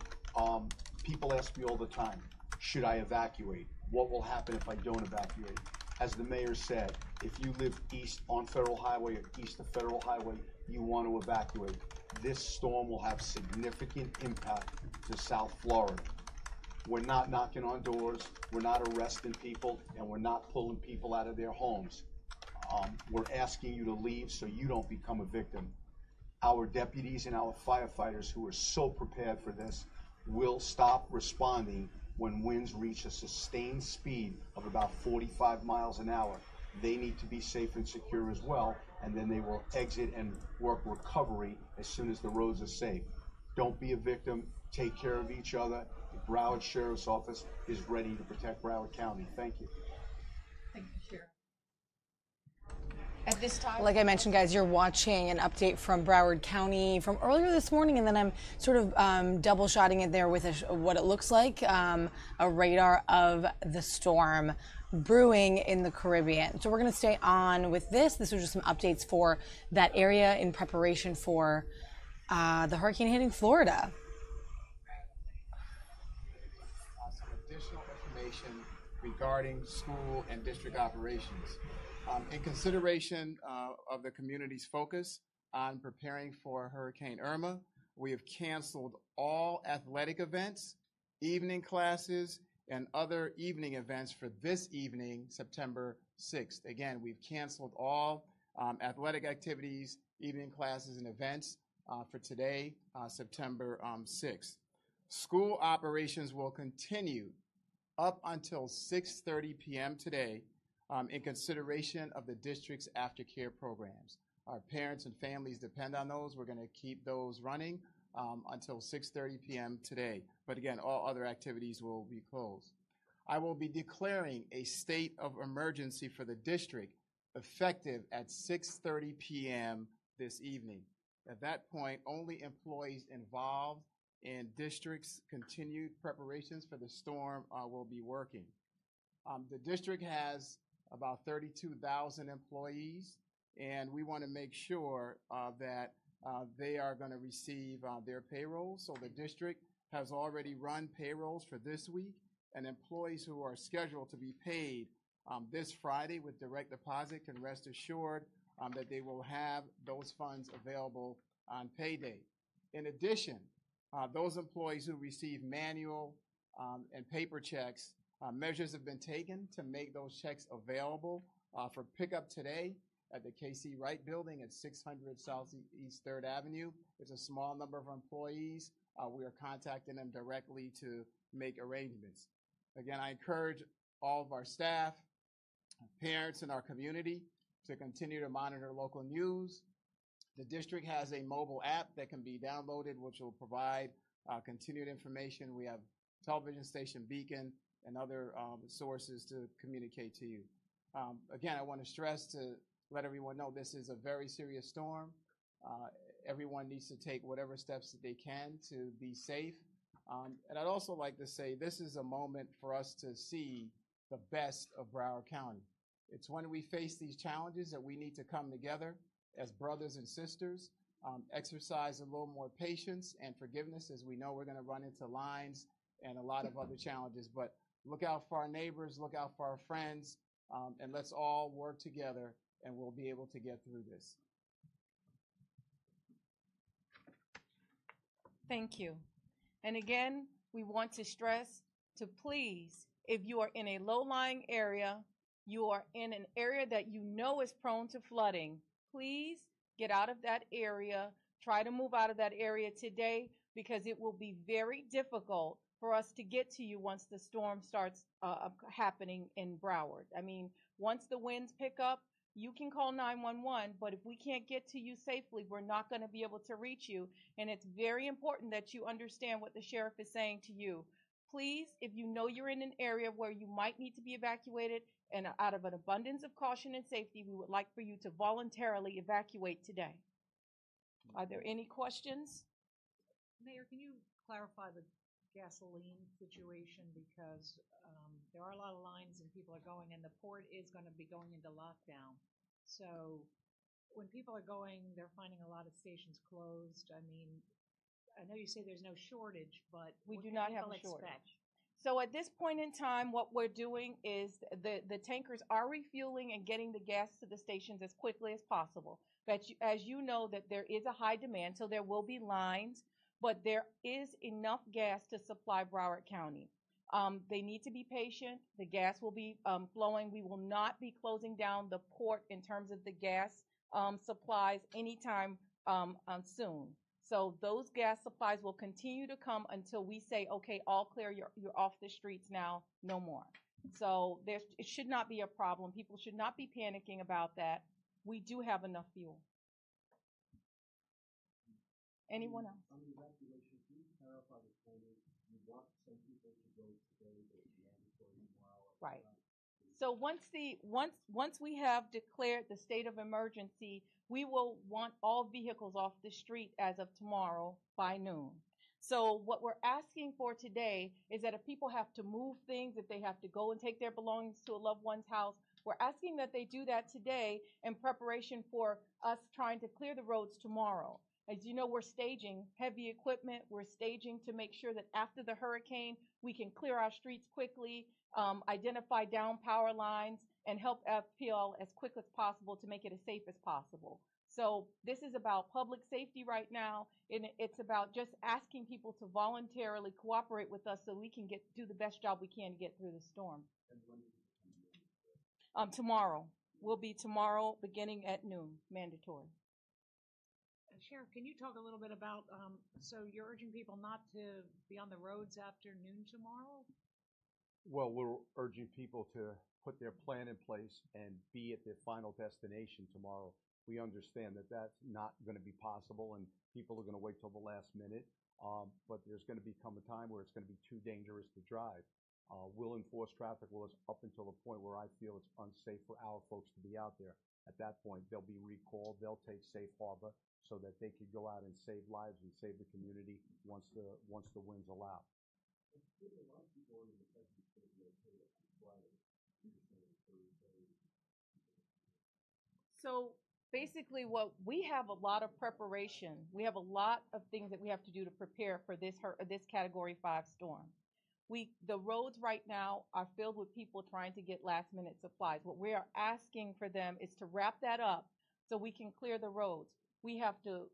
people ask me all the time, should I evacuate? What will happen if I don't evacuate? As the mayor said, if you live east on Federal Highway or east of Federal Highway, you want to evacuate. This storm will have significant impact to South Florida. We're not knocking on doors, we're not arresting people, and we're not pulling people out of their homes. We're asking you to leave so you don't become a victim. Our deputies and our firefighters, who are so prepared for this, will stop responding when winds reach a sustained speed of about 45 miles an hour. They need to be safe and secure as well, and then they will exit and work recovery as soon as the roads are safe. Don't be a victim. Take care of each other. The Broward Sheriff's Office is ready to protect Broward County. Thank you.
Thank you, Sheriff. At this time,
like I mentioned, guys, you're watching an update from Broward County from earlier this morning, and then I'm sort of double shotting it there with what it looks like a radar of the storm brewing in the Caribbean. So we're going to stay on with this. This was just some updates for that area in preparation for the hurricane hitting Florida.
Some additional information regarding school and district operations. In consideration of the community's focus on preparing for Hurricane Irma, we have canceled all athletic events, evening classes, and other evening events for this evening, September 6th. Again, we've canceled all athletic activities, evening classes, and events for today, September 6th. School operations will continue up until 6:30 p.m. today in consideration of the district's aftercare programs. Our parents and families depend on those. We're going to keep those running until 6:30 p.m. today. But again, all other activities will be closed. I will be declaring a state of emergency for the district effective at 6:30 p.m. this evening. At that point, only employees involved in district's continued preparations for the storm will be working. The district has about 32,000 employees, and we want to make sure that they are going to receive their payrolls. So the district has already run payrolls for this week, and employees who are scheduled to be paid this Friday with direct deposit can rest assured that they will have those funds available on payday. In addition, those employees who receive manual and paper checks, measures have been taken to make those checks available for pickup today at the KC Wright Building at 600 Southeast 3rd Avenue. There's a small number of employees. We are contacting them directly to make arrangements. Again, I encourage all of our staff, parents in our community to continue to monitor local news. The district has a mobile app that can be downloaded, which will provide continued information. We have television station Beacon and other sources to communicate to you. Again, I want to stress to let everyone know this is a very serious storm. Everyone needs to take whatever steps that they can to be safe. And I'd also like to say this is a moment for us to see the best of Broward County. It's when we face these challenges that we need to come together as brothers and sisters, exercise a little more patience and forgiveness, as we know we're going to run into lines and a lot of other challenges. But look out for our neighbors, look out for our friends, and let's all work together, and we'll be able to get through this.
Thank you. And again, we want to stress to please, if you are in a low-lying area, you are in an area that you know is prone to flooding, please get out of that area. Try to move out of that area today, because it will be very difficult for us to get to you once the storm starts happening in Broward. I mean, once the winds pick up, you can call 911, but if we can't get to you safely, we're not going to be able to reach you. And it's very important that you understand what the sheriff is saying to you. Please, if you know you're in an area where you might need to be evacuated, and out of an abundance of caution and safety, we would like for you to voluntarily evacuate today. Are there any questions?
Mayor, can you clarify the gasoline situation? Because there are a lot of lines and people are going, and the port is going to be going into lockdown. So when people are going, they're finding a lot of stations closed. I mean, I know you say there's no shortage, but
We
what
do
can
not have
people
a shortage.
expect?
So at this point in time, what we're doing is the tankers are refueling and getting the gas to the stations as quickly as possible. But as you know, that there is a high demand, so there will be lines, but there is enough gas to supply Broward County. They need to be patient. The gas will be flowing. We will not be closing down the port in terms of the gas supplies anytime soon. So those gas supplies will continue to come until we say, okay, all clear, you're off the streets now, no more. So it should not be a problem. People should not be panicking about that. We do have enough fuel. Anyone else?
On the evacuation, can you clarify the timing? You want some people to go today, but it's mandatory tomorrow.
Right. So once we have declared the state of emergency, we will want all vehicles off the street as of tomorrow by noon. So what we're asking for today is that if people have to move things, if they have to go and take their belongings to a loved one's house, we're asking that they do that today in preparation for us trying to clear the roads tomorrow. As you know, we're staging heavy equipment. We're staging to make sure that after the hurricane, we can clear our streets quickly, identify down power lines, and help FPL as quick as possible to make it as safe as possible. So this is about public safety right now, and it's about just asking people to voluntarily cooperate with us so we can do the best job we can to get through the storm. Tomorrow. Will be tomorrow beginning at noon, mandatory.
Sheriff, can you talk a little bit about, so you're urging people not to be on the roads after noon tomorrow?
Well, we're urging people to put their plan in place and be at their final destination tomorrow. We understand that that's not going to be possible, and people are going to wait till the last minute. But there's going to become a time where it's going to be too dangerous to drive. We'll enforce traffic laws up until the point where I feel it's unsafe for our folks to be out there. At that point, they'll be recalled. They'll take safe harbor so that they could go out and save lives and save the community once the winds allow.
So basically what we have a lot of preparation. We have a lot of things that we have to do to prepare for this Category 5 storm. The roads right now are filled with people trying to get last minute supplies. What we are asking for them is to wrap that up so we can clear the roads. We have to,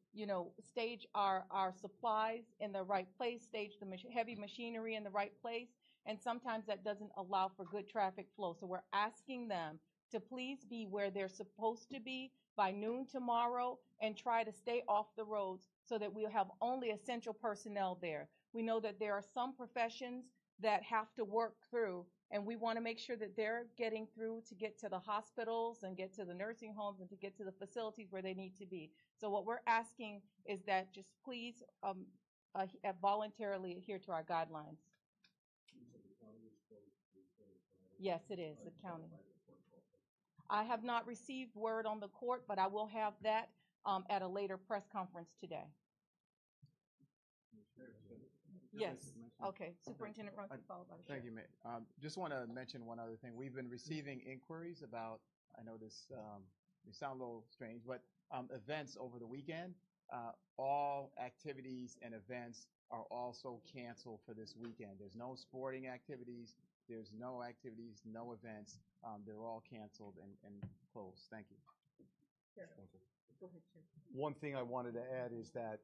stage our supplies in the right place, stage the heavy machinery in the right place, and sometimes that doesn't allow for good traffic flow. So we're asking them to please be where they're supposed to be by noon tomorrow and try to stay off the roads so that we'll have only essential personnel there. We know that there are some professions that have to work through, and we want to make sure that they're getting through to get to the hospitals and get to the nursing homes and to get to the facilities where they need to be. So what we're asking is that just please voluntarily adhere to our guidelines. Yes, it is, the county. I have not received word on the court, but I will have that at a later press conference today. Yes. Okay. Superintendent Runcie, followed by the
Thank you, Mayor. Just want to mention one other thing. We've been receiving inquiries about, I know this may sound a little strange, but events over the weekend. all activities and events are also canceled for this weekend. There's no sporting activities. There's no activities, no events. They're all canceled and closed. Thank you.
One thing I wanted to add is that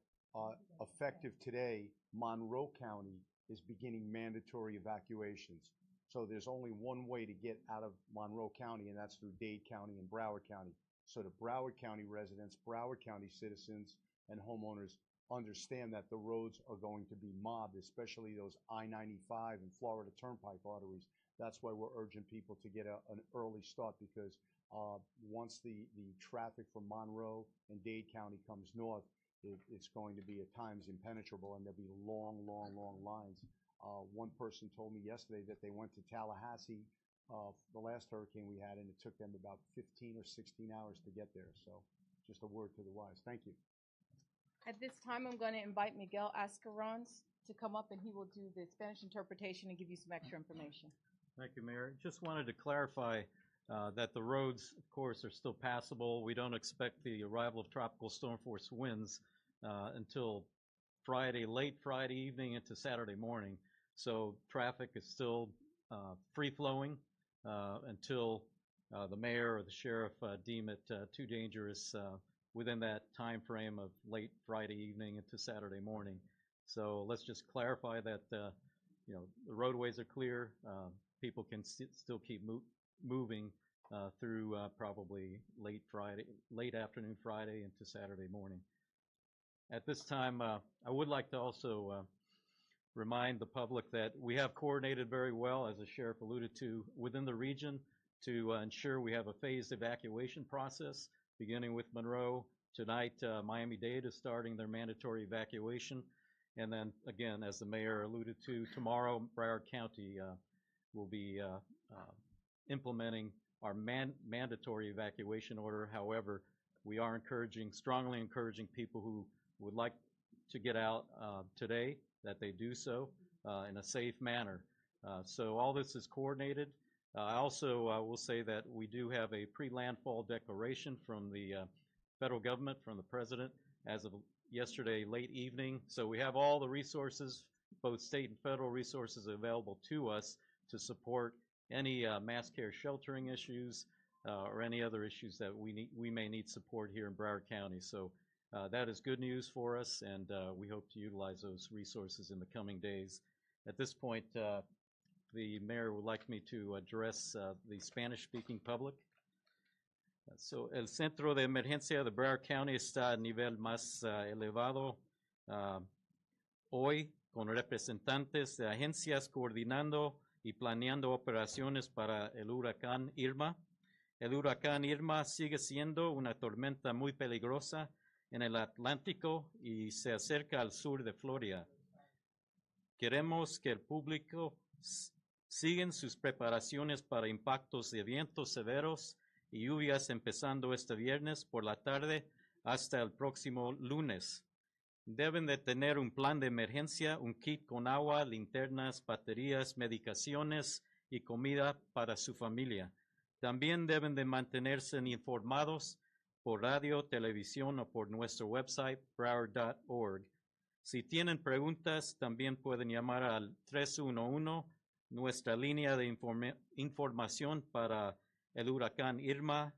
effective today, Monroe County is beginning mandatory evacuations. So there's only one way to get out of Monroe County, and that's through Dade County and Broward County. So the Broward County residents, Broward County citizens, and homeowners understand that the roads are going to be mobbed, especially those I-95 and Florida Turnpike arteries. That's why we're urging people to get an early start, because once the traffic from Monroe and Dade County comes north, it's going to be at times impenetrable, and there'll be long, long, long lines. One person told me yesterday that they went to Tallahassee the last hurricane we had, and it took them about 15 or 16 hours to get there. So just a word to the wise. Thank you.
At this time, I'm going to invite Miguel Ascarons to come up, and he will do the Spanish interpretation and give you some extra information.
Thank you, Mayor. Just wanted to clarify that the roads, of course, are still passable. We don't expect the arrival of tropical storm force winds until Friday, late Friday evening into Saturday morning. So traffic is still free-flowing until the mayor or the sheriff deem it too dangerous within that time frame of late Friday evening into Saturday morning. So let's just clarify that the roadways are clear. People can still keep moving through probably late afternoon Friday into Saturday morning. At this time, I would like to also remind the public that we have coordinated very well, as the sheriff alluded to, within the region to ensure we have a phased evacuation process, beginning with Monroe. Tonight, Miami-Dade is starting their mandatory evacuation. And then, again, as the mayor alluded to, tomorrow, Broward County will be implementing our mandatory evacuation order. However, we are strongly encouraging people who would like to get out today that they do so in a safe manner. So all this is coordinated. I also will say that we do have a pre-landfall declaration from the federal government, from the president, as of yesterday late evening. So we have all the resources, both state and federal resources, available to us to support any mass care sheltering issues or any other issues that we may need support here in Broward County. So that is good news for us, and we hope to utilize those resources in the coming days. At this point, the mayor would like me to address the Spanish-speaking public. So, el centro de emergencia de Broward County está a nivel más elevado hoy, con representantes de agencias coordinando y planeando operaciones para el huracán Irma. El huracán Irma sigue siendo una tormenta muy peligrosa en el Atlántico y se acerca al sur de Florida. Queremos que el público siga sus preparaciones para impactos de vientos severos y lluvias empezando este viernes por la tarde hasta el próximo lunes. Deben de tener un plan de emergencia, un kit con agua, linternas, baterías, medicaciones y comida para su familia. También deben de mantenerse informados por radio, televisión o por nuestro website, broward.org. Si tienen preguntas, también pueden llamar al 311, nuestra línea de información para el huracán Irma,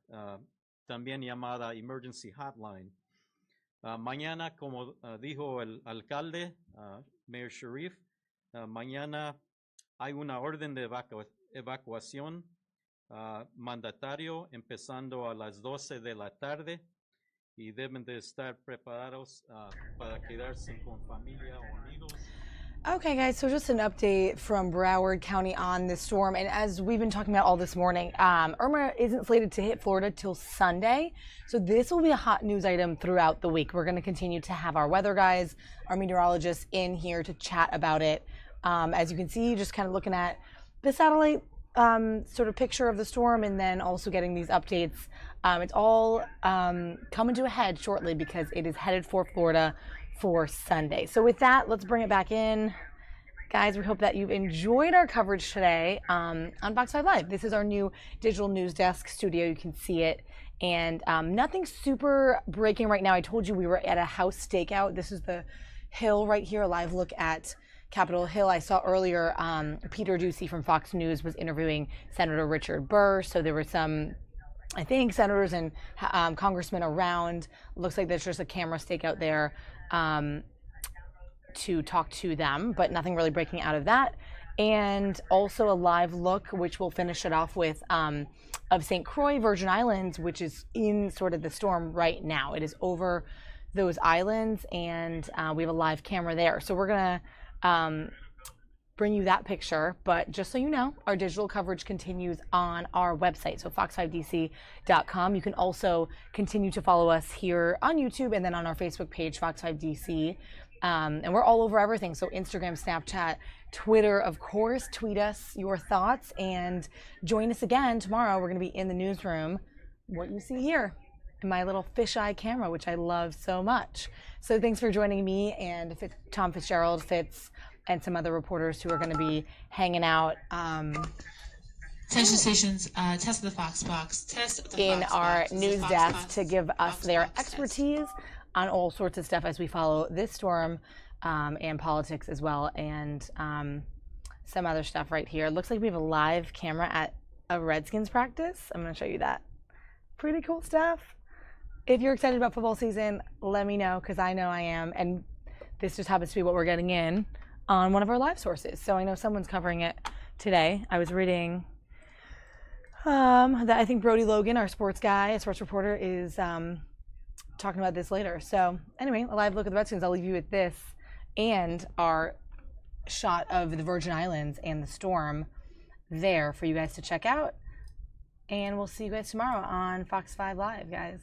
también llamada Emergency Hotline. Mañana, como dijo el alcalde, Mayor Sharif, mañana hay una orden de evacuación mandatario empezando a las 12 de la tarde y deben de estar preparados para quedarse con familia o amigos.
Okay, guys, so just an update from Broward County on this storm. And as we've been talking about all this morning, Irma isn't slated to hit Florida till Sunday. So this will be a hot news item throughout the week. We're going to continue to have our weather guys, our meteorologists in here to chat about it. As you can see, just kind of looking at the satellite sort of picture of the storm and then also getting these updates. It's all coming to a head shortly because it is headed for Florida for Sunday. So with that, let's bring it back in. Guys, we hope that you've enjoyed our coverage today on Fox 5 Live. This is our new digital news desk studio. You can see it. And nothing super breaking right now. I told you we were at a house stakeout. This is the Hill right here, a live look at Capitol Hill. I saw earlier Peter Doocy from Fox News was interviewing Senator Richard Burr. So there were some, I think, senators and congressmen around. Looks like there's just a camera stakeout there to talk to them, but nothing really breaking out of that. And also a live look, which we'll finish it off with, of St. Croix, Virgin Islands, which is in sort of the storm right now. It is over those islands, and we have a live camera there. So we're going to bring you that picture. But just so you know, our digital coverage continues on our website, so fox5dc.com. You can also continue to follow us here on YouTube and then on our Facebook page, Fox5DC. And we're all over everything. So Instagram, Snapchat, Twitter, of course. Tweet us your thoughts and join us again tomorrow. We're going to be in the newsroom. What you see here in my little fisheye camera, which I love so much. So thanks for joining me and Tom Fitzgerald, Fitz, and some other reporters who are going to be hanging out.
Attention stations, test the Fox box. Test the
in
Fox
our
box.
news
Fox
desk
box.
to give us
Fox
their
box
expertise on all sorts of stuff as we follow this storm and politics as well, and some other stuff right here. It looks like we have a live camera at a Redskins practice. I'm going to show you that. Pretty cool stuff. If you're excited about football season, let me know, because I know I am, and this just happens to be what we're getting in on one of our live sources. So I know someone's covering it today. I was reading that I think Brody Logan, our sports guy, a sports reporter, is talking about this later. So anyway, a live look at the Redskins. I'll leave you with this and our shot of the Virgin Islands and the storm there for you guys to check out. And we'll see you guys tomorrow on Fox 5 Live, guys.